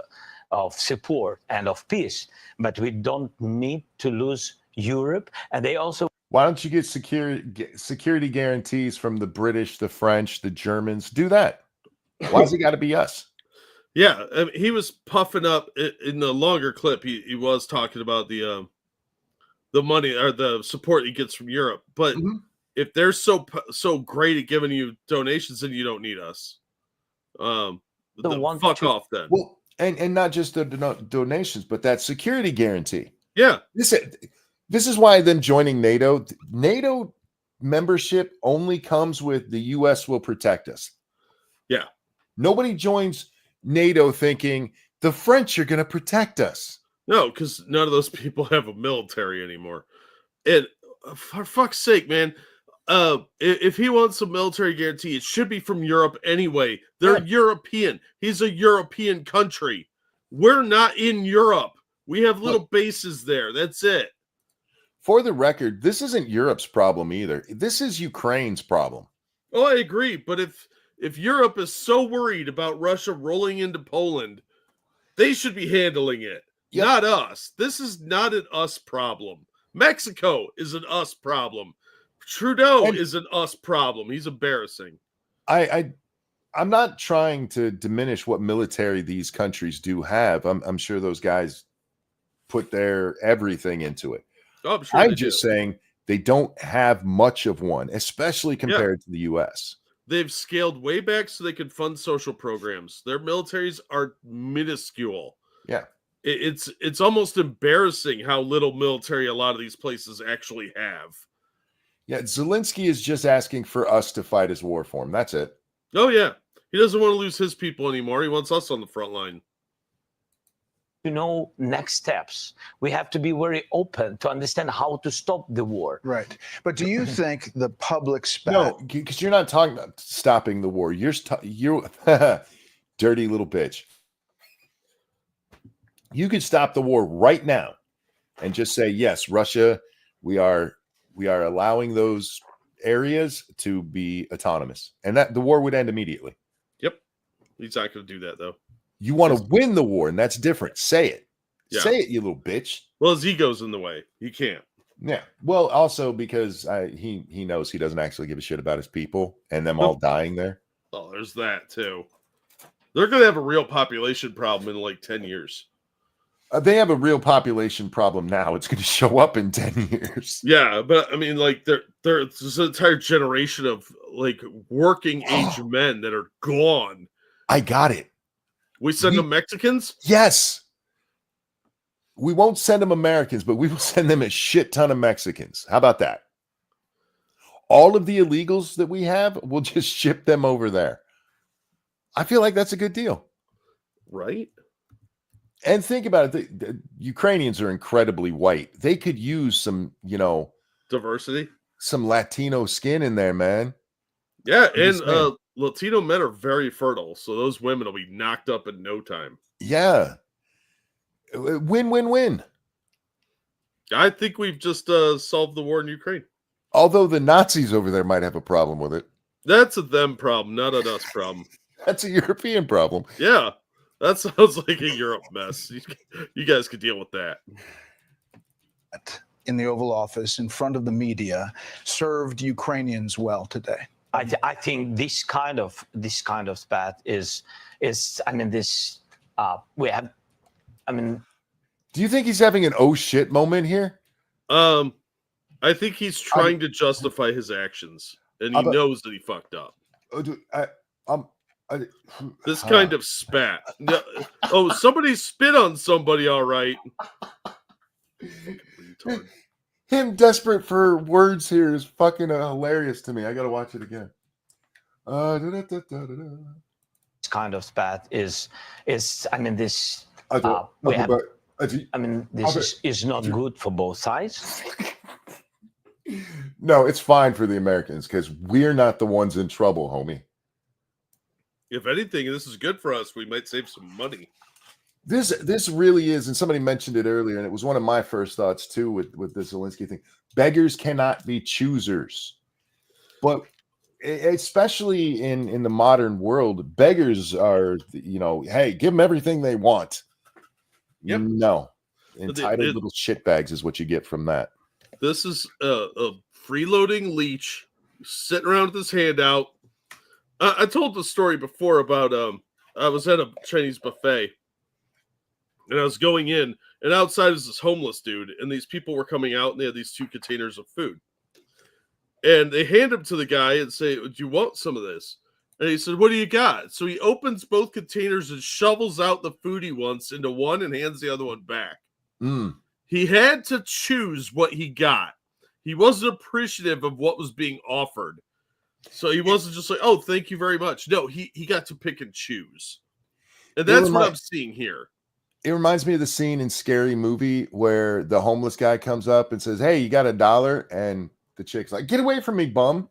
of support and of peace. But we don't need to lose Europe. And they also... Why don't you get security guarantees from the British, the French, the Germans? Do that. Why's it got to be us? Yeah, I mean, he was puffing up in the longer clip. He was talking about the money or the support he gets from Europe. But if they're so great at giving you donations, then you don't need us. Fuck off then. Well, and not just the donations, but that security guarantee. Yeah. This is why them joining NATO membership only comes with the U.S. will protect us. Yeah. Nobody joins NATO thinking the French are going to protect us. No, because none of those people have a military anymore. And for fuck's sake, man, if he wants a military guarantee, it should be from Europe anyway. They're European. He's a European country. We're not in Europe. We have little bases there. That's it. For the record, this isn't Europe's problem either. This is Ukraine's problem. Oh, I agree. But if Europe is so worried about Russia rolling into Poland, they should be handling it, not us. This is not an us problem. Mexico is an us problem. Trudeau is an us problem. He's embarrassing. I'm not trying to diminish what military these countries do have. I'm sure those guys put their everything into it. Oh, I'm sure I'm just saying they don't have much of one, especially compared to the U.S. They've scaled way back so they can fund social programs. Their militaries are minuscule. Yeah. It's almost embarrassing how little military a lot of these places actually have. Yeah, Zelensky is just asking for us to fight his war for him. That's it. Oh, yeah. He doesn't want to lose his people anymore. He wants us on the front line. To know next steps. We have to be very open to understand how to stop the war. Right. But do you think the public No, because you're not talking about stopping the war. You're dirty little bitch. You could stop the war right now and just say, yes, Russia, we are allowing those areas to be autonomous. And that the war would end immediately. Yep. He's not going to do that, though. You want to win the war, and that's different. Say it. Yeah. Say it, you little bitch. Well, his ego's in the way. He can't. Yeah. Well, also because he knows he doesn't actually give a shit about his people and them all dying there. Oh, there's that, too. They're going to have a real population problem in like 10 years. They have a real population problem now. It's going to show up in 10 years. Yeah, but I mean, like, there's an entire generation of like working age men that are gone. I got it. We send them Mexicans? Yes. We won't send them Americans, but we will send them a shit ton of Mexicans. How about that? All of the illegals that we have, we'll just ship them over there. I feel like that's a good deal. Right? And think about it. The Ukrainians are incredibly white. They could use some, diversity, some Latino skin in there, man. Yeah, and Latino men are very fertile, so those women will be knocked up in no time. Yeah. Win-win-win. I think we've just solved the war in Ukraine. Although the Nazis over there might have a problem with it. That's a them problem, not an us problem. That's a European problem. Yeah. That sounds like a Europe mess. You guys could deal with that. In the Oval Office, in front of the media, served Ukrainians well today? I think this kind of spat is I mean this we have I mean Do you think he's having an oh shit moment here? I think he's trying to justify his actions, and he knows that he fucked up. This kind of spat. Oh, somebody spit on somebody, all right. Him desperate for words here is fucking hilarious to me. I gotta watch it again. This kind of spat is I mean this is not good for both sides. No, it's fine for the Americans because we're not the ones in trouble, homie. If anything, this is good for us. We might save some money. This really is, and somebody mentioned it earlier, and it was one of my first thoughts too with the Zelensky thing. Beggars cannot be choosers, but especially in the modern world, beggars are, hey, give them everything they want. Yep. No, entitled little shitbags is what you get from that. This is a freeloading leech sitting around with his hand out. I told the story before about I was at a Chinese buffet. And I was going in, and outside is this homeless dude, and these people were coming out, and they had these 2 containers of food. And they hand them to the guy and say, "Do you want some of this?" And he said, "What do you got?" So he opens both containers and shovels out the food he wants into one and hands the other one back. He had to choose what he got. He wasn't appreciative of what was being offered. So he wasn't just like, "Oh, thank you very much." No, he got to pick and choose. And that's what I'm seeing here. It reminds me of the scene in Scary Movie where the homeless guy comes up and says, "Hey, you got $1?" And the chick's like, "Get away from me, bum."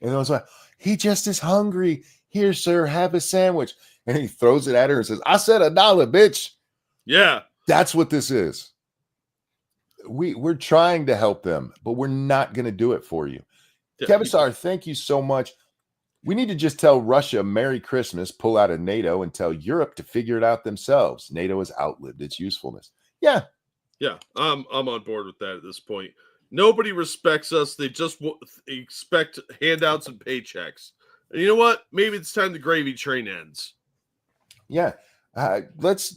And I was like, "He just is hungry. Here, sir, have a sandwich." And he throws it at her and says, "I said $1, bitch." Yeah. That's what this is. We're trying to help them, but we're not going to do it for you. Yeah. Kevin Starr, thank you so much. We need to just tell Russia Merry Christmas, pull out of NATO, and tell Europe to figure it out themselves. NATO has outlived its usefulness. Yeah. Yeah, I'm on board with that at this point. Nobody respects us. They just expect handouts and paychecks. And you know what? Maybe it's time the gravy train ends. Yeah.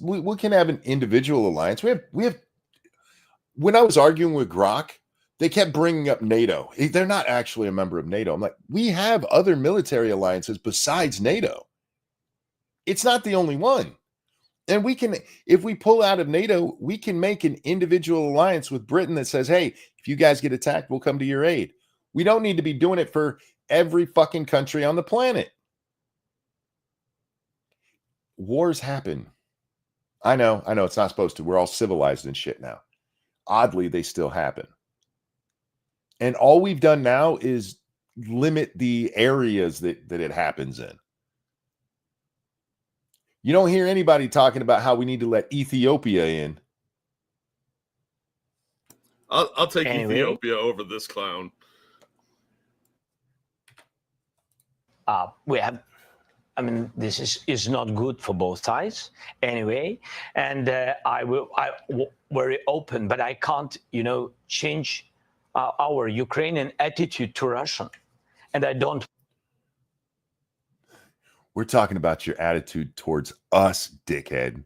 We can have an individual alliance. We have. When I was arguing with Grok, they kept bringing up NATO. They're not actually a member of NATO. I'm like, we have other military alliances besides NATO. It's not the only one. And we can, if we pull out of NATO, we can make an individual alliance with Britain that says, hey, if you guys get attacked, we'll come to your aid. We don't need to be doing it for every fucking country on the planet. Wars happen. I know it's not supposed to. We're all civilized and shit now. Oddly, they still happen. And all we've done now is limit the areas that it happens in. You don't hear anybody talking about how we need to let Ethiopia in. I'll take Ethiopia over this clown. This is not good for both sides anyway. And I'm very open, but I can't, change our Ukrainian attitude to Russia. And I don't. We're talking about your attitude towards us, dickhead.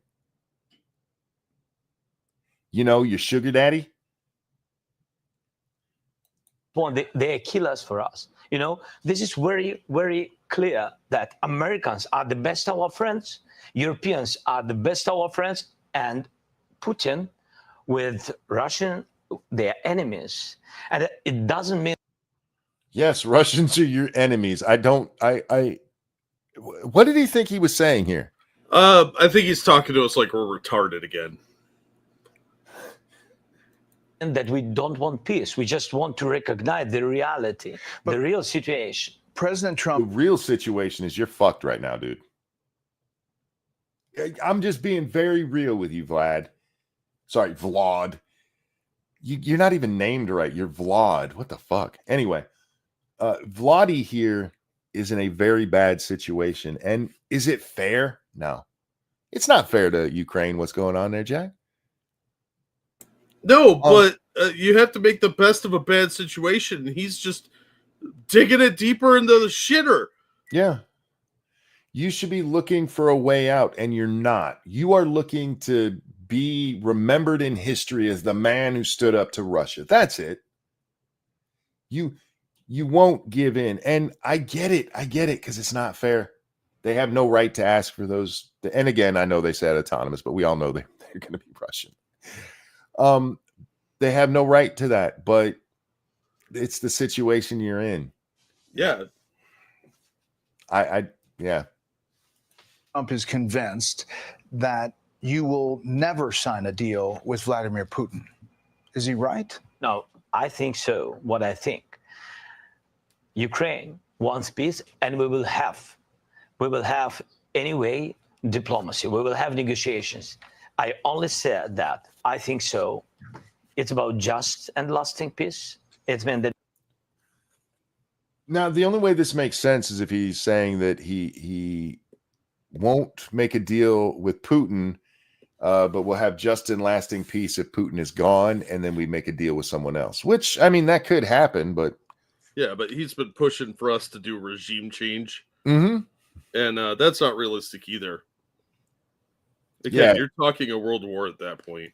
Your sugar daddy? They kill us for us. This is very, very clear that Americans are the best of our friends. Europeans are the best of our friends. And Putin with Russian, they're enemies. And it doesn't mean. Yes, Russians are your enemies. What did he think he was saying here? I think he's talking to us like we're retarded again. And that we don't want peace. We just want to recognize the reality, the real situation. President Trump. The real situation is you're fucked right now, dude. I'm just being very real with you, Vlad. Sorry, Vlad. You're not even named right. You're Vlad. What the fuck? Anyway, Vladdy here is in a very bad situation. And is it fair? No. It's not fair to Ukraine what's going on there, Jack. No, but you have to make the best of a bad situation. He's just digging it deeper into the shitter. Yeah. You should be looking for a way out, and you're not. You are looking to be remembered in history as the man who stood up to Russia. That's it. You won't give in. And I get it, because it's not fair. They have no right to ask for those. And again, I know they said autonomous, but we all know they're going to be Russian. They have no right to that, but it's the situation you're in. Yeah. Yeah. Trump is convinced that you will never sign a deal with Vladimir Putin. Is he right? No, I think so. What I think, Ukraine wants peace, and we will have anyway diplomacy. We will have negotiations. I only said that I think so. It's about just and lasting peace. It's meant that. Now, the only way this makes sense is if he's saying that he won't make a deal with Putin, but we'll have just and lasting peace if Putin is gone, and then we make a deal with someone else. Which, I mean, that could happen, but yeah, but he's been pushing for us to do regime change, and that's not realistic either. Again, you're talking a world war at that point.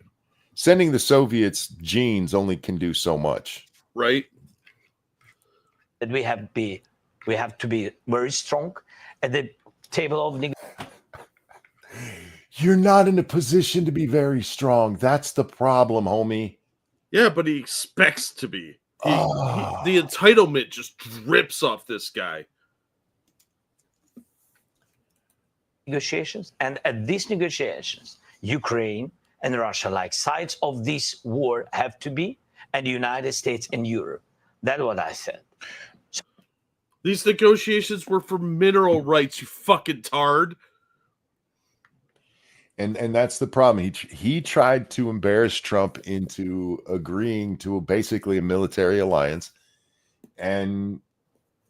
Sending the Soviets genes only can do so much, right? That we have to be very strong at the table of negotiation. You're not in a position to be very strong. That's the problem, homie. Yeah, but he expects to be. The entitlement just drips off this guy. Negotiations, and at these negotiations, Ukraine and Russia, like sides of this war, have to be, and the United States and Europe. That's what I said. These negotiations were for mineral rights, you fucking tard. And that's the problem. He tried to embarrass Trump into agreeing to basically a military alliance. And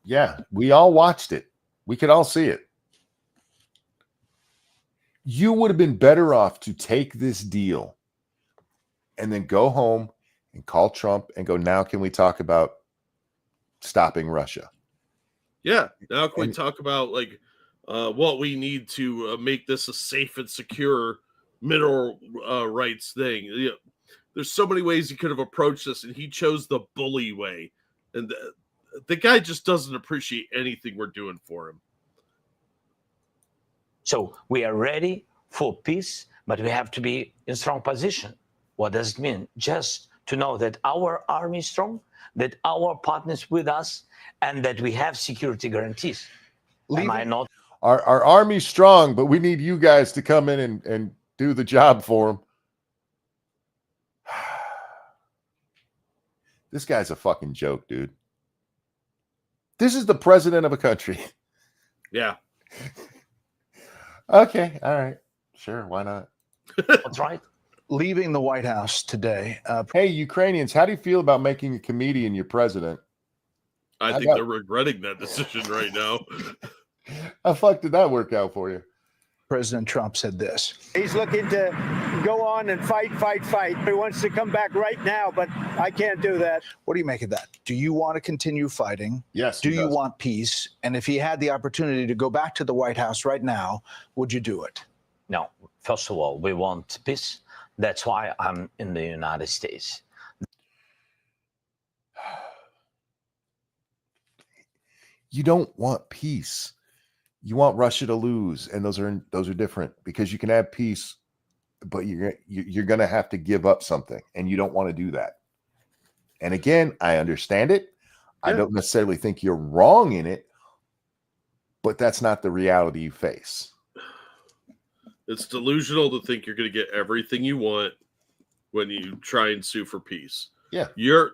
yeah, we all watched it. We could all see it. You would have been better off to take this deal and then go home and call Trump and go, now can we talk about stopping Russia? Yeah. Now can we talk about like what we need to make this a safe and secure mineral rights thing? You know, there's so many ways he could have approached this, and he chose the bully way. And the guy just doesn't appreciate anything we're doing for him. So we are ready for peace, but we have to be in strong position. What does it mean? Just to know that our army is strong, that our partners with us, and that we have security guarantees. Am I not? Our army's strong, but we need you guys to come in and do the job for them. This guy's a fucking joke, dude. This is the president of a country. Yeah. Okay. All right. Sure. Why not? That's right. Leaving the White House today. Hey, Ukrainians, how do you feel about making a comedian your president? I think they're regretting that decision right now. How fuck did that work out for you? President Trump said this. He's looking to go on and fight. He wants to come back right now, but I can't do that. What do you make of that? Do you want to continue fighting? Yes. Do you want peace? And if he had the opportunity to go back to the White House right now, would you do it? No. First of all, we want peace. That's why I'm in the United States. You don't want peace. You want Russia to lose, and those are different, because you can have peace, but you're going to have to give up something, and you don't want to do that. And again, I understand it. Yeah. I don't necessarily think you're wrong in it, but that's not the reality you face. It's delusional to think you're going to get everything you want when you try and sue for peace. Yeah. You're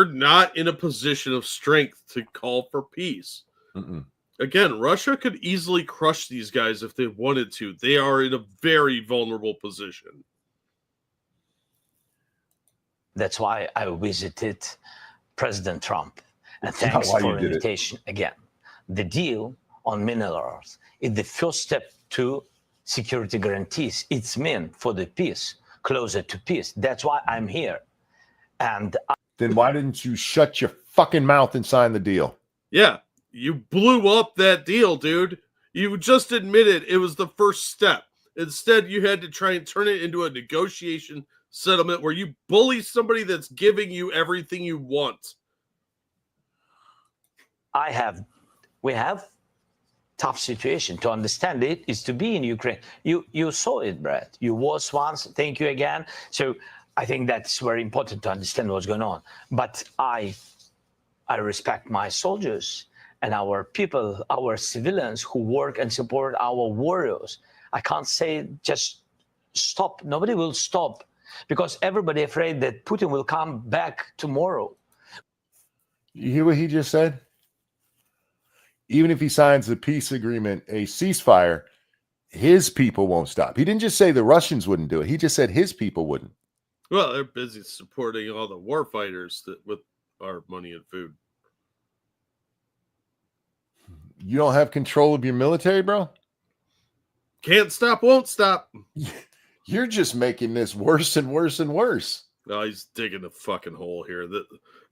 not in a position of strength to call for peace. Mm-mm. Again, Russia could easily crush these guys if they wanted to. They are in a very vulnerable position. That's why I visited President Trump. And thanks for the invitation again. The deal on minerals is the first step to security guarantees. It's meant for the peace, closer to peace. That's why I'm here. And Then why didn't you shut your fucking mouth and sign the deal? Yeah, you blew up that deal, dude. You just admitted it was the first step. Instead, you had to try and turn it into a negotiation settlement where you bully somebody that's giving you everything you want. we have tough situation. To understand it is to be in Ukraine. You saw it, Brad. You was once. Thank you again. So I think that's very important to understand what's going on. But I respect my soldiers and our people, our civilians who work and support our warriors. I can't say just stop. Nobody will stop because everybody afraid that Putin will come back tomorrow. You hear what he just said? Even if he signs a peace agreement, a ceasefire, his people won't stop. He didn't just say the Russians wouldn't do it. He just said his people wouldn't. Well, they're busy supporting all the war fighters with our money and food. You don't have control of your military, bro? Can't stop, won't stop. You're just making this worse and worse and worse. No, he's digging a fucking hole here.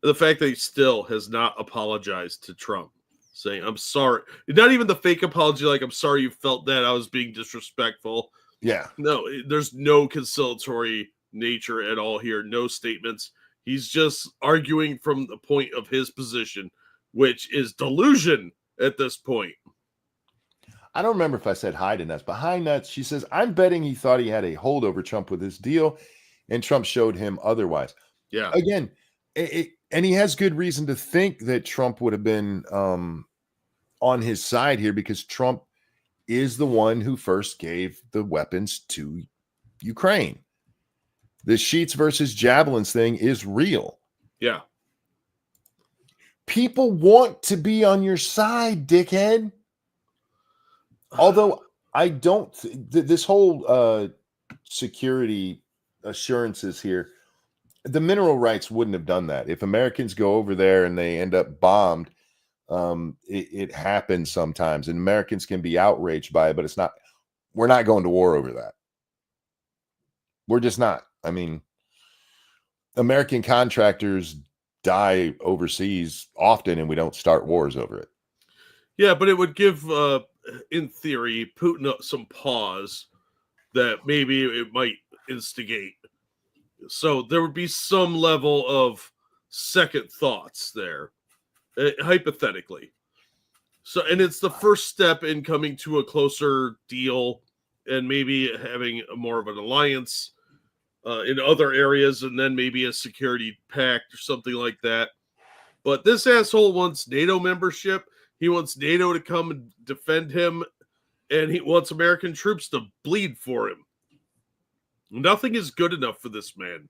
The fact that he still has not apologized to Trump, saying, I'm sorry. Not even the fake apology, like, I'm sorry you felt that I was being disrespectful. Yeah. No, there's no conciliatory nature at all here. No statements. He's just arguing from the point of his position, which is delusion at this point. I don't remember if I said hi to Nuts, but hi Nuts. She says, I'm betting he thought he had a hold over Trump with his deal, and Trump showed him otherwise. Yeah. Again, and he has good reason to think that Trump would have been on his side here because Trump is the one who first gave the weapons to Ukraine. The Sheets versus Javelins thing is real. Yeah. People want to be on your side, dickhead. Although I don't, this whole security assurances here, the mineral rights wouldn't have done that. If Americans go over there and they end up bombed, it happens sometimes, and Americans can be outraged by it, but it's not, we're not going to war over that. We're just not. I mean, American contractors die overseas often, and we don't start wars over it. Yeah, but it would give, in theory, Putin some pause that maybe it might instigate. So there would be some level of second thoughts there, hypothetically. So, and it's the first step in coming to a closer deal and maybe having more of an alliance in other areas, and then maybe a security pact or something like that. But this asshole wants NATO membership. He wants NATO to come and defend him, and he wants American troops to bleed for him. Nothing is good enough for this man.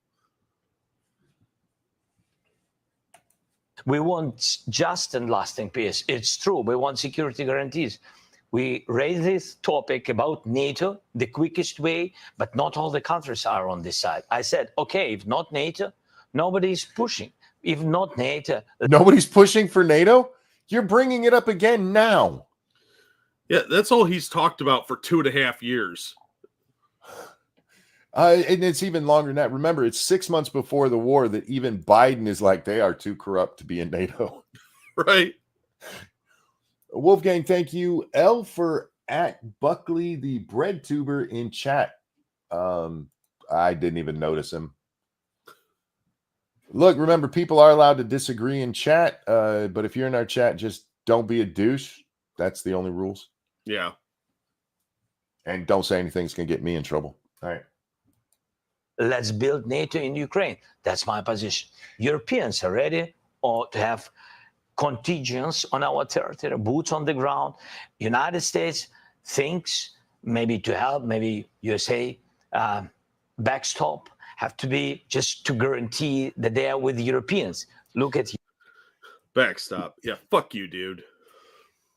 We want just and lasting peace. It's true. We want security guarantees. We raise this topic about NATO the quickest way, but not all the countries are on this side. I said, okay, if not NATO, nobody's pushing. If not NATO. Nobody's pushing for NATO? You're bringing it up again now. Yeah, that's all he's talked about for 2.5 years. And it's even longer than that. Remember, it's 6 months before the war that even Biden is like, they are too corrupt to be in NATO. Right. Wolfgang, thank you. L for @Buckley, the bread tuber in chat. I didn't even notice him. Look, remember, people are allowed to disagree in chat, but if you're in our chat, just don't be a douche. That's the only rules. Yeah. And don't say anything that's going to get me in trouble. All right. Let's build NATO in Ukraine. That's my position. Europeans are ready to have contingents on our territory, boots on the ground. United States thinks maybe to help, maybe USA backstop have to be just to guarantee that they are with the Europeans. Look at you. Backstop. Yeah, fuck you, dude.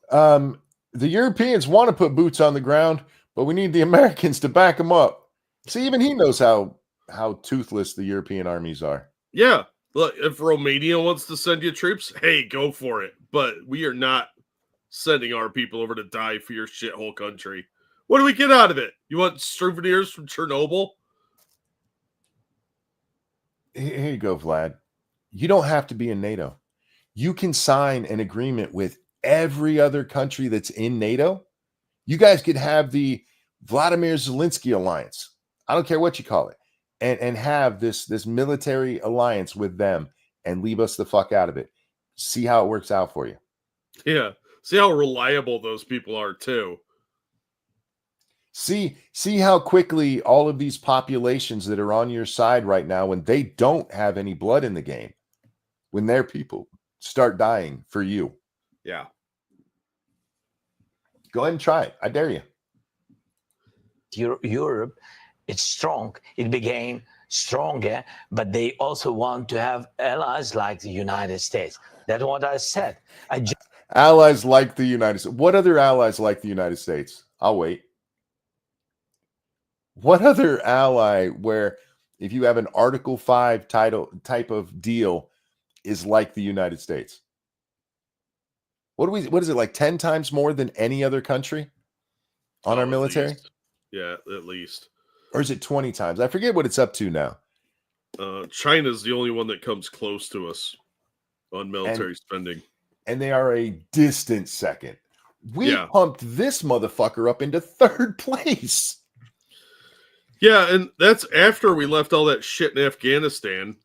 The Europeans want to put boots on the ground, but we need the Americans to back them up. See, even he knows how toothless the European armies are. Yeah. Look, if Romania wants to send you troops, hey, go for it. But we are not sending our people over to die for your shithole country. What do we get out of it? You want souvenirs from Chernobyl? Here you go, Vlad. You don't have to be in NATO. You can sign an agreement with every other country that's in NATO. You guys could have the Vladimir Zelensky alliance. I don't care what you call it. And have this military alliance with them and leave us the fuck out of it. See how it works out for you. Yeah. See how reliable those people are too. See how quickly all of these populations that are on your side right now, when they don't have any blood in the game, when their people start dying for you. Yeah. Go ahead and try it. I dare you. Europe, it's strong. It became stronger, but they also want to have allies like the United States. That's what I said. Allies like the United States. What other allies like the United States? I'll wait. What other ally where if you have an Article 5 type of deal is like the United States? What is it, like 10 times more than any other country on our military? Least. Yeah, at least. Or is it 20 times? I forget what it's up to now. China's the only one that comes close to us on military spending. And they are a distant second. We Yeah. pumped this motherfucker up into third place. Yeah, and that's after we left all that shit in Afghanistan.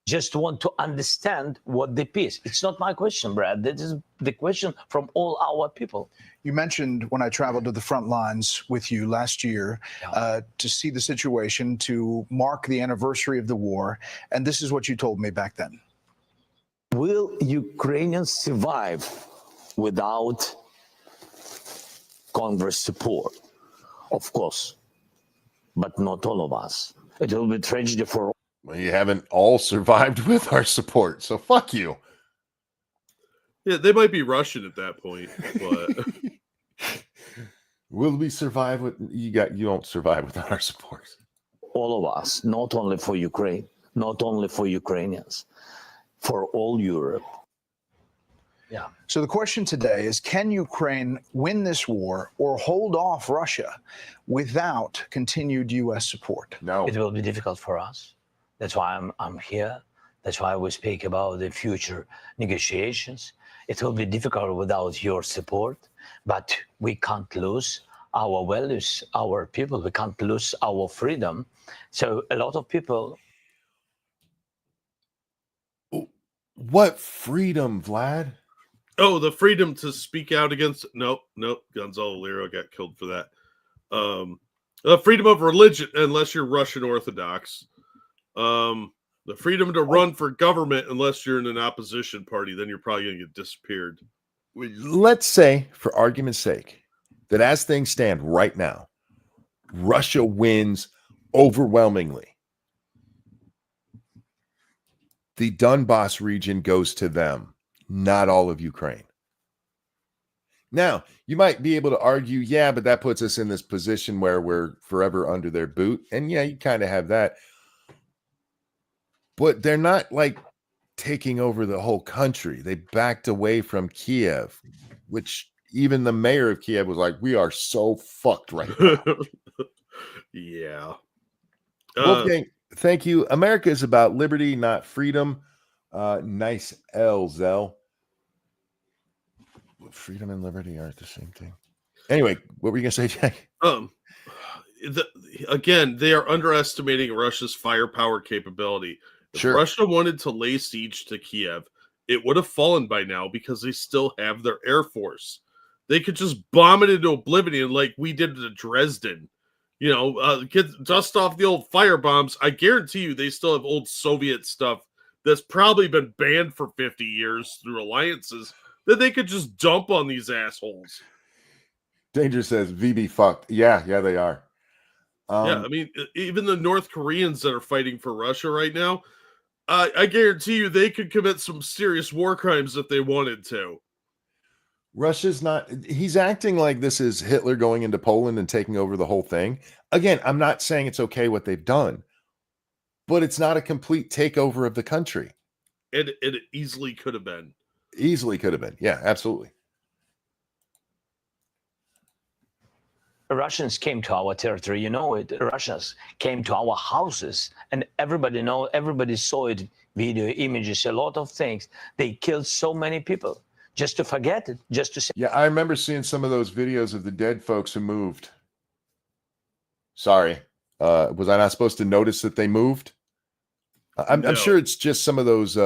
Just want to understand what the peace. It's not my question, Brad. That is the question from all our people. You mentioned when I traveled to the front lines with you last year to see the situation, to mark the anniversary of the war. And this is what you told me back then. Will Ukrainians survive without Congress support? Of course, but not all of us. It will be tragedy for all. Well, you haven't all survived with our support, so fuck you. Yeah, they might be Russian at that point, but Will we survive with you don't survive without our support. All of us, not only for Ukraine, not only for Ukrainians, for all Europe. Yeah. So the question today is, can Ukraine win this war or hold off Russia without continued U.S. support? No. It will be difficult for us. That's why I'm here. That's why we speak about the future negotiations. It will be difficult without your support, but we can't lose our values, our people. We can't lose our freedom. So a lot of people. What freedom, Vlad? oh, the freedom to speak out against nope. Gonzalo Liro got killed for that. Freedom of religion, unless you're Russian Orthodox. The freedom to run for government, unless you're in an opposition party, then you're probably going to get disappeared. Let's say, for argument's sake, that as things stand right now, Russia wins overwhelmingly. The Donbass region goes to them, not all of Ukraine. Now, you might be able to argue, yeah, but that puts us in this position where we're forever under their boot. And yeah, you kind of have that. But they're not like taking over the whole country. They backed away from Kiev, which even the mayor of Kiev was like, we are so fucked right now. Yeah. Wolfgang, thank you. America is about liberty, not freedom. Nice L, Zell. Freedom and liberty aren't the same thing. Anyway, what were you going to say, Jack? Again, they are underestimating Russia's firepower capability. If Sure. Russia wanted to lay siege to Kiev, it would have fallen by now because they still have their air force. They could just bomb it into oblivion like we did to Dresden. You know, dust off the old fire bombs. I guarantee you they still have old Soviet stuff that's probably been banned for 50 years through alliances that they could just dump on these assholes. Danger says VB fucked. Yeah, they are. Yeah, I mean, even the North Koreans that are fighting for Russia right now, I guarantee you they could commit some serious war crimes if they wanted to. Russia's not, he's acting like this is Hitler going into Poland and taking over the whole thing. Again, I'm not saying it's okay what they've done, but it's not a complete takeover of the country. It easily could have been. Easily could have been. Yeah, absolutely. Russians came to our territory, you know it. Russians came to our houses, and everybody saw it, video, images, a lot of things. They killed so many people. Just to forget it, just to say. Yeah, I remember seeing some of those videos of the dead folks who moved. Sorry. Was I not supposed to notice that they moved? I'm No. sure it's just some of those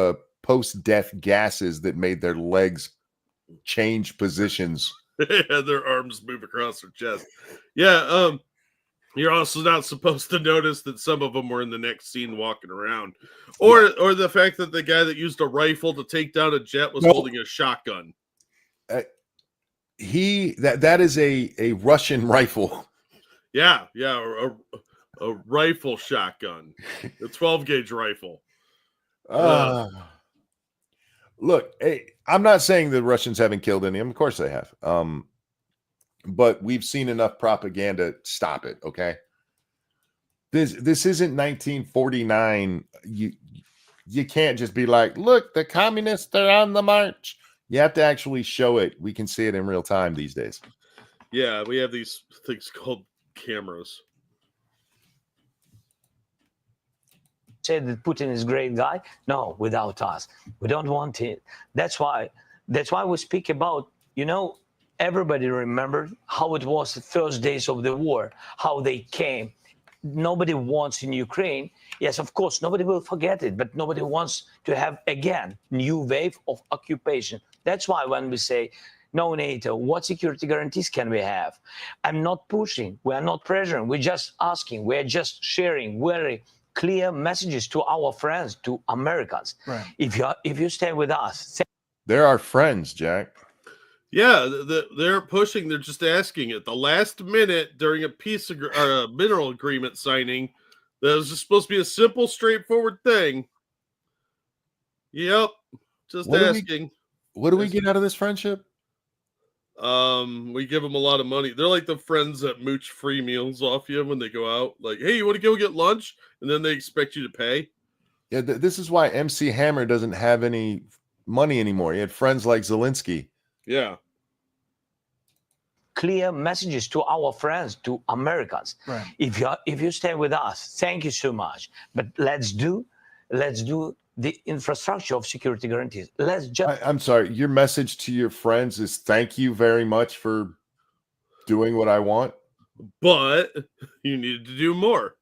post-death gases that made their legs change positions. Their arms move across their chest. Yeah, you're also not supposed to notice that some of them were in the next scene walking around, or the fact that the guy that used a rifle to take down a jet was holding a shotgun. That is a Russian rifle. Yeah, a rifle shotgun, a 12-gauge rifle. Look, hey, I'm not saying the Russians haven't killed any of them. Of course they have. But we've seen enough propaganda stop it. Okay, this isn't 1949. You can't just be like, look, the communists are on the march. You have to actually show it. We can see it in real time these days. Yeah, we have these things called cameras. Say that Putin is a great guy. No, without us, we don't want it. That's why we speak about, everybody remembered how it was the first days of the war, how they came. Nobody wants in Ukraine. Yes, of course, nobody will forget it, but nobody wants to have, again, new wave of occupation. That's why when we say, no NATO, what security guarantees can we have? I'm not pushing. We are not pressuring. We're just asking. We're just sharing very clear messages to our friends, to Americans. Right. If you stay with us. They're our friends, Jack. Yeah, they're pushing. They're just asking at the last minute during a mineral agreement signing. That was just supposed to be a simple, straightforward thing. Yep, just asking. What do we get out of this friendship? We give them a lot of money. They're like the friends that mooch free meals off you when they go out. Like, hey, you want to go get lunch? And then they expect you to pay. Yeah, this is why MC Hammer doesn't have any money anymore. He had friends like Zelensky. Yeah. Clear messages to our friends, to Americans. Right. If you stay with us, thank you so much. But let's do the infrastructure of security guarantees. I'm sorry. Your message to your friends is thank you very much for doing what I want. But you need to do more.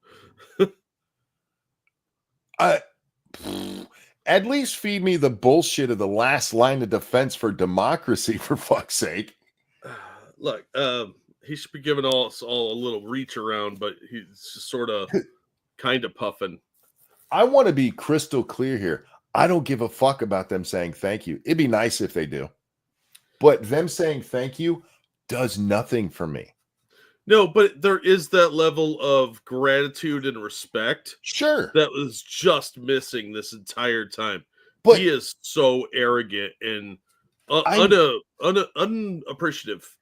At least feed me the bullshit of the last line of defense for democracy, for fuck's sake. Look, he should be giving us all a little reach around, but he's just sort of kind of puffing. I want to be crystal clear here. I don't give a fuck about them saying thank you. It'd be nice if they do. But them saying thank you does nothing for me. No, but there is that level of gratitude and respect. Sure. That was just missing this entire time. But he is so arrogant and unappreciative.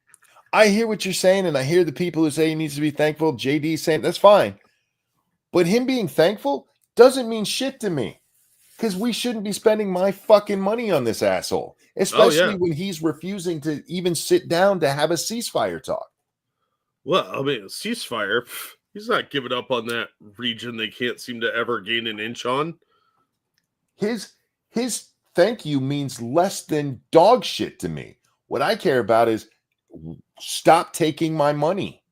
I hear what you're saying, and I hear the people who say he needs to be thankful. JD saying that's fine. But him being thankful doesn't mean shit to me. Because we shouldn't be spending my fucking money on this asshole. Especially when he's refusing to even sit down to have a ceasefire talk. Well, I mean, a ceasefire, he's not giving up on that region they can't seem to ever gain an inch on. His thank you means less than dog shit to me. What I care about is stop taking my money.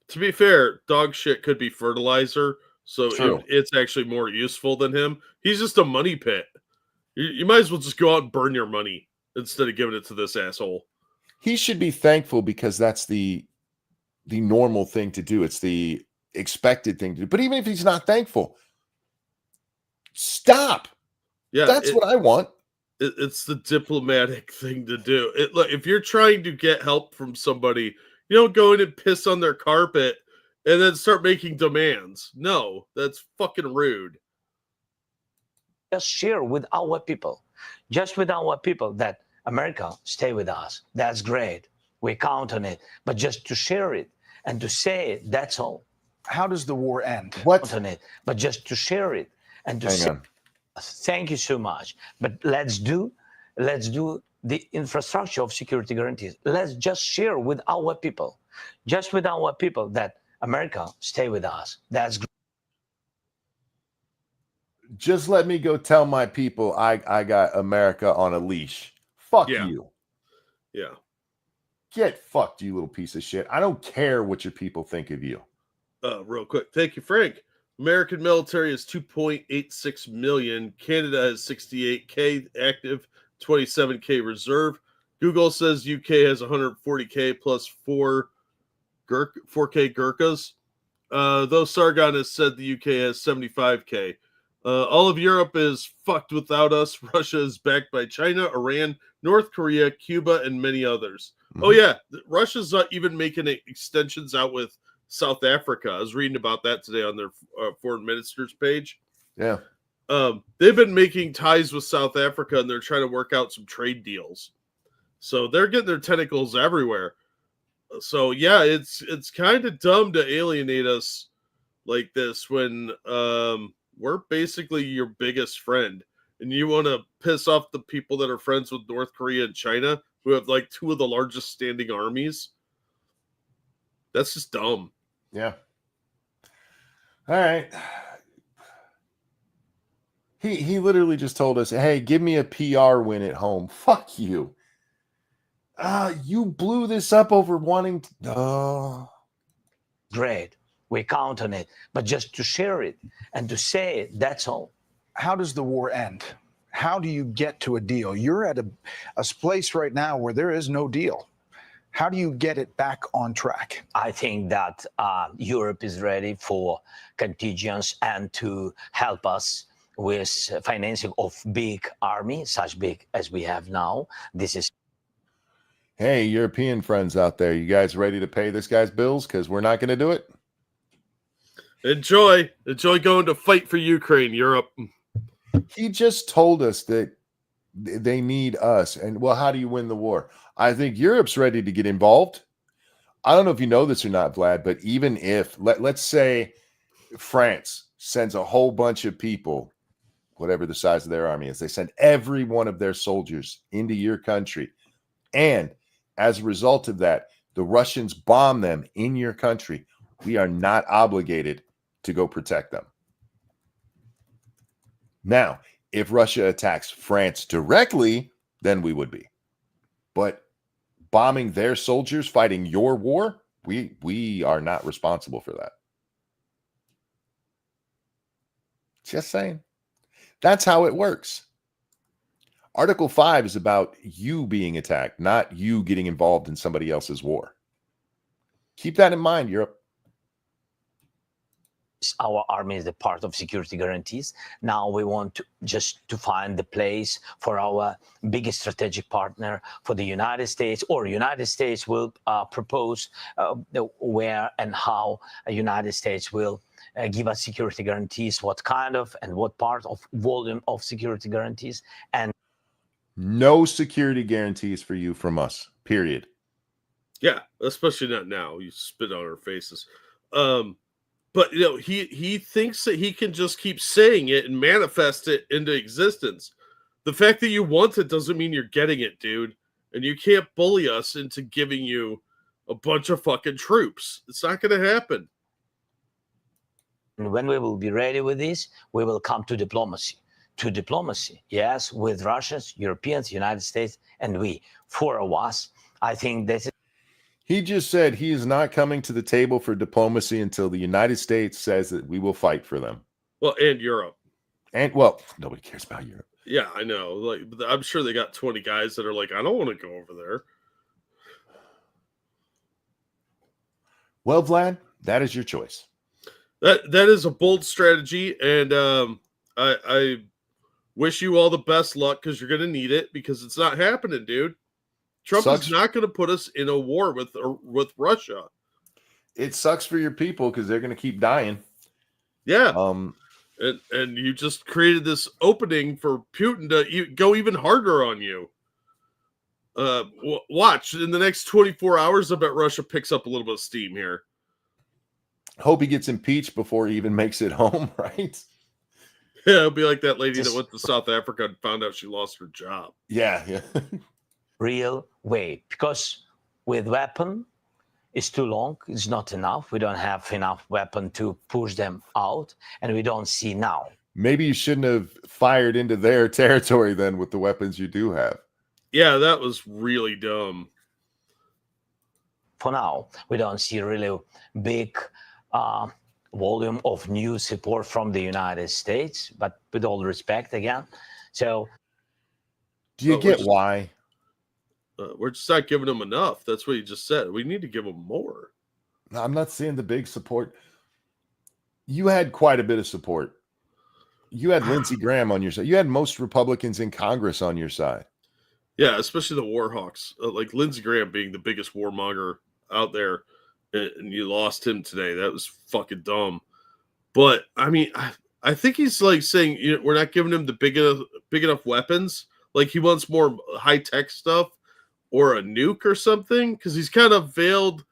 To be fair, dog shit could be fertilizer, so it's actually more useful than him. He's just a money pit. You might as well just go out and burn your money instead of giving it to this asshole. He should be thankful because that's the normal thing to do. It's the expected thing to do. But even if he's not thankful, stop. Yeah, that's what I want. It's the diplomatic thing to do. Look, if you're trying to get help from somebody, you don't go in and piss on their carpet and then start making demands. No, that's fucking rude. Just share with our people, that America, stay with us. That's great. We count on it. But just to share it and to say it, that's all. How does the war end? What on it? But just to share it and to say, thank you so much. But let's do the infrastructure of security guarantees. Let's just share with our people, just with our people, that America stay with us. That's great. Just let me go tell my people I got America on a leash. Fuck Yeah. you. Yeah. Get fucked, you little piece of shit. I don't care what your people think of you. Real quick. Thank you, Frank. American military is 2.86 million. Canada has 68K active, 27K reserve. Google says UK has 140K plus 4K Gurkhas. Though Sargon has said the UK has 75K. All of Europe is fucked without us. Russia is backed by China, Iran, North Korea, Cuba, and many others. Mhm. Oh, yeah. Russia's even making extensions out with South Africa. I was reading about that today on their foreign minister's page. Yeah. They've been making ties with South Africa, and they're trying to work out some trade deals. So they're getting their tentacles everywhere. So yeah, it's kind of dumb to alienate us like this when we're basically your biggest friend, and you want to piss off the people that are friends with North Korea and China, who have like two of the largest standing armies. That's just dumb. Yeah. All right. He literally just told us, hey, give me a PR win at home. Fuck you. You blew this up over wanting to. Great. We count on it. But just to share it and to say it, that's all. How does the war end? How do you get to a deal? You're at a place right now where there is no deal. How do you get it back on track? I think that Europe is ready for contingents and to help us with financing of big army, such big as we have now. This is. Hey, European friends out there, you guys ready to pay this guy's bills? Because we're not going to do it. Enjoy going to fight for Ukraine, Europe. He just told us that they need us. And, well, how do you win the war? I think Europe's ready to get involved. I don't know if you know this or not, Vlad, but even if, let's say France sends a whole bunch of people, whatever the size of their army is, they send every one of their soldiers into your country. And as a result of that, the Russians bomb them in your country. We are not obligated to go protect them. Now, if Russia attacks France directly, then we would be. But bombing their soldiers fighting your war, we are not responsible for that. Just saying. That's how it works. Article 5 is about you being attacked, not you getting involved in somebody else's war. Keep that in mind, Europe. Our army is a part of security guarantees. Now we want to find the place for our biggest strategic partner, for the United States, or United States will propose where and how the United States will give us security guarantees, what kind of and what part of volume of security guarantees. And no security guarantees for you from us, period. Yeah, especially not now. You spit on our faces. But he thinks that he can just keep saying it and manifest it into existence. The fact that you want it doesn't mean you're getting it, dude. And you can't bully us into giving you a bunch of fucking troops. It's not going to happen. when we will be ready with this, we will come to diplomacy. Yes, with Russians, Europeans, United States, and we. Four of us. I think this is. He just said he is not coming to the table for diplomacy until the United States says that we will fight for them. Well, and Europe. And, well, nobody cares about Europe. Yeah, I know. Like, I'm sure they got 20 guys that are like, I don't want to go over there. Well, Vlad, that is your choice. That is a bold strategy, and I wish you all the best luck because you're going to need it, because it's not happening, dude. Trump is not going to put us in a war with Russia. It sucks for your people because they're going to keep dying. Yeah. And you just created this opening for Putin to go even harder on you. Watch in the next 24 hours. I bet Russia picks up a little bit of steam here. Hope he gets impeached before he even makes it home, right? Yeah, it'll be like that lady that went to South Africa and found out she lost her job. Yeah. Real way, because with weapon is too long. It's not enough. We don't have enough weapon to push them out, and we don't see now. Maybe you shouldn't have fired into their territory then with the weapons you do have. Yeah, that was really dumb. For now, we don't see really big volume of new support from the United States, but with all respect again. So, Do you But get why? We're just not giving them enough. That's what you just said. We need to give them more. No, I'm not seeing the big support. You had quite a bit of support. You had Lindsey Graham on your side. You had most Republicans in Congress on your side. Yeah, especially the Warhawks. Like Lindsey Graham being the biggest warmonger out there, and you lost him today. That was fucking dumb. But I mean, I think he's like saying, you know, we're not giving him the big enough weapons. Like he wants more high tech stuff or a nuke or something, because he's kind of veiled,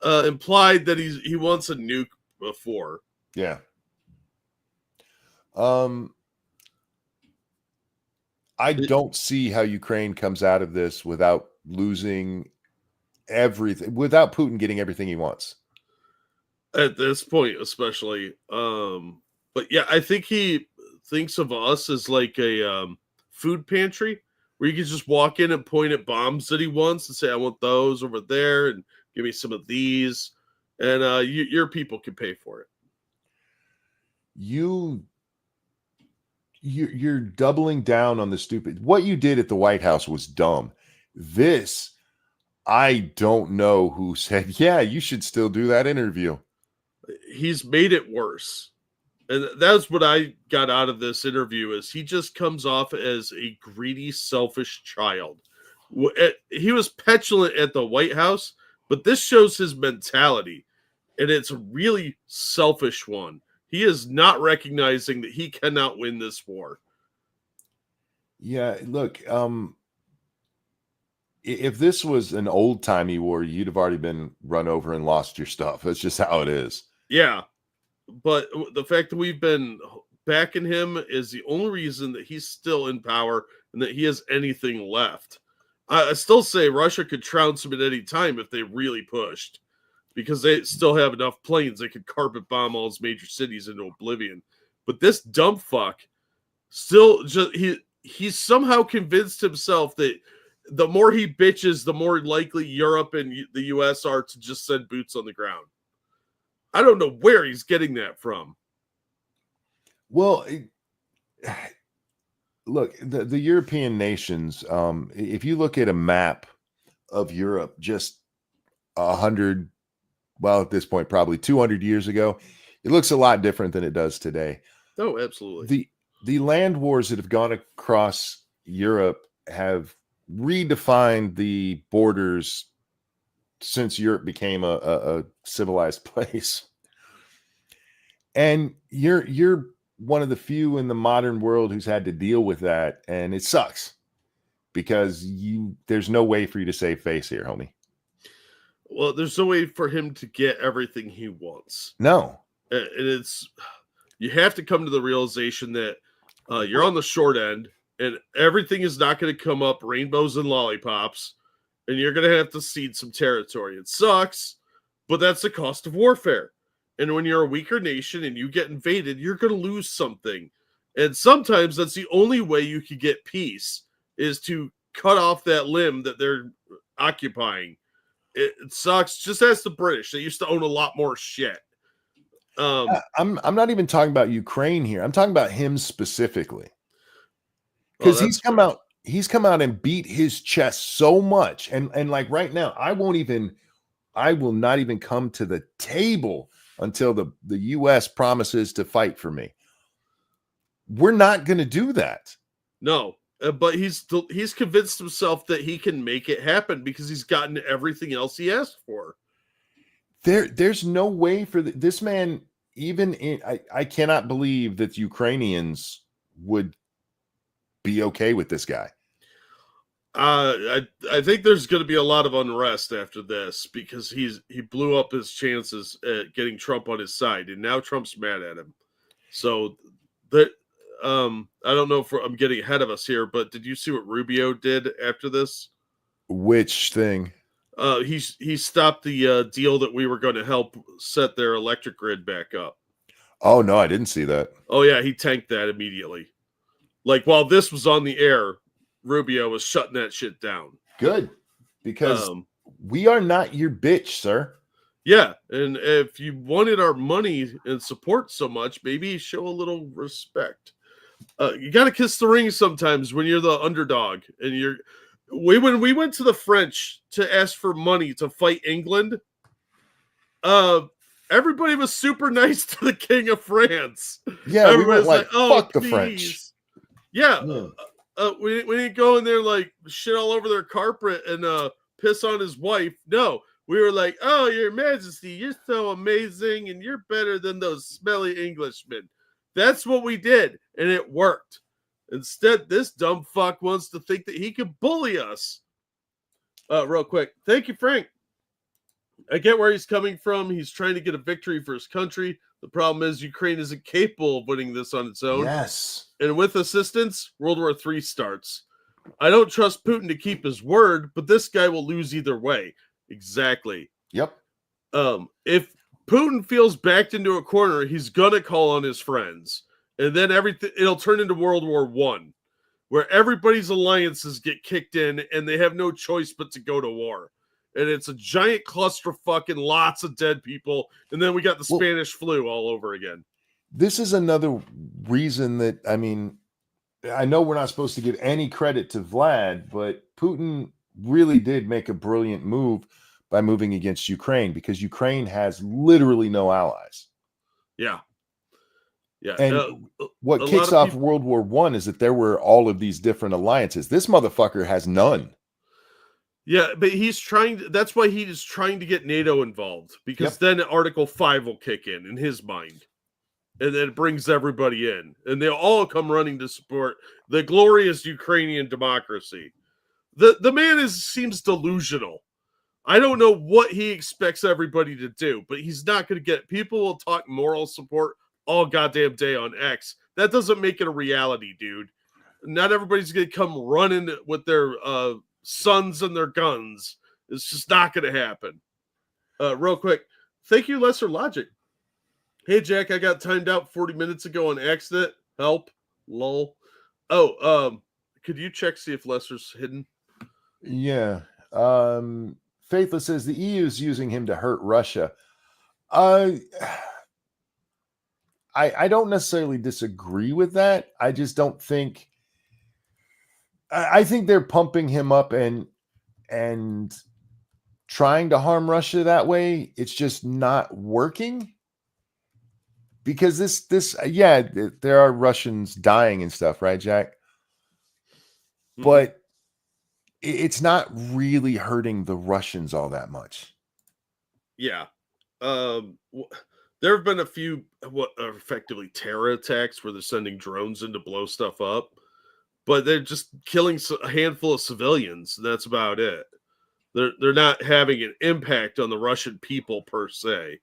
implied that he wants a nuke before. Yeah. I don't see how Ukraine comes out of this without losing everything, without Putin getting everything he wants. At this point, especially. But yeah, I think he thinks of us as like a food pantry where you can just walk in and point at bombs that he wants and say, I want those over there and give me some of these. And your people can pay for it. You're doubling down on the stupid. What you did at the White House was dumb. This, I don't know who said, yeah, you should still do that interview. He's made it worse. And that's what I got out of this interview is he just comes off as a greedy, selfish child. He was petulant at the White House, but this shows his mentality. And it's a really selfish one. He is not recognizing that he cannot win this war. Yeah, look, if this was an old-timey war, you'd have already been run over and lost your stuff. That's just how it is. Yeah, but the fact that we've been backing him is the only reason that he's still in power and that he has anything left. I still say Russia could trounce him at any time if they really pushed, because they still have enough planes they could carpet bomb all his major cities into oblivion. But this dumb fuck still just he somehow convinced himself that the more he bitches, the more likely Europe and the US are to just send boots on the ground. I don't know where he's getting that from. Well, look, the European nations, if you look at a map of Europe just 100, well, at this point, probably 200 years ago, it looks a lot different than it does today. Oh, absolutely. The land wars that have gone across Europe have redefined the borders since Europe became a civilized place. And you're one of the few in the modern world who's had to deal with that, and it sucks because there's no way for you to save face here, homie. Well, there's no way for him to get everything he wants. No. And you have to come to the realization that you're on the short end and everything is not going to come up rainbows and lollipops, and you're going to have to cede some territory. It sucks, but that's the cost of warfare. And when you're a weaker nation and you get invaded, you're going to lose something. And sometimes that's the only way you can get peace is to cut off that limb that they're occupying. It sucks. Just as the British, they used to own a lot more shit. I'm not even talking about Ukraine here. I'm talking about him specifically. Because he's come out and beat his chest so much. And like right now, I will not even come to the table until the US promises to fight for me. We're not going to do that. No, but he's convinced himself that he can make it happen because he's gotten everything else he asked for. There's no way for this man. I cannot believe that Ukrainians would be okay with this guy. I think there's going to be a lot of unrest after this because he blew up his chances at getting Trump on his side, and now Trump's mad at him. So that I don't know if I'm getting ahead of us here, but did you see what Rubio did after this? Which thing? He stopped the deal that we were going to help set their electric grid back up. Oh no, I didn't see that. Oh yeah, he tanked that immediately. Like while this was on the air, Rubio was shutting that shit down. Good, because we are not your bitch, sir. Yeah, and if you wanted our money and support so much, maybe show a little respect. You got to kiss the ring sometimes when you're the underdog. And when we went to the French to ask for money to fight England, everybody was super nice to the King of France. Yeah, we went like, fuck the please. French. Yeah. We didn't go in there like shit all over their carpet and piss on his wife. No, we were like, oh, Your Majesty, you're so amazing and you're better than those smelly Englishmen. That's what we did, and it worked. Instead, this dumb fuck wants to think that he could bully us. Real quick. Thank you, Frank. I get where he's coming from. He's trying to get a victory for his country. The problem is Ukraine isn't capable of winning this on its own. Yes. And with assistance, World War III starts. I don't trust Putin to keep his word, but this guy will lose either way. Exactly. Yep. If Putin feels backed into a corner, he's gonna call on his friends. And then it'll turn into World War I, where everybody's alliances get kicked in and they have no choice but to go to war. And it's a giant clusterfuck and lots of dead people. And then we got the Spanish flu all over again. This is another reason that, I mean, I know we're not supposed to give any credit to Vlad, but Putin really did make a brilliant move by moving against Ukraine, because Ukraine has literally no allies. Yeah. Yeah. And what kicks off World War I is that there were all of these different alliances. This motherfucker has none. Yeah, but that's why he is trying to get NATO involved, because then Article 5 will kick in his mind. And then it brings everybody in. And they'll all come running to support the glorious Ukrainian democracy. The man seems delusional. I don't know what he expects everybody to do, but he's not going to get. People will talk moral support all goddamn day on X. That doesn't make it a reality, dude. Not everybody's going to come running with their sons and their guns. It's just not going to happen. Real quick, thank you, Lesser Logic. Hey, Jack, I got timed out 40 minutes ago on accident. Help. Lol. Oh, could you check, see if Lesser's hidden? Yeah. Faithless says the EU is using him to hurt Russia. I don't necessarily disagree with that. I just don't think. I think they're pumping him up and trying to harm Russia that way. It's just not working. Because there are Russians dying and stuff, right, Jack? Mm-hmm. But it's not really hurting the Russians all that much. Yeah. There have been a few what are effectively terror attacks where they're sending drones in to blow stuff up, but they're just killing a handful of civilians. That's about it. They're not having an impact on the Russian people per se.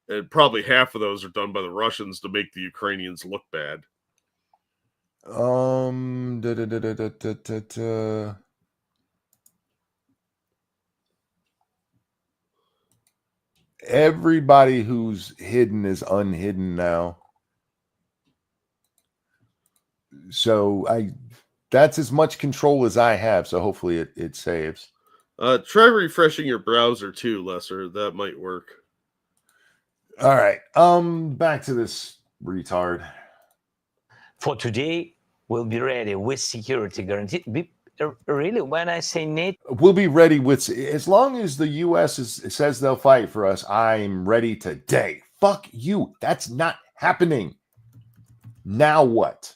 And probably half of those are done by the Russians to make the Ukrainians look bad. Everybody who's hidden is unhidden now. So that's as much control as I have. So hopefully it saves. Try refreshing your browser too, Lesser. That might work. All right. Back to this retard. For today, we'll be ready with security guarantee. Really, when I say NATO, we'll be ready with, as long as the U.S. says they'll fight for us, I'm ready today. Fuck you. That's not happening. Now what?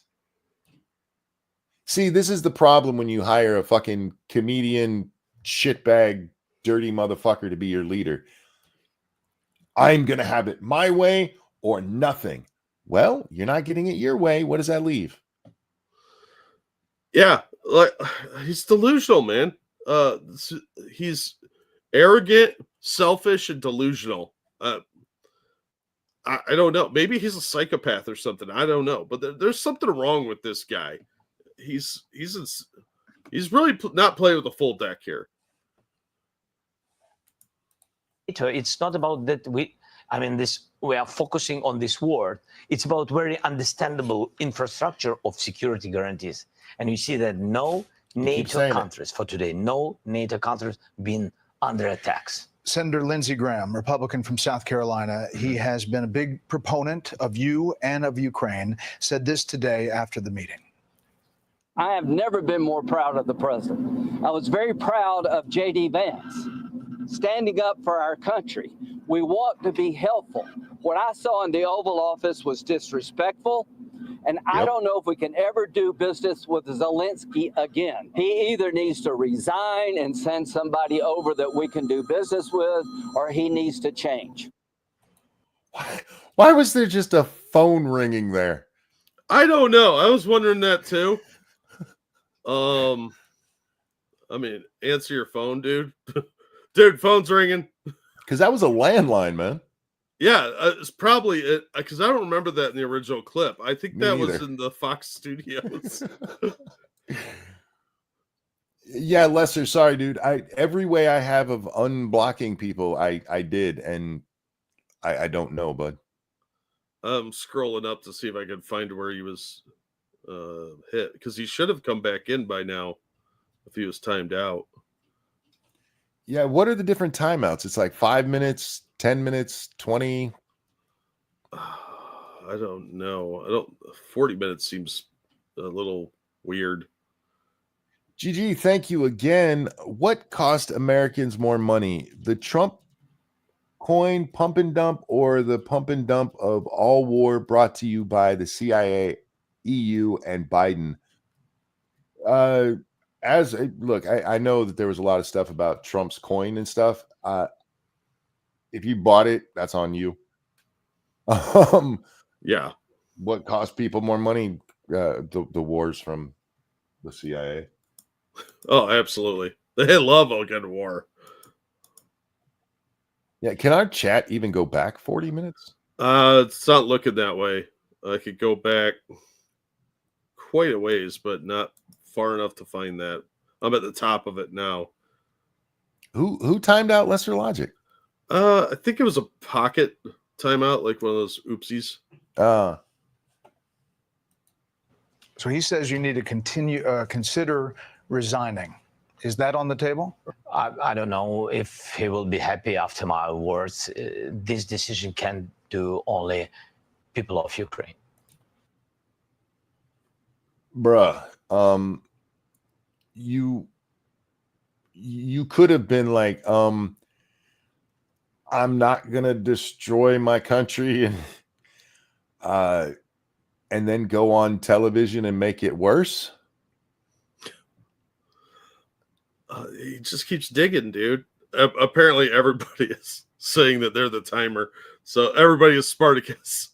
See, this is the problem when you hire a fucking comedian, shitbag, dirty motherfucker to be your leader. I'm going to have it my way or nothing. Well, you're not getting it your way. What does that leave? Yeah, like he's delusional, man. He's arrogant, selfish, and delusional. I don't know. Maybe he's a psychopath or something. I don't know. But there's something wrong with this guy. He's really not playing with the full deck here. It's not about that we are focusing on this word. It's about very understandable infrastructure of security guarantees. And you see that no NATO countries for today, no NATO countries been under attacks. Senator Lindsey Graham, Republican from South Carolina, he has been a big proponent of you and of Ukraine, said this today after the meeting. I have never been more proud of the president. I was very proud of J.D. Vance standing up for our country. We want to be helpful. What I saw in the Oval Office was disrespectful, and I don't know if we can ever do business with Zelensky again. He either needs to resign and send somebody over that we can do business with, or he needs to change. Why was there just a phone ringing there? I don't know. I was wondering that too. Answer your phone, dude. Dude, phone's ringing. Because that was a landline, man. Yeah, it's probably it, because I don't remember that in the original clip. I think Me that neither. was in the Fox Studios. Yeah, Lester, sorry, dude. Every way I have of unblocking people, I did, and I don't know, bud. I'm scrolling up to see if I can find where he was hit, because he should have come back in by now if he was timed out. Yeah, what are the different timeouts? It's like 5 minutes, 10 minutes, 20. I don't know. 40 minutes seems a little weird. GG, thank you again. What cost Americans more money? The Trump coin pump and dump, or the pump and dump of all war brought to you by the CIA, EU, and Biden? Look, I know that there was a lot of stuff about Trump's coin and stuff. If you bought it, that's on you. Yeah. What cost people more money? The wars from the CIA. Oh, absolutely. They love a good war. Yeah, can our chat even go back 40 minutes? It's not looking that way. I could go back quite a ways, but not far enough to find that. I'm at the top of it now. Who timed out Lesser Logic? I think it was a pocket timeout, like one of those oopsies. So he says you need to consider resigning. Is that on the table? I don't know if he will be happy after my words. This decision can do only people of Ukraine. Bruh, you could have been like, I'm not gonna destroy my country and then go on television and make it worse. He just keeps digging, dude. Apparently, everybody is saying that they're the timer, so everybody is Spartacus.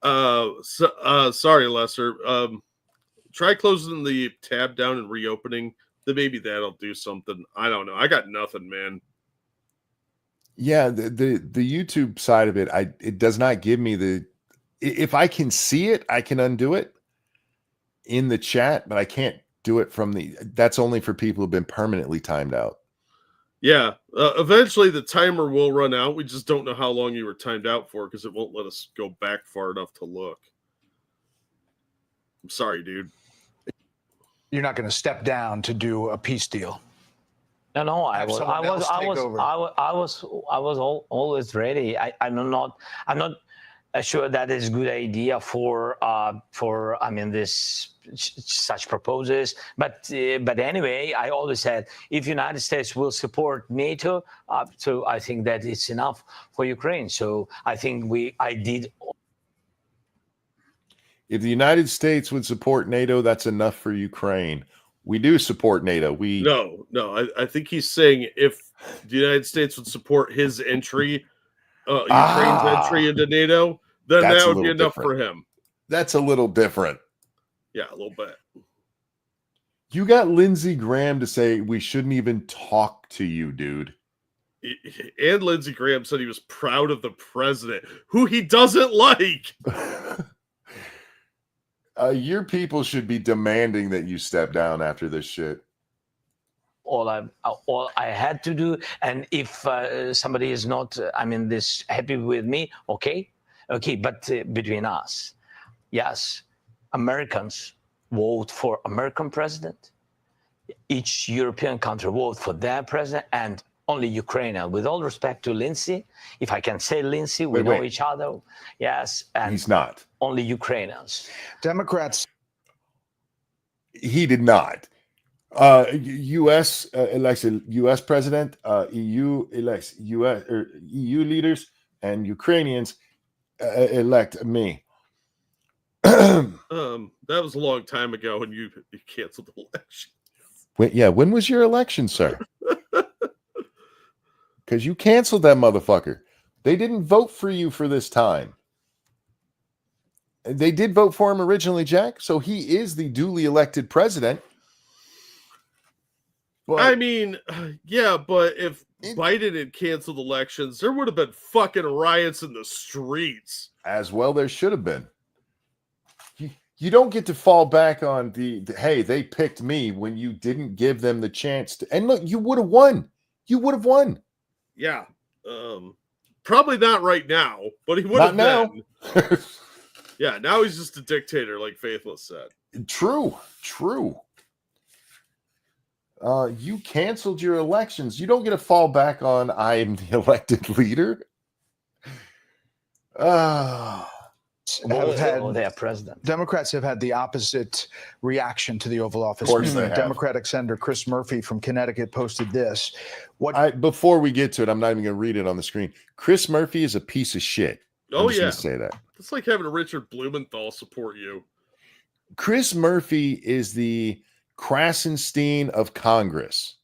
Sorry, Lester. Try closing the tab down and reopening. Then maybe that'll do something. I don't know. I got nothing, man. Yeah, the YouTube side of it, it does not give me the. If I can see it, I can undo it in the chat, but I can't do it from the. That's only for people who've been permanently timed out. Yeah, eventually the timer will run out. We just don't know how long you were timed out for, because it won't let us go back far enough to look. I'm sorry, dude. You're not going to step down to do a peace deal. No, I was always ready. I'm not sure that is a good idea for this such proposals. But anyway, I always said if United States will support NATO, so I think that it's enough for Ukraine. So I think I did. If the United States would support NATO, that's enough for Ukraine. We do support NATO. No. I think he's saying if the United States would support his entry, Ukraine's entry into NATO, then that would be enough for him. That's a little different. Yeah, a little bit. You got Lindsey Graham to say we shouldn't even talk to you, dude. And Lindsey Graham said he was proud of the president, who he doesn't like. Your people should be demanding that you step down after this shit. all I had to do. And if somebody is not, this happy with me, okay. But between us, yes, Americans vote for American president. Each European country vote for their president, and only Ukraine. With all respect to Lindsey, if I can say Lindsey, we know each other. Yes, and he's not. Only Ukrainians. Democrats. He did not. U.S. elects a U.S. president. EU elects U.S. or EU leaders, and Ukrainians elect me. That was a long time ago when you canceled the election. When was your election, sir? Because you canceled that motherfucker. They didn't vote for you for this time. They did vote for him originally, Jack. So he is the duly elected president. But, I mean, yeah, but if Biden had canceled elections, there would have been fucking riots in the streets. As well, there should have been. You don't get to fall back on the hey, they picked me when you didn't give them the chance to. And look, you would have won. You would have won. Yeah. Probably not right now, but he would have now. Yeah, now he's just a dictator, like Faithless said. True. You canceled your elections. You don't get to fall back on I am the elected leader. Their president. Democrats have had the opposite reaction to the Oval Office. Of course they have. Democratic Senator Chris Murphy from Connecticut posted this. Before we get to it, I'm not even going to read it on the screen. Chris Murphy is a piece of shit. Oh, yeah. Say that. It's like having Richard Blumenthal support you. Chris Murphy is the Krasenstein of Congress.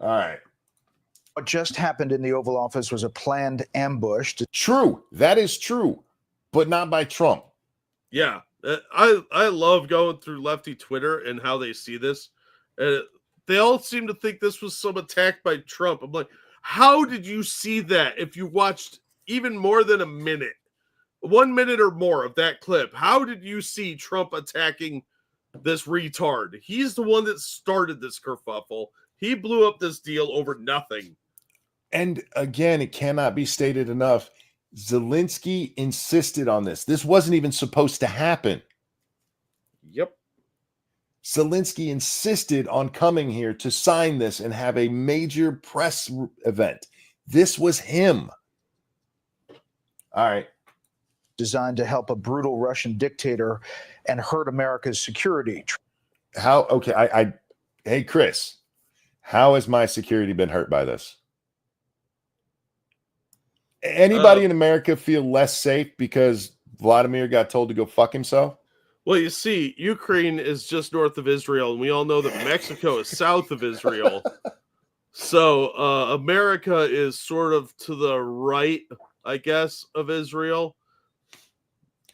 All right. What just happened in the Oval Office was a planned ambush. True. That is true, but not by Trump. Yeah. I love going through lefty Twitter and how they see this. They all seem to think this was some attack by Trump. I'm like, how did you see that if you watched even more than a minute? 1 minute or more of that clip. How did you see Trump attacking this retard? He's the one that started this kerfuffle. He blew up this deal over nothing. And again, it cannot be stated enough. Zelensky insisted on this. This wasn't even supposed to happen. Yep. Zelensky insisted on coming here to sign this and have a major press event. This was him. All right. Designed to help a brutal Russian dictator and hurt America's security. How? Okay. Hey, Chris, how has my security been hurt by this? Anybody in America feel less safe because Vladimir got told to go fuck himself? Well, you see, Ukraine is just north of Israel, and we all know that Mexico is south of Israel. So America is sort of to the right, I guess, of Israel.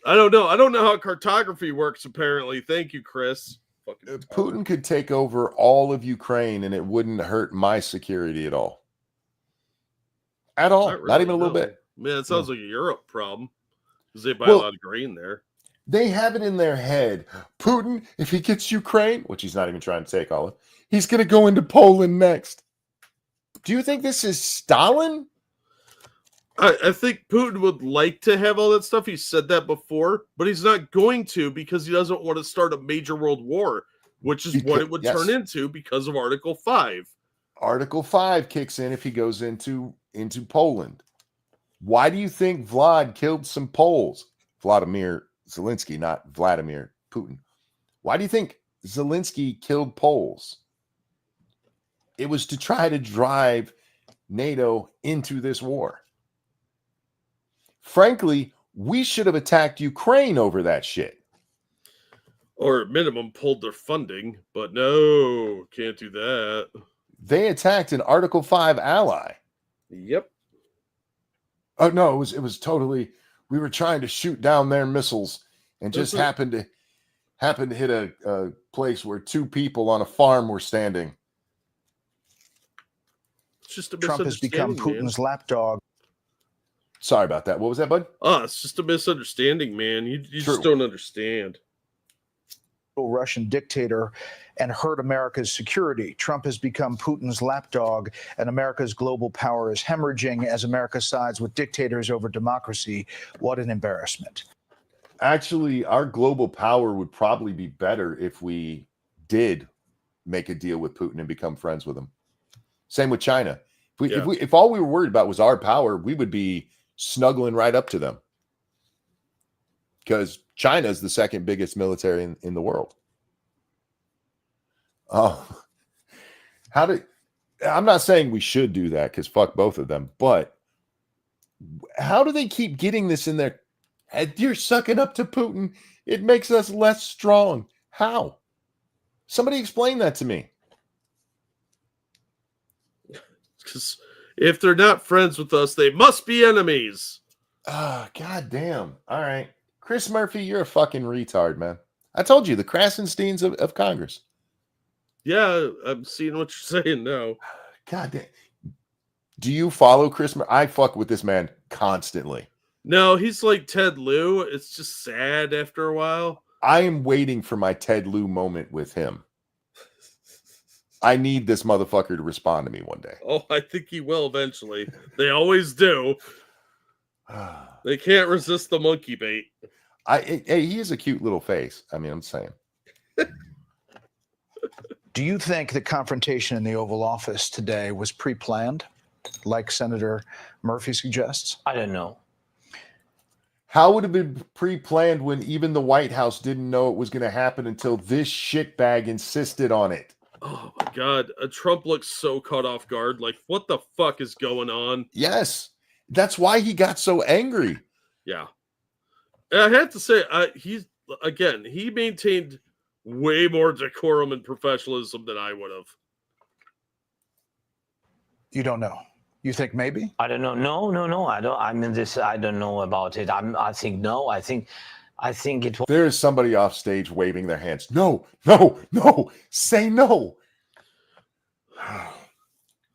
I don't know. I don't know how cartography works, apparently. Thank you, Chris. Putin could take over all of Ukraine, and it wouldn't hurt my security at all. At all. Not even a little bit. Man, it sounds like a Europe problem because they buy a lot of grain there. They have it in their head. Putin, if he gets Ukraine, which he's not even trying to take all of, he's going to go into Poland next. Do you think this is Stalin? I think Putin would like to have all that stuff. He said that before, but he's not going to because he doesn't want to start a major world war, which is what it would turn into because of Article 5. Article 5 kicks in if he goes into Poland. Why do you think Vlad killed some Poles? Vladimir Zelensky, not Vladimir Putin. Why do you think Zelensky killed Poles? It was to try to drive NATO into this war. Frankly, we should have attacked Ukraine over that shit. Or at minimum pulled their funding, but no, can't do that. They attacked an Article 5 ally. Yep. Oh no, it was totally. We were trying to shoot down their missiles and just happened to hit a place where two people on a farm were standing. It's just a Trump has become Putin's lapdog. Sorry about that. What was that, bud? Oh, it's just a misunderstanding, man. You just don't understand. Russian dictator and hurt America's security. Trump has become Putin's lapdog, and America's global power is hemorrhaging as America sides with dictators over democracy. What an embarrassment. Actually, our global power would probably be better if we did make a deal with Putin and become friends with him. Same with China. If all we were worried about was our power, we would be snuggling right up to them. Because China is the second biggest military in the world. Oh, I'm not saying we should do that because fuck both of them, but how do they keep getting this in their head? You're sucking up to Putin. It makes us less strong. How? Somebody explain that to me. Because if they're not friends with us, they must be enemies. God damn. All right. Chris Murphy, you're a fucking retard, man. I told you, the Krasensteins of Congress. Yeah, I'm seeing what you're saying now. God damn. Do you follow Chris Murphy? I fuck with this man constantly. No, he's like Ted Lieu. It's just sad after a while. I am waiting for my Ted Lieu moment with him. I need this motherfucker to respond to me one day. Oh, I think he will eventually. They always do. They can't resist the monkey bait. Hey, he has a cute little face. I mean, I'm saying. Do you think the confrontation in the Oval Office today was pre-planned, like Senator Murphy suggests? I don't know. How would it have been pre-planned when even the White House didn't know it was going to happen until this shitbag insisted on it? Oh my God. Trump looks so caught off guard. Like, what the fuck is going on? Yes. That's why he got so angry. Yeah. And I have to say, he maintained way more decorum and professionalism than I would have. You don't know. You think maybe? I don't know. No. I don't. I mean, this. I don't know about it. I think no. I think it was. There is somebody off stage waving their hands. No. Say no.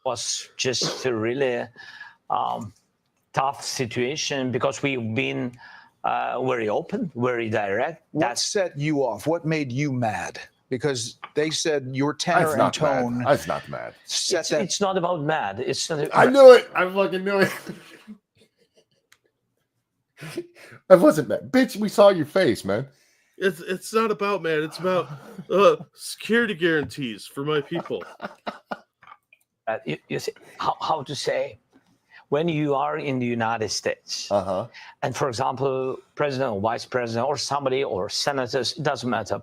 Was just a really tough situation because we've been very open, very direct. What set you off? What made you mad? Because they said your tenor and tone. That's not mad. It's not about mad. It's not. I knew it. I fucking knew it. I wasn't mad. Bitch, we saw your face, man. It's not about mad. It's about security guarantees for my people. You see, how to say, when you are in the United States, and for example, president or vice president or somebody or senators, it doesn't matter,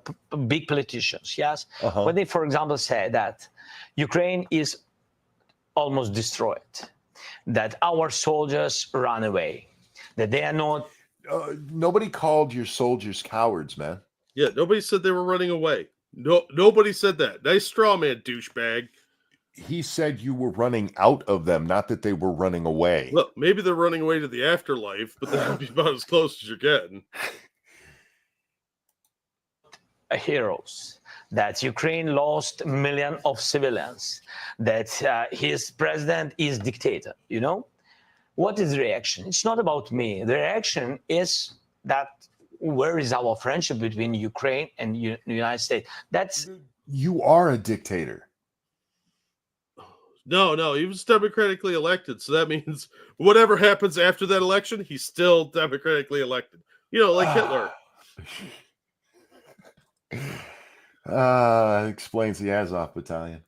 big politicians, yes, when they, for example, say that Ukraine is almost destroyed, that our soldiers run away, that they are not. Nobody called your soldiers cowards, man. Yeah, nobody said they were running away. No, nobody said that. Nice straw man, douchebag. He said you were running out of them, not that they were running away. Look, maybe they're running away to the afterlife, but that would be about as close as you're getting. Heroes, that Ukraine lost millions of civilians, that his president is dictator, you know? What is the reaction? It's not about me. The reaction is that where is our friendship between Ukraine and the United States? You are a dictator. No, he was democratically elected. So that means whatever happens after that election, he's still democratically elected. You know, like Hitler. Explains the Azov battalion.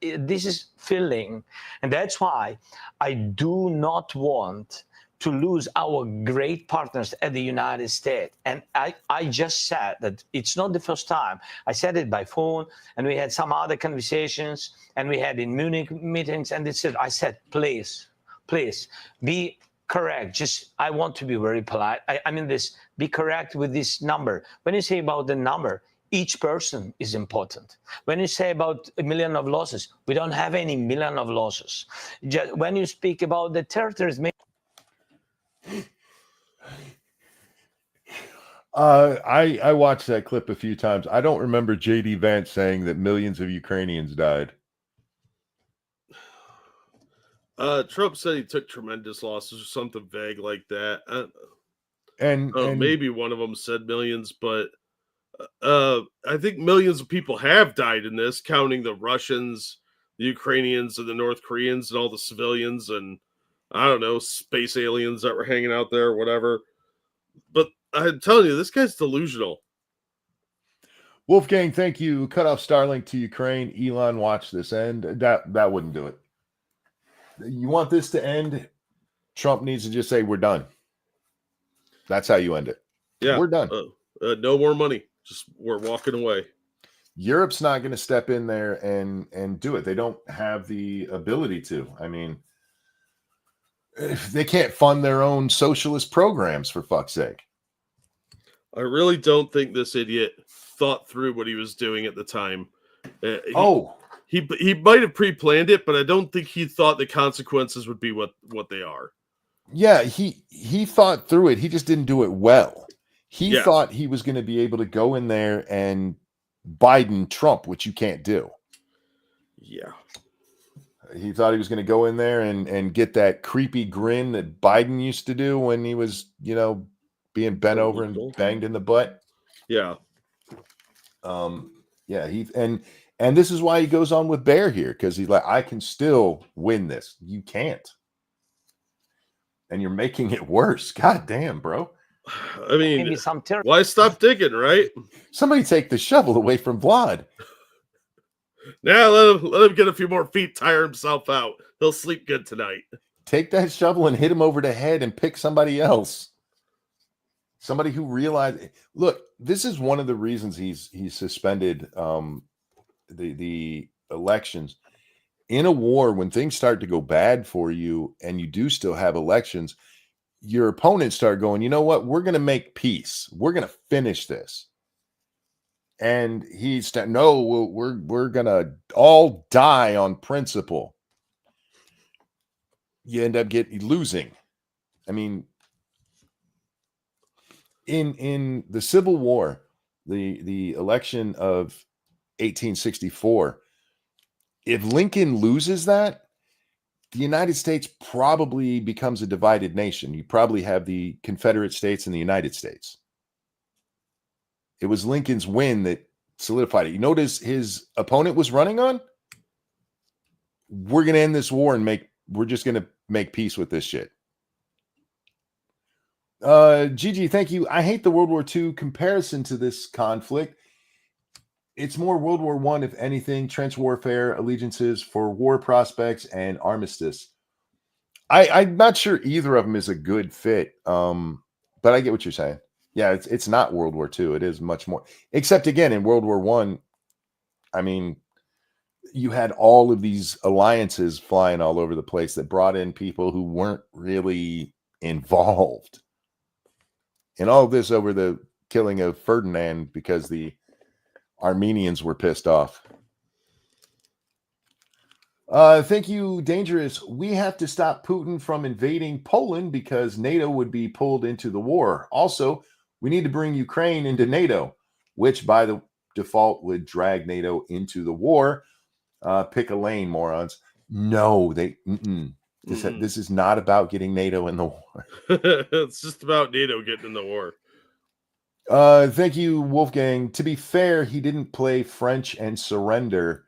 This is filling. And that's why I do not want to lose our great partners at the United States. And I just said that it's not the first time. I said it by phone, and we had some other conversations, and we had in Munich meetings, and I said, please, be correct. I want to be very polite. I mean this, be correct with this number. When you say about the number, each person is important. When you say about 1 million of losses, we don't have any million of losses. When you speak about the territories, I watched that clip a few times. I don't remember J.D. Vance saying that millions of Ukrainians died. Trump said he took tremendous losses or something vague like that. And maybe one of them said millions, but I think millions of people have died in this, counting the Russians, the Ukrainians, and the North Koreans, and all the civilians, and I don't know, space aliens that were hanging out there, or whatever. But I'm telling you, this guy's delusional. Wolfgang, thank you. Cut off Starlink to Ukraine. Elon, watch this end. That wouldn't do it. You want this to end? Trump needs to just say, we're done. That's how you end it. Yeah. We're done. No more money. Just we're walking away. Europe's not going to step in there and do it. They don't have the ability to. I mean, they can't fund their own socialist programs, for fuck's sake. I really don't think this idiot thought through what he was doing at the time. He might have pre-planned it, but I don't think he thought the consequences would be what they are. Yeah, he thought through it. He just didn't do it well. He thought he was going to be able to go in there and Biden Trump, which you can't do. Yeah. He thought he was going to go in there and get that creepy grin that Biden used to do when he was, being bent over and banged in the butt. Yeah. And this is why he goes on with Bear here, because he's like, I can still win this. You can't. And you're making it worse. God damn, bro. I mean, why stop digging, right? Somebody take the shovel away from Vlad. Now let him get a few more feet, tire himself out. He'll sleep good tonight. Take that shovel and hit him over the head and pick somebody else. Somebody who realized. Look, this is one of the reasons he's suspended the elections. In a war, when things start to go bad for you and you do still have elections, your opponents start going, you know what? We're going to make peace. We're going to finish this. And he's no, we're going to all die on principle. You end up losing. I mean, in the Civil War, the election of 1864, if Lincoln loses that, the United States probably becomes a divided nation. You probably have the Confederate States and the United States. It was Lincoln's win that solidified it. You notice his opponent was running on? We're going to end this war and we're just going to make peace with this shit. Gigi, thank you. I hate the World War II comparison to this conflict. It's more World War I, if anything, trench warfare, allegiances for war prospects, and armistice. I'm not sure either of them is a good fit, but I get what you're saying. Yeah, it's not World War II. It is much more. Except, again, in World War I mean, you had all of these alliances flying all over the place that brought in people who weren't really involved. And all of this over the killing of Ferdinand because the Armenians were pissed off. Thank you, Dangerous. We have to stop Putin from invading Poland because NATO would be pulled into the war. Also, we need to bring Ukraine into NATO, which by the default would drag NATO into the war. Pick a lane, morons. No, this is not about getting NATO in the war. It's just about NATO getting in the war. Thank you, Wolfgang. To be fair, he didn't play French and surrender.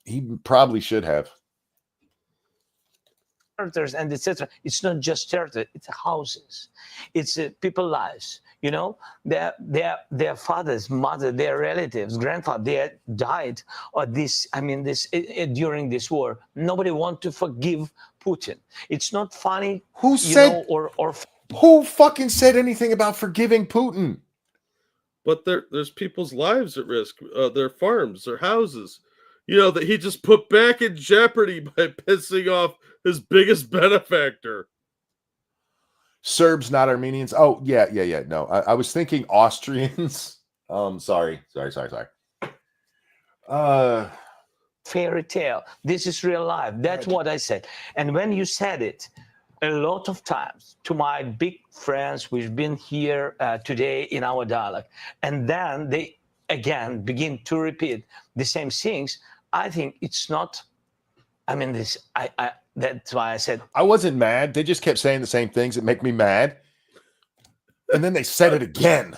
He probably should have. And etc. It's not just territory; it's houses, it's people lives. You know, their fathers, mother, their relatives, grandfather, they died or during this war. Nobody wants to forgive Putin. It's not funny. Who said who fucking said anything about forgiving Putin? But there's people's lives at risk, their farms, their houses. That he just put back in jeopardy by pissing off his biggest benefactor. Serbs, not Armenians. Oh, yeah. No, I was thinking Austrians. Sorry. Fairy tale. This is real life. That's what I said. And when you said it, a lot of times to my big friends who've been here today in our dialogue, and then they again begin to repeat the same things. I think it's not. That's why I said I wasn't mad. They just kept saying the same things that make me mad, and then they said it again.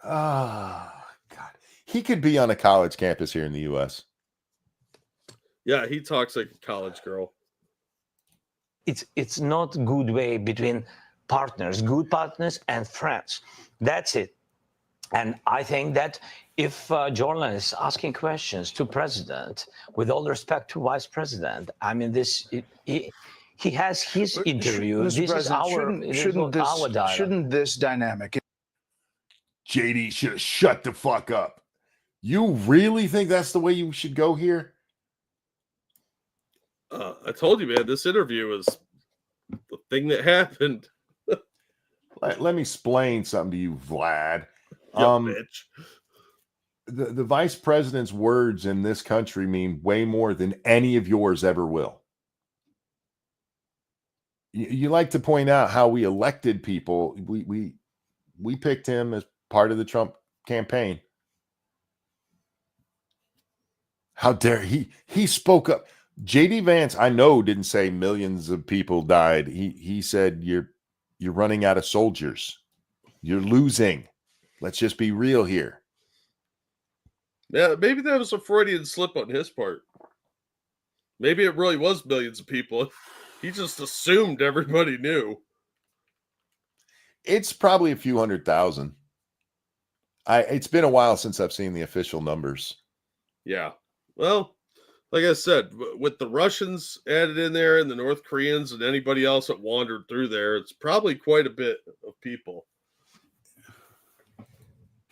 God. He could be on a college campus here in the U.S. Yeah, he talks like a college girl. It's not good way between partners, good partners and friends. That's it. And I think that if journalists asking questions to president, with all respect to vice president, I mean, he has his interview. Mr. This is President, our dialogue. shouldn't this dynamic? JD should have shut the fuck up. You really think that's the way you should go here? I told you, man, this interview is the thing that happened. Let me explain something to you, Vlad. Bitch. The vice president's words in this country mean way more than any of yours ever will. You like to point out how we elected people. We picked him as part of the Trump campaign. How dare he spoke up. JD Vance, I know, didn't say millions of people died. He said you're running out of soldiers. You're losing. Let's just be real here. Yeah, maybe that was a Freudian slip on his part. Maybe it really was millions of people. He just assumed everybody knew. It's probably a few 100,000. It's been a while since I've seen the official numbers. Yeah. Well, like I said, with the Russians added in there and the North Koreans and anybody else that wandered through there, it's probably quite a bit of people.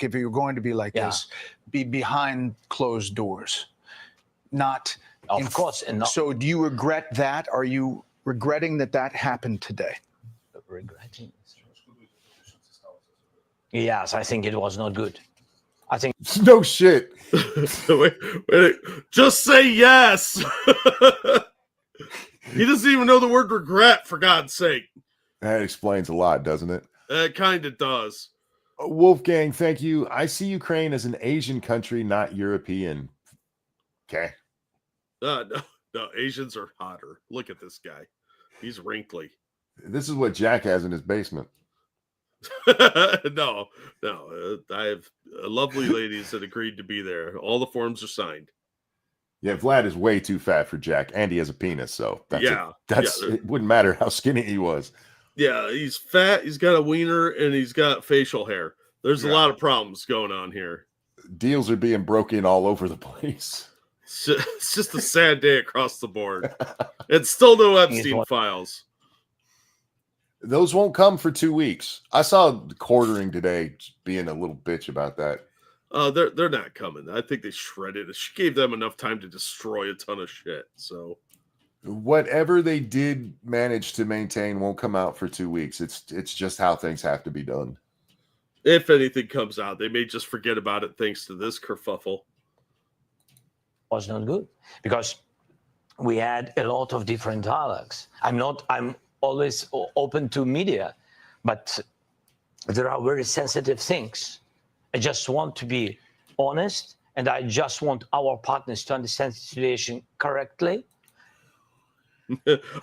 If you're going to be like this, be behind closed doors, not. Of course. And so do you regret that? Are you regretting that happened today? Regretting? Yes, I think it was not good. I think no shit. wait, just say yes. He doesn't even know the word regret, for God's sake. That explains a lot, doesn't it? It kind of does. Wolfgang, thank you. I see Ukraine as an Asian country, not European. Okay. No, Asians are hotter. Look at this guy. He's wrinkly. This is what Jack has in his basement. No. I have lovely ladies that agreed to be there. All the forms are signed. Yeah, Vlad is way too fat for Jack, and he has a penis, so that's it wouldn't matter how skinny he was. Yeah, he's fat, he's got a wiener, and he's got facial hair. There's a lot of problems going on here. Deals are being broken all over the place. It's just a sad day across the board. It's still no Epstein files. Those won't come for 2 weeks. I saw Quartering today being a little bitch about that. They're not coming. I think they shredded it. She gave them enough time to destroy a ton of shit. So whatever they did manage to maintain won't come out for 2 weeks. It's just how things have to be done. If anything comes out, they may just forget about it thanks to this kerfuffle. Was not good because we had a lot of different dialogues. I'm always open to media, but there are very sensitive things. I just want to be honest, and I just want our partners to understand the situation correctly.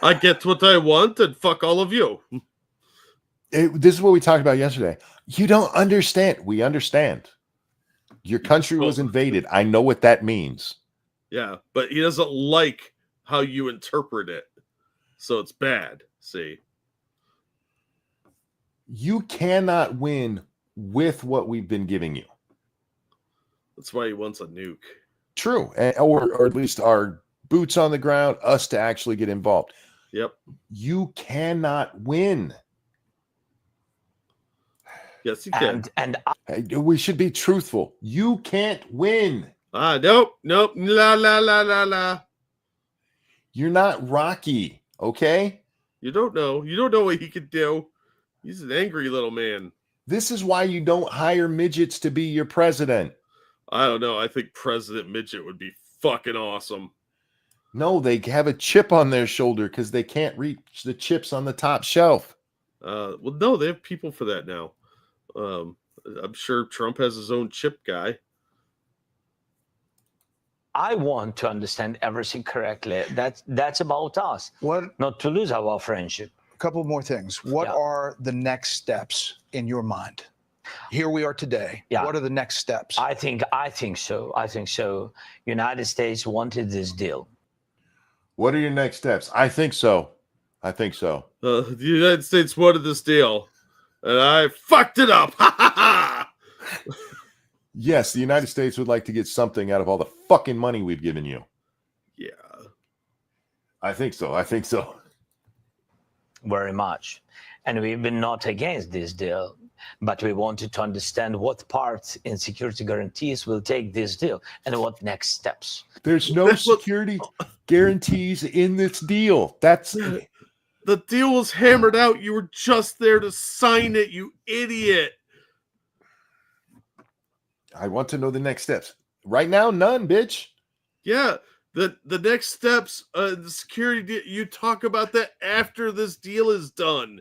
I get what I want, and fuck all of you. This is what we talked about yesterday. You don't understand. We understand. Your country was invaded. I know what that means. Yeah, but he doesn't like how you interpret it. So it's bad. See? You cannot win with what we've been giving you. That's why he wants a nuke. True. Or at least our boots on the ground, us to actually get involved. Yep. You cannot win. Yes, you can. And we should be truthful. You can't win. Nope. La, la, la, la, la. You're not Rocky, okay? You don't know. You don't know what he could do. He's an angry little man. This is why you don't hire midgets to be your president. I don't know. I think President Midget would be fucking awesome. No, they have a chip on their shoulder because they can't reach the chips on the top shelf. Well, no, they have people for that now. I'm sure Trump has his own chip guy. I want to understand everything correctly. That's about us. Not to lose our friendship. A couple more things. What are the next steps in your mind? Here we are today. Yeah. What are the next steps? I think so. I think so. United States wanted this deal. What are your next steps? I think so. I think so. The United States wanted this deal, and I fucked it up. Ha ha ha! Yes, the United States would like to get something out of all the fucking money we've given you. Yeah. I think so. I think so. Very much. And we've been not against this deal, but we wanted to understand what parts in security guarantees will take this deal and what next steps. There's no security guarantees in this deal. That's the deal was hammered out. You were just there to sign it, you idiot. I want to know the next steps. Right now, none, bitch. Yeah. The next steps, the security, you talk about that after this deal is done.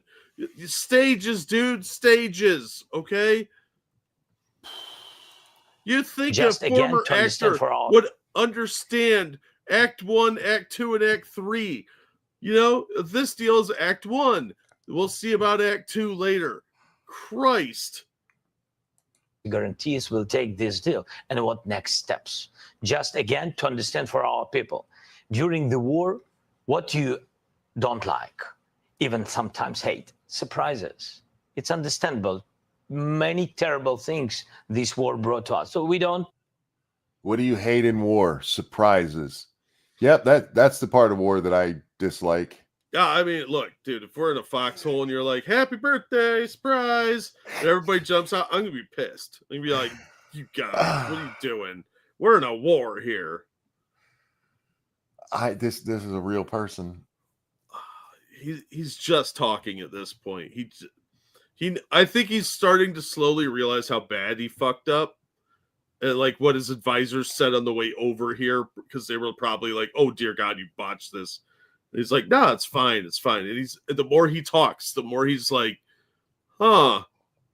Stages, dude, stages, okay? You think Just a again, former to understand actor for all. would understand Act 1, Act 2, and Act 3. You know, this deal is Act 1. We'll see about Act 2 later. Christ. Guarantees will take this deal and what next steps. Just again, to understand for our people. During the war, what you don't like, even sometimes hate, surprises. It's understandable. Many terrible things this war brought to us. So we don't. What do you hate in war? Surprises. Yep, that's the part of war that I dislike. Yeah, I mean, look, dude, if we're in a foxhole and you're like, happy birthday, surprise, and everybody jumps out, I'm going to be pissed. I'm going to be like, you guys, what are you doing? We're in a war here. This is a real person. He's just talking at this point. I think he's starting to slowly realize how bad he fucked up. And like what his advisors said on the way over here, because they were probably like, oh, dear God, you botched this. And he's like, no, it's fine. It's fine. And the more he talks, the more he's like, huh,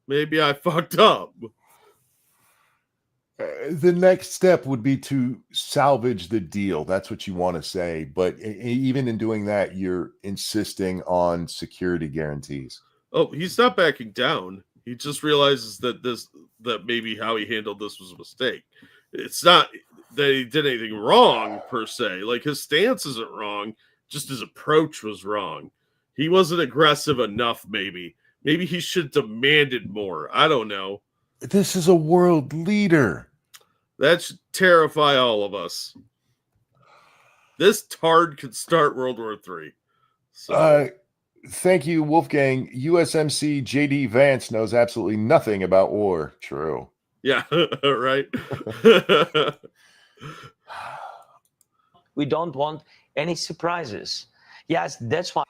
maybe I fucked up. The next step would be to salvage the deal. That's what you want to say. But even in doing that, you're insisting on security guarantees. Oh, he's not backing down. He just realizes that maybe how he handled this was a mistake. It's not that he did anything wrong per se. Like his stance isn't wrong, just his approach was wrong. He wasn't aggressive enough, maybe. Maybe he should have demanded more. I don't know. This is a world leader. That should terrify all of us. This tard could start World War III. So. Thank you, Wolfgang. USMC JD Vance knows absolutely nothing about war. True. Yeah, right. We don't want any surprises. Yes, that's why.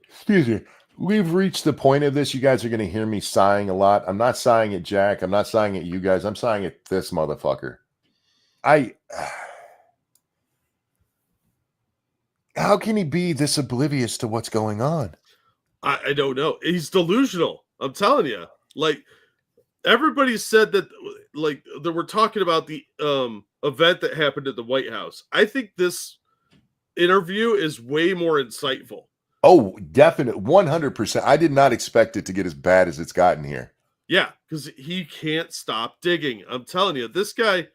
Excuse me. We've reached the point of this. You guys are going to hear me sighing a lot. I'm not sighing at Jack. I'm not sighing at you guys. I'm sighing at this motherfucker. How can he be this oblivious to what's going on? I don't know. He's delusional. I'm telling you. Like, everybody said that, like, that we're talking about the event that happened at the White House. I think this interview is way more insightful. Oh, definitely. 100%. I did not expect it to get as bad as it's gotten here. Yeah, because he can't stop digging. I'm telling you, this guy,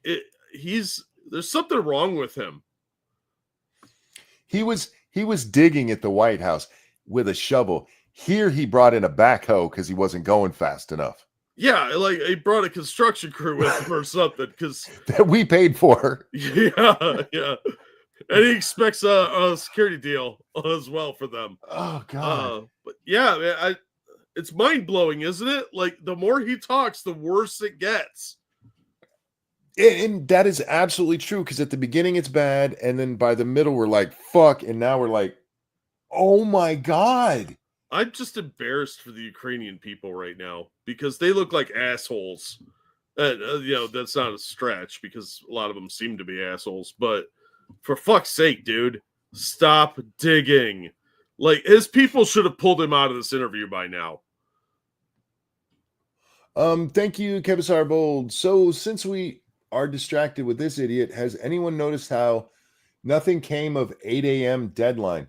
there's something wrong with him. He was digging at the White House with a shovel. Here he brought in a backhoe because he wasn't going fast enough. Yeah, like he brought a construction crew with him or something because that we paid for. Yeah, yeah. And he expects a security deal as well for them. Oh God! But yeah, man, it's mind blowing, isn't it? Like the more he talks, the worse it gets. And that is absolutely true because at the beginning it's bad, and then by the middle we're like fuck, and now we're like, oh my God! I'm just embarrassed for the Ukrainian people right now because they look like assholes. You know, that's not a stretch because a lot of them seem to be assholes, but. For fuck's sake, dude, stop digging. Like, his people should have pulled him out of this interview by now. Thank you, Kevin Bold. So, since we are distracted with this idiot, has anyone noticed how nothing came of 8 a.m. deadline?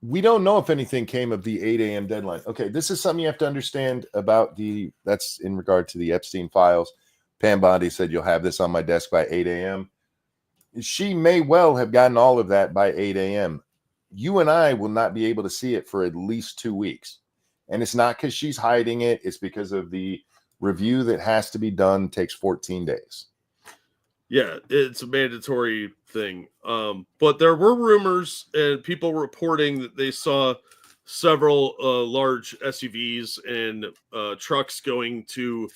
We don't know if anything came of the 8 a.m. deadline. Okay, this is something you have to understand about that's in regard to the Epstein files. Pam Bondi said, you'll have this on my desk by 8 a.m. She may well have gotten all of that by 8 a.m. You and I will not be able to see it for at least 2 weeks. And it's not because she's hiding it. It's because of the review that has to be done, takes 14 days. Yeah, it's a mandatory thing. But there were rumors and people reporting that they saw several large SUVs and trucks going to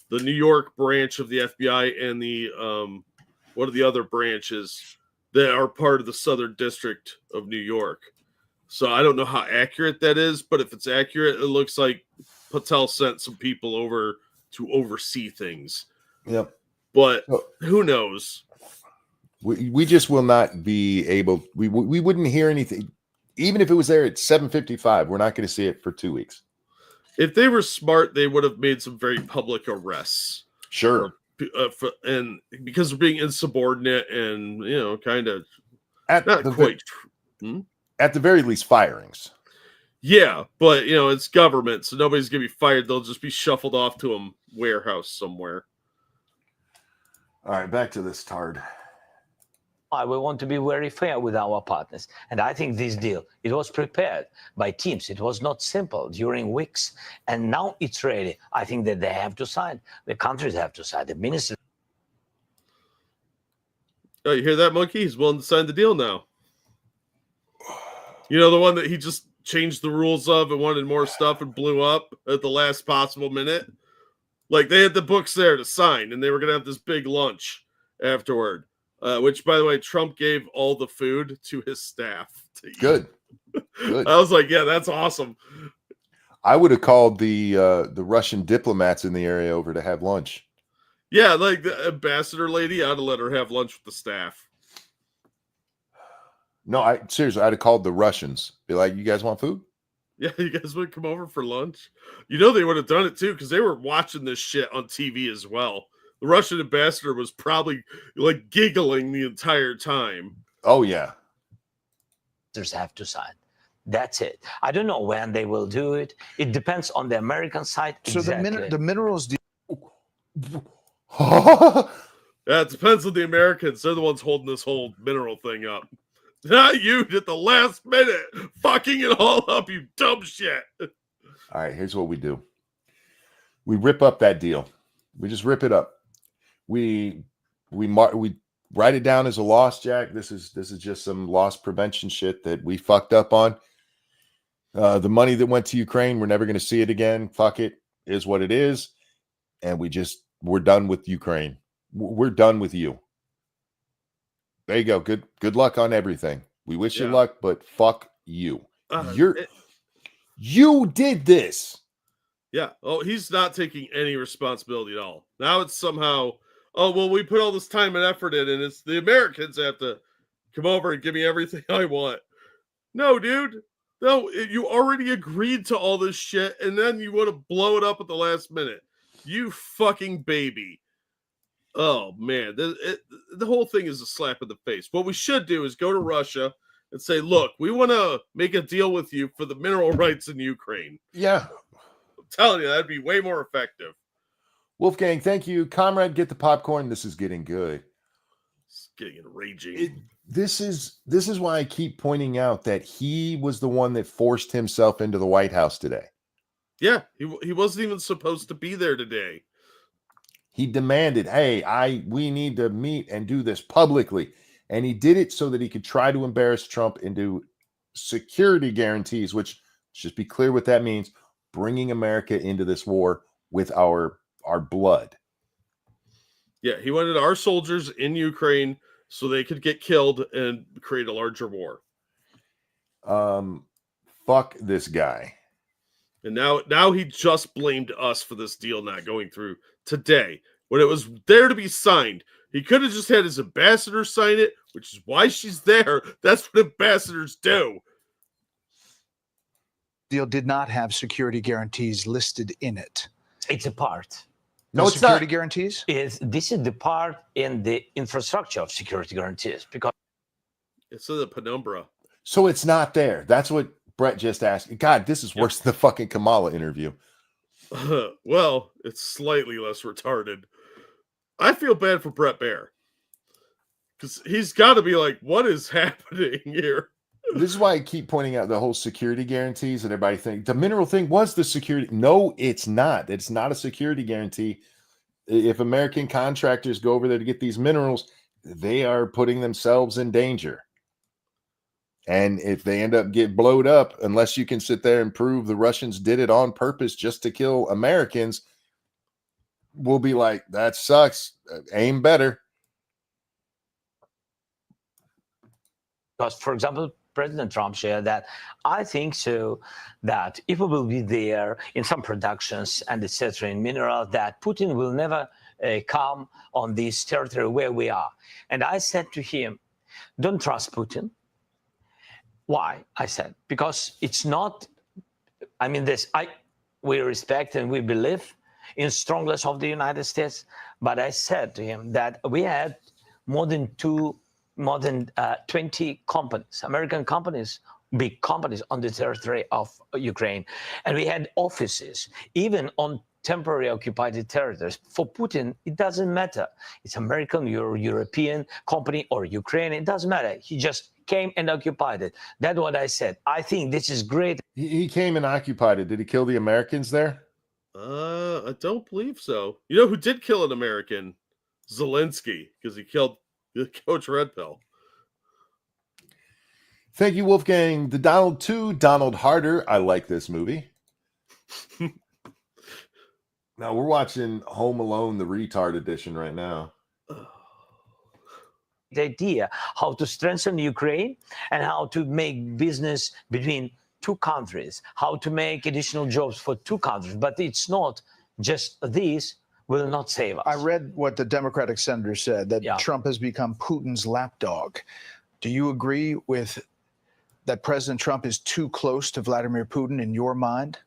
the New York branch of the FBI and the what are the other branches that are part of the Southern District of New York. So I don't know how accurate that is, but if it's accurate, it looks like Patel sent some people over to oversee things. Yep. But who knows? We just will not be able. We wouldn't hear anything, even if it was there at 7:55. We're not going to see it for 2 weeks. If they were smart, they would have made some very public arrests. Sure. And because of being insubordinate and kind of At the very least, firings. Yeah, but it's government, so nobody's gonna be fired. They'll just be shuffled off to a warehouse somewhere. All right, back to this tard. We want to be very fair with our partners. And I think this deal, it was prepared by teams. It was not simple during weeks. And now it's ready. I think that they have to sign. The countries have to sign. The ministers. Oh, you hear that, Monkey? He's willing to sign the deal now. You know, the one that he just changed the rules of and wanted more stuff and blew up at the last possible minute. Like, they had the books there to sign, and they were going to have this big lunch afterward. Which, by the way, Trump gave all the food to his staff. Good. Good. I was like, yeah, that's awesome. I would have called the Russian diplomats in the area over to have lunch. Yeah, like the ambassador lady, I'd have let her have lunch with the staff. No, seriously, I'd have called the Russians. Be like, you guys want food? Yeah, you guys would come over for lunch? You know they would have done it, too, because they were watching this shit on TV as well. The Russian ambassador was probably like giggling the entire time. Oh, yeah. Have to sign. That's it. I don't know when they will do it. It depends on the American side. So exactly. the minerals deal. Yeah, it depends on the Americans. They're the ones holding this whole mineral thing up. Not you at the last minute, fucking it all up, you dumb shit. All right, here's what we do. We rip up that deal. We just rip it up. We write it down as a loss, Jack. This is just some loss prevention shit that we fucked up on. The money that went to Ukraine, we're never going to see it again. Fuck it, is what it is. And we're done with Ukraine. We're done with you. There you go. Good luck on everything. We wish you luck, but fuck you. You did this. Yeah. Oh, he's not taking any responsibility at all. Now it's somehow, oh, well, we put all this time and effort in, and it's the Americans have to come over and give me everything I want. No, dude. No, you already agreed to all this shit, and then you want to blow it up at the last minute. You fucking baby. Oh, man. The whole thing is a slap in the face. What we should do is go to Russia and say, look, we want to make a deal with you for the mineral rights in Ukraine. Yeah. I'm telling you, that'd be way more effective. Wolfgang, thank you. Comrade, get the popcorn. This is getting good. It's getting enraging. This is why I keep pointing out that he was the one that forced himself into the White House today. Yeah, he wasn't even supposed to be there today. He demanded, hey, we need to meet and do this publicly. And he did it so that he could try to embarrass Trump into security guarantees, which, just be clear what that means, bringing America into this war with our blood. Yeah, he wanted our soldiers in Ukraine so they could get killed and create a larger war. Fuck this guy. And now he just blamed us for this deal not going through today when it was there to be signed. He could have just had his ambassador sign it, which is why she's there. That's what ambassadors do. Deal did not have security guarantees listed in it. It's a part. No, it's security not. Guarantees? This is the part in the infrastructure of security guarantees because It's in the penumbra. So it's not there. That's what Brett just asked, God, this is worse than the fucking Kamala interview. Well, it's slightly less retarded. I feel bad for Brett Baer. Because he's got to be like, what is happening here? This is why I keep pointing out the whole security guarantees, and everybody think the mineral thing was the security. No, it's not. It's not a security guarantee. If American contractors go over there to get these minerals, they are putting themselves in danger. And if they end up get blowed up, unless you can sit there and prove the Russians did it on purpose just to kill Americans, we'll be like, that sucks. Aim better. Because, for example, President Trump shared that I think so that if we will be there in some productions and etc. in minerals, that Putin will never come on this territory where we are. And I said to him, don't trust Putin. Why? I said, because it's not, I mean, we respect and we believe in strongness of the United States. But I said to him that we had more than 20 companies, American companies, big companies on the territory of Ukraine. And we had offices, even on temporary occupied territories. For Putin, it doesn't matter. It's American or European company or Ukraine. It doesn't matter. He just came and occupied it. That's what I said. I think this is great. He came and occupied it. Did he kill the Americans there? I don't believe so. You know who did kill an American? Zelensky, because he killed Coach Red Pill. Thank you, Wolfgang. The Donald 2, Donald Harder. I like this movie. Now we're watching Home Alone, the retard edition right now. The idea how to strengthen Ukraine and how to make business between two countries, how to make additional jobs for two countries. But it's not just this will not save us. I read what the Democratic senator said, that Trump has become Putin's lapdog. Do you agree with that President Trump is too close to Vladimir Putin in your mind?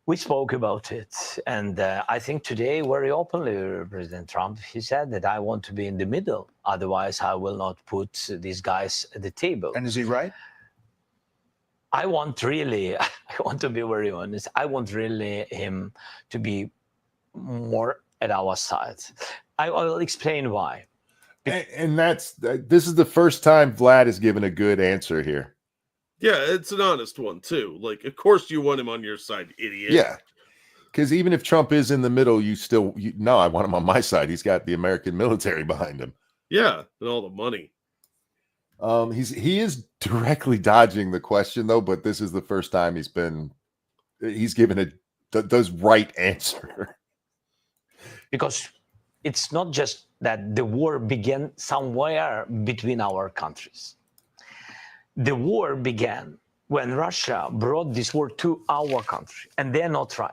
We spoke about it, and I think today very openly, President Trump, he said that I want to be in the middle. Otherwise, I will not put these guys at the table. And is he right? I want to be very honest, I want really him to be more at our side. I will explain why. And this is the first time Vlad has given a good answer here. Yeah, it's an honest one, too. Like, of course you want him on your side, idiot. Yeah. Because even if Trump is in the middle, no, I want him on my side. He's got the American military behind him. Yeah, and all the money. He is directly dodging the question, though, but this is the first time he's given the right answer. Because it's not just that the war began somewhere between our countries. The war began when Russia brought this war to our country, and they're not right.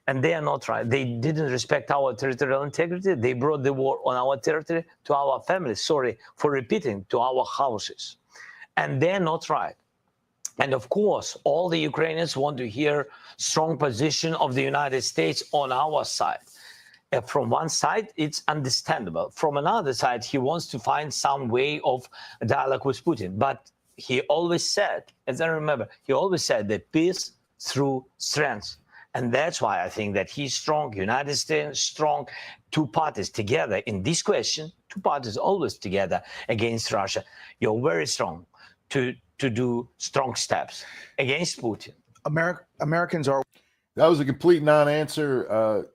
And they are not right. They didn't respect our territorial integrity. They brought the war on our territory to our families. Sorry for repeating, to our houses. And they're not right. And of course, all the Ukrainians want to hear strong position of the United States on our side. From one side, it's understandable. From another side, he wants to find some way of dialogue with Putin. But he always said, as I remember, he always said that peace through strength. And that's why I think that he's strong, United States strong, two parties together in this question, two parties always together against Russia. You're very strong to do strong steps against Putin. Americans are... That was a complete non-answer.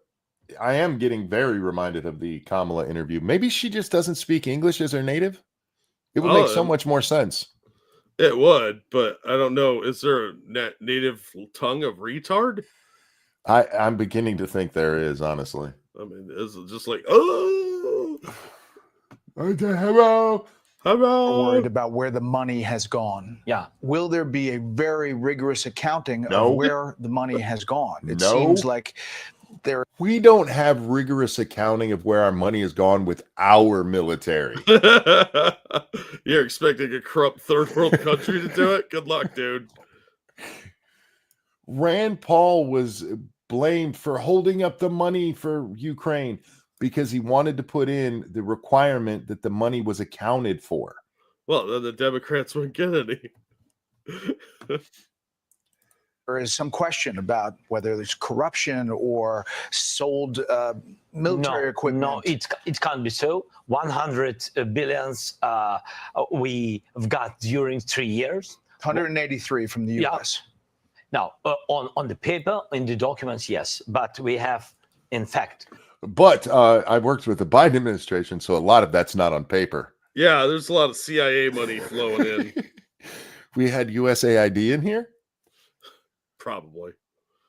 I am getting very reminded of the Kamala interview. Maybe she just doesn't speak English as her native. It would make so much more sense. It would, but I don't know. Is there a native tongue of retard? I'm beginning to think there is, honestly. I mean, is it just like, oh, hello. Worried about where the money has gone. Yeah. Will there be a very rigorous accounting No. of where the money has gone? It No. seems like we don't have rigorous accounting of where our money has gone with our military. You're expecting a corrupt third world country to do it? Good luck, dude. Rand Paul was blamed for holding up the money for Ukraine because he wanted to put in the requirement that the money was accounted for. Well, then the Democrats wouldn't get any. There is some question about whether there's corruption or sold military equipment. No, it can't be so. 100 billions we've got during 3 years. 183 from the U.S. Now, on the paper, in the documents, yes, but we have, in fact. But I worked with the Biden administration, so a lot of that's not on paper. Yeah, there's a lot of CIA money flowing in. We had USAID in here. Probably.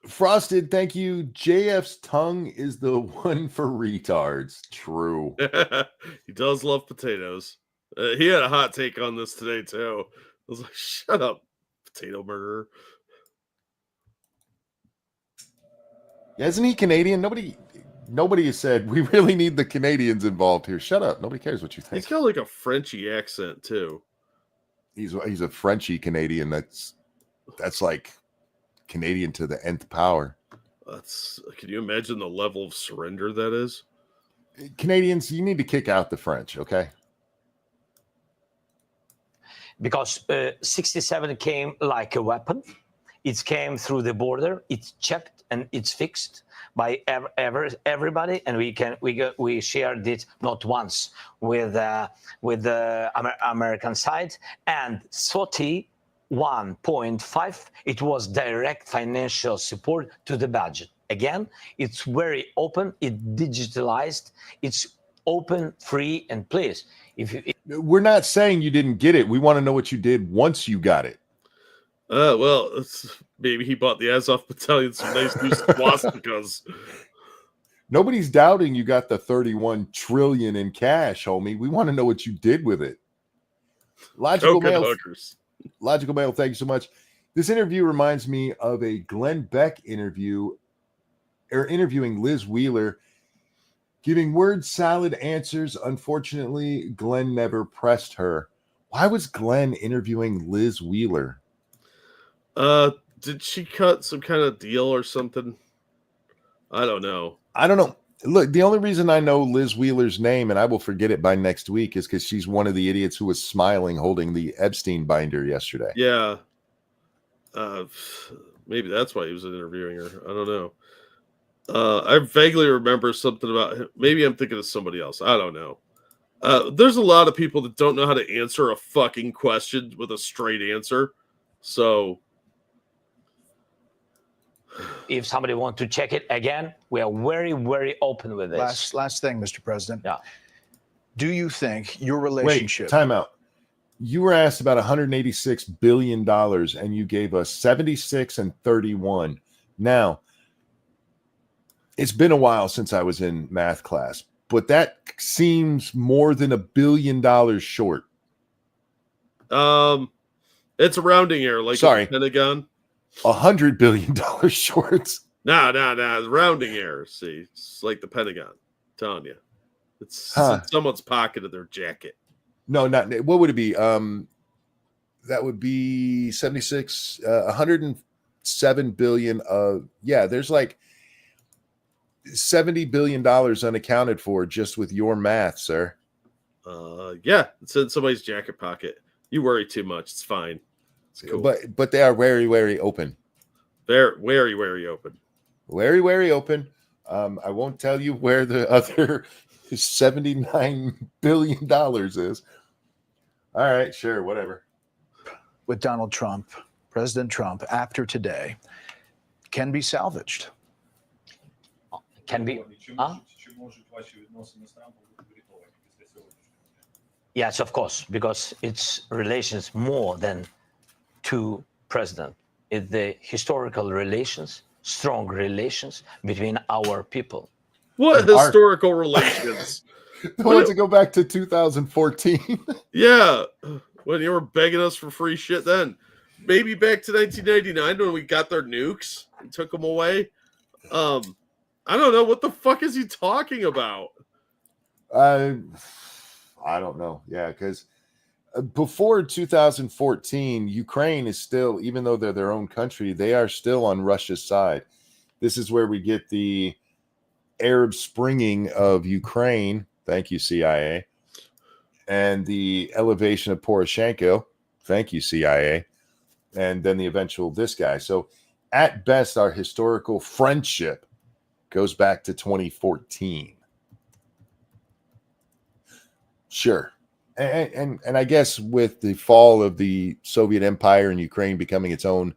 Frosted, thank you. JF's tongue is the one for retards. True. He does love potatoes. He had a hot take on this today, too. I was like, shut up, potato murderer. Isn't he Canadian? Nobody has said we really need the Canadians involved here. Shut up. Nobody cares what you think. He's got like a Frenchy accent, too. He's a Frenchy Canadian. That's like Canadian to the nth power. Can you imagine the level of surrender that is? Canadians, you need to kick out the French, okay? Because 67 came like a weapon. It came through the border. It's checked and it's fixed by everybody, and we shared it not once with the American side. And 31.5, it was direct financial support to the budget. Again, it's very open. It digitalized. It's open, free, and please. We're not saying you didn't get it. We want to know what you did once you got it. Well, maybe he bought the Azov battalion some nice new swastikas. Nobody's doubting you got the 31 trillion in cash, homie. We want to know what you did with it. Logical Mail, thank you so much. This interview reminds me of a Glenn Beck interview, or interviewing Liz Wheeler, giving word salad answers. Unfortunately, Glenn never pressed her. Why was Glenn interviewing Liz Wheeler? Did she cut some kind of deal or something? I don't know. Look, the only reason I know Liz Wheeler's name, and I will forget it by next week, is because she's one of the idiots who was smiling holding the Epstein binder yesterday. Yeah. Maybe that's why he was interviewing her. I don't know. I vaguely remember something about him. Maybe I'm thinking of somebody else. I don't know. There's a lot of people that don't know how to answer a fucking question with a straight answer. So if somebody wants to check it again, we are very, very open with this. Last thing, Mr. President. Yeah. Do you think your relationship... Wait, time out. You were asked about $186 billion, and you gave us 76 and 31. Now, it's been a while since I was in math class, but that seems more than $1 billion short. It's a rounding error, like the Pentagon. $100 billion short. Nah, rounding error. See, it's like the Pentagon. I'm telling you, it's in someone's pocket of their jacket. No, not what would it be? That would be 76, 107 billion. There's like $70 billion unaccounted for just with your math, sir. It's in somebody's jacket pocket. You worry too much. It's fine. It's cool. But they are very, very open. They're very, very open. Very, very open. I won't tell you where the other $79 billion is. All right, sure, whatever. With Donald Trump, President Trump, after today, can be salvaged. Can be. Yes, of course, because it's relations more than two presidents. It's the historical relations, strong relations between our people. What historical relations? I want to go back to 2014. Yeah, when you were begging us for free shit then. Maybe back to 1999 when we got their nukes and took them away. I don't know. What the fuck is he talking about? I don't know. Yeah, because before 2014, Ukraine is still, even though they're their own country, they are still on Russia's side. This is where we get the Arab springing of Ukraine. Thank you, CIA. And the elevation of Poroshenko. Thank you, CIA. and then the eventual this guy. So at best, our historical friendship goes back to 2014. Sure. And I guess with the fall of the Soviet Empire and Ukraine becoming its own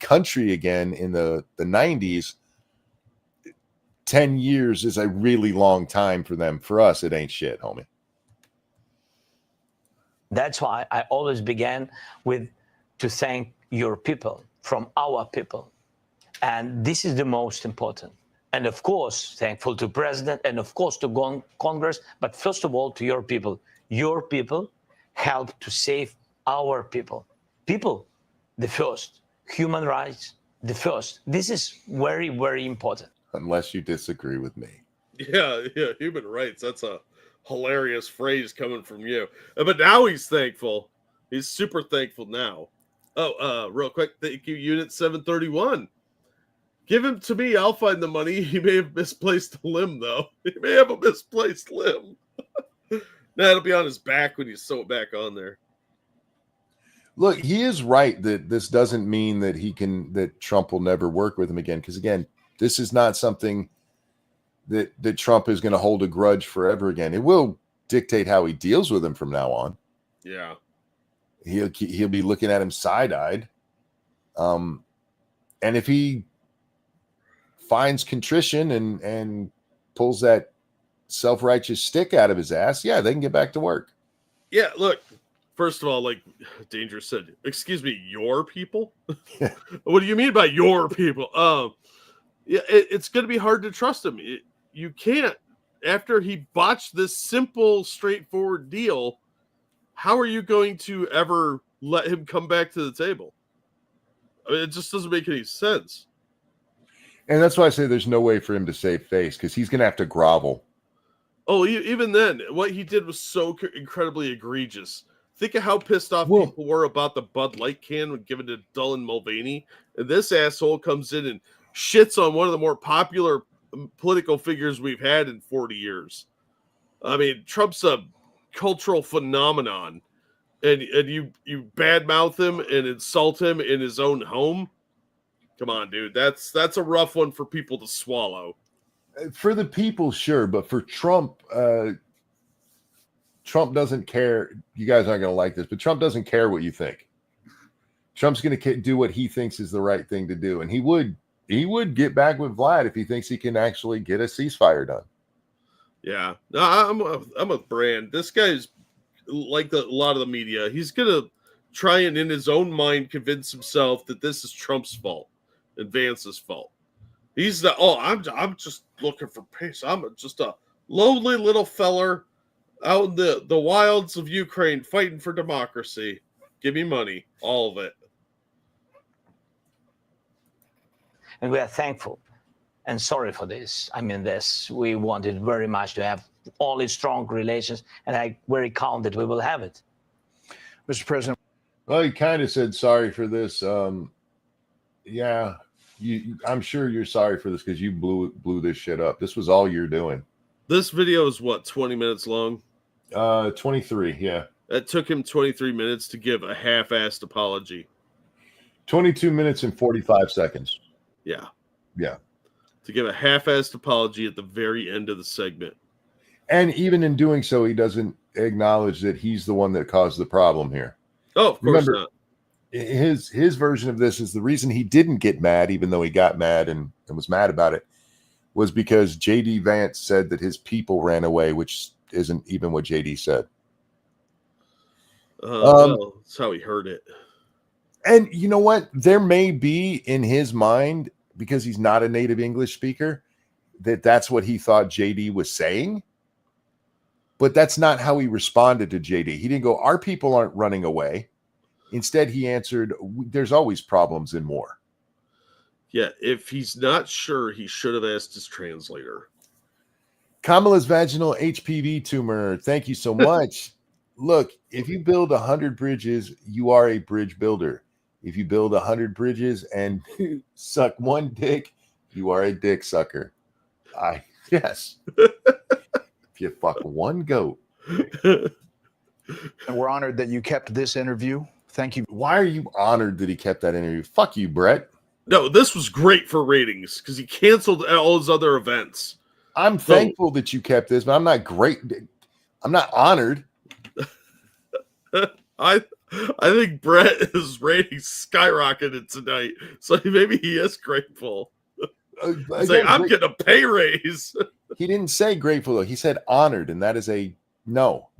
country again in the 90s, 10 years is a really long time for them. For us, it ain't shit, homie. That's why I always began with to thank your people from our people. And this is the most important. And of course, thankful to President and of course to Congress, but first of all to your people. Your people help to save our people. People, the first. Human rights, the first. This is very, very important. Unless you disagree with me. Yeah, human rights. That's a hilarious phrase coming from you. But now he's thankful. He's super thankful now. Oh, real quick, thank you, Unit 731. Give him to me. I'll find the money. He may have misplaced a limb, though. He may have a misplaced limb. Nah, it'll be on his back when you sew it back on there. Look, he is right that this doesn't mean that Trump will never work with him again. Because again, this is not something that Trump is going to hold a grudge forever again. It will dictate how he deals with him from now on. Yeah. He'll be looking at him side-eyed. And if he finds contrition and pulls that self-righteous stick out of his ass, yeah, they can get back to work. Yeah, look, first of all, like Dangerous said, excuse me, your people? What do you mean by your people? Yeah, it's going to be hard to trust him. You can't. After he botched this simple, straightforward deal, how are you going to ever let him come back to the table? I mean, it just doesn't make any sense. And that's why I say there's no way for him to save face, because he's going to have to grovel. Oh, even then, what he did was so incredibly egregious. Think of how pissed off people were about the Bud Light can when given to Dylan Mulvaney. And this asshole comes in and shits on one of the more popular political figures we've had in 40 years. I mean, Trump's a cultural phenomenon. And you badmouth him and insult him in his own home? Come on, dude. That's a rough one for people to swallow. For the people, sure, but for Trump, Trump doesn't care. You guys aren't going to like this, but Trump doesn't care what you think. Trump's going to do what he thinks is the right thing to do, and he would get back with Vlad if he thinks he can actually get a ceasefire done. Yeah, no, I'm with Brand. This guy's like a lot of the media. He's going to try and, in his own mind, convince himself that this is Trump's fault and Vance's fault. He's the I'm just looking for peace. I'm just a lonely little feller out in the wilds of Ukraine fighting for democracy. Give me money, all of it. And we are thankful and sorry for this. I mean, we wanted very much to have only strong relations, and I'm very calm that we will have it. Mr. President. Well, he kind of said sorry for this. Yeah. I'm sure you're sorry for this because you blew this shit up. This was all you're doing. This video is what, 20 minutes long? 23, yeah. It took him 23 minutes to give a half-assed apology. 22 minutes and 45 seconds. Yeah. Yeah. To give a half-assed apology at the very end of the segment. And even in doing so, he doesn't acknowledge that he's the one that caused the problem here. Oh, of course not. His version of this is the reason he didn't get mad, even though he got mad and was mad about it, was because J.D. Vance said that his people ran away, which isn't even what J.D. said. Well, that's how he heard it. And you know what? There may be in his mind, because he's not a native English speaker, that's what he thought J.D. was saying. But that's not how he responded to J.D. He didn't go, our people aren't running away. Instead, he answered, there's always problems in war. Yeah, if he's not sure, he should have asked his translator. Kamala's vaginal HPV tumor. Thank you so much. Look, if you build 100 bridges, you are a bridge builder. If you build 100 bridges and suck one dick, you are a dick sucker. Yes. If you fuck one goat. And we're honored that you kept this interview Thank you. Why are you honored that he kept that interview? Fuck you, Brett. No, this was great for ratings because he canceled all his other events. I'm thankful that you kept this, but I'm not great. I'm not honored. I think Brett's ratings skyrocketed tonight, so maybe he is grateful. He's like, I'm getting a pay raise. He didn't say grateful though. He said honored, and that is a no.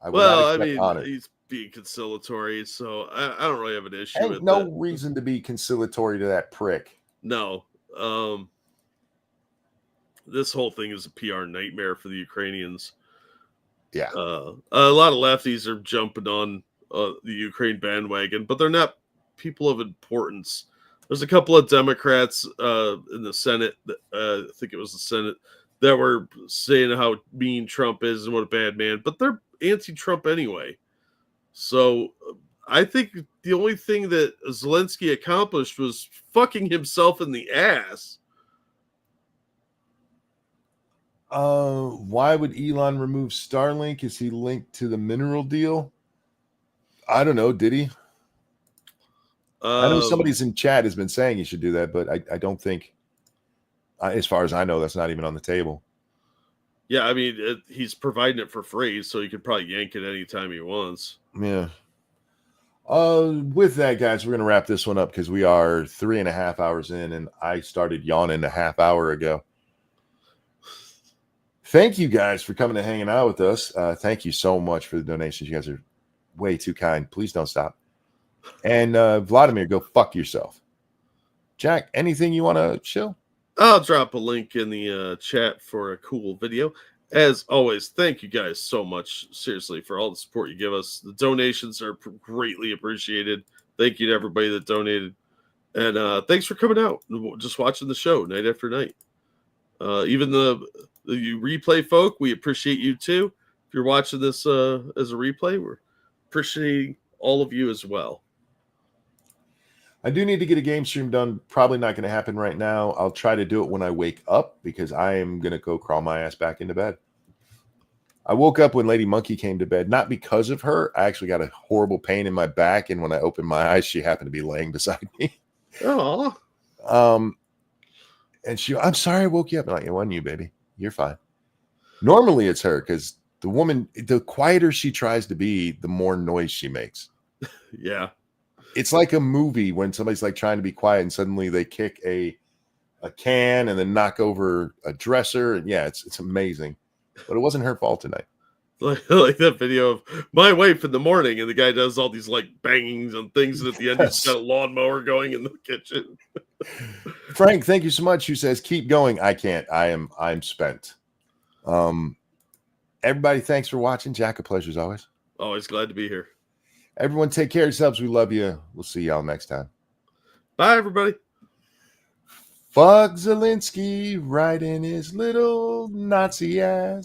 I mean, honored. He's being conciliatory, so I don't really have an issue with no reason to be conciliatory to that prick. No. This whole thing is a PR nightmare for the Ukrainians. Yeah. A lot of lefties are jumping on the Ukraine bandwagon, but they're not people of importance. There's a couple of Democrats in the Senate, I think it was the Senate, that were saying how mean Trump is and what a bad man, but they're anti-Trump anyway. So I think the only thing that Zelensky accomplished was fucking himself in the ass. Why would Elon remove Starlink? Is he linked to the mineral deal? I don't know. Did he? I know somebody's in chat has been saying he should do that, but I don't think, as far as I know, that's not even on the table. Yeah, I mean, he's providing it for free, so he could probably yank it anytime he wants. Yeah. With that, guys, we're going to wrap this one up because we are 3.5 hours in, and I started yawning a half hour ago. Thank you guys for coming and hanging out with us. Thank you so much for the donations. You guys are way too kind. Please don't stop. And Vladimir, go fuck yourself. Jack, anything you want to show? I'll drop a link in the chat for a cool video. As always, thank you guys so much, seriously, for all the support you give us. The donations are greatly appreciated. Thank you to everybody that donated. And thanks for coming out and just watching the show night after night. Even the replay folk, we appreciate you too. If you're watching this as a replay, we're appreciating all of you as well. I do need to get a game stream done. Probably not going to happen right now. I'll try to do it when I wake up because I am going to go crawl my ass back into bed. I woke up when Lady Monkey came to bed, not because of her. I actually got a horrible pain in my back, and when I opened my eyes, she happened to be laying beside me. Oh. And I'm sorry I woke you up. I'm like, it wasn't you, baby. You're fine. Normally it's her because the woman, the quieter she tries to be, the more noise she makes. Yeah. It's like a movie when somebody's like trying to be quiet and suddenly they kick a can and then knock over a dresser. And yeah, it's amazing. But it wasn't her fault tonight. Like that video of my wife in the morning, and the guy does all these like bangings and things, and at the end he's got a lawnmower going in the kitchen. Frank, thank you so much. Who says keep going? I can't. I'm spent. Everybody, thanks for watching. Jack, a pleasure as always. Always glad to be here. Everyone, take care of yourselves. We love you. We'll see y'all next time. Bye, everybody. Fuck Zelensky right in his little Nazi ass.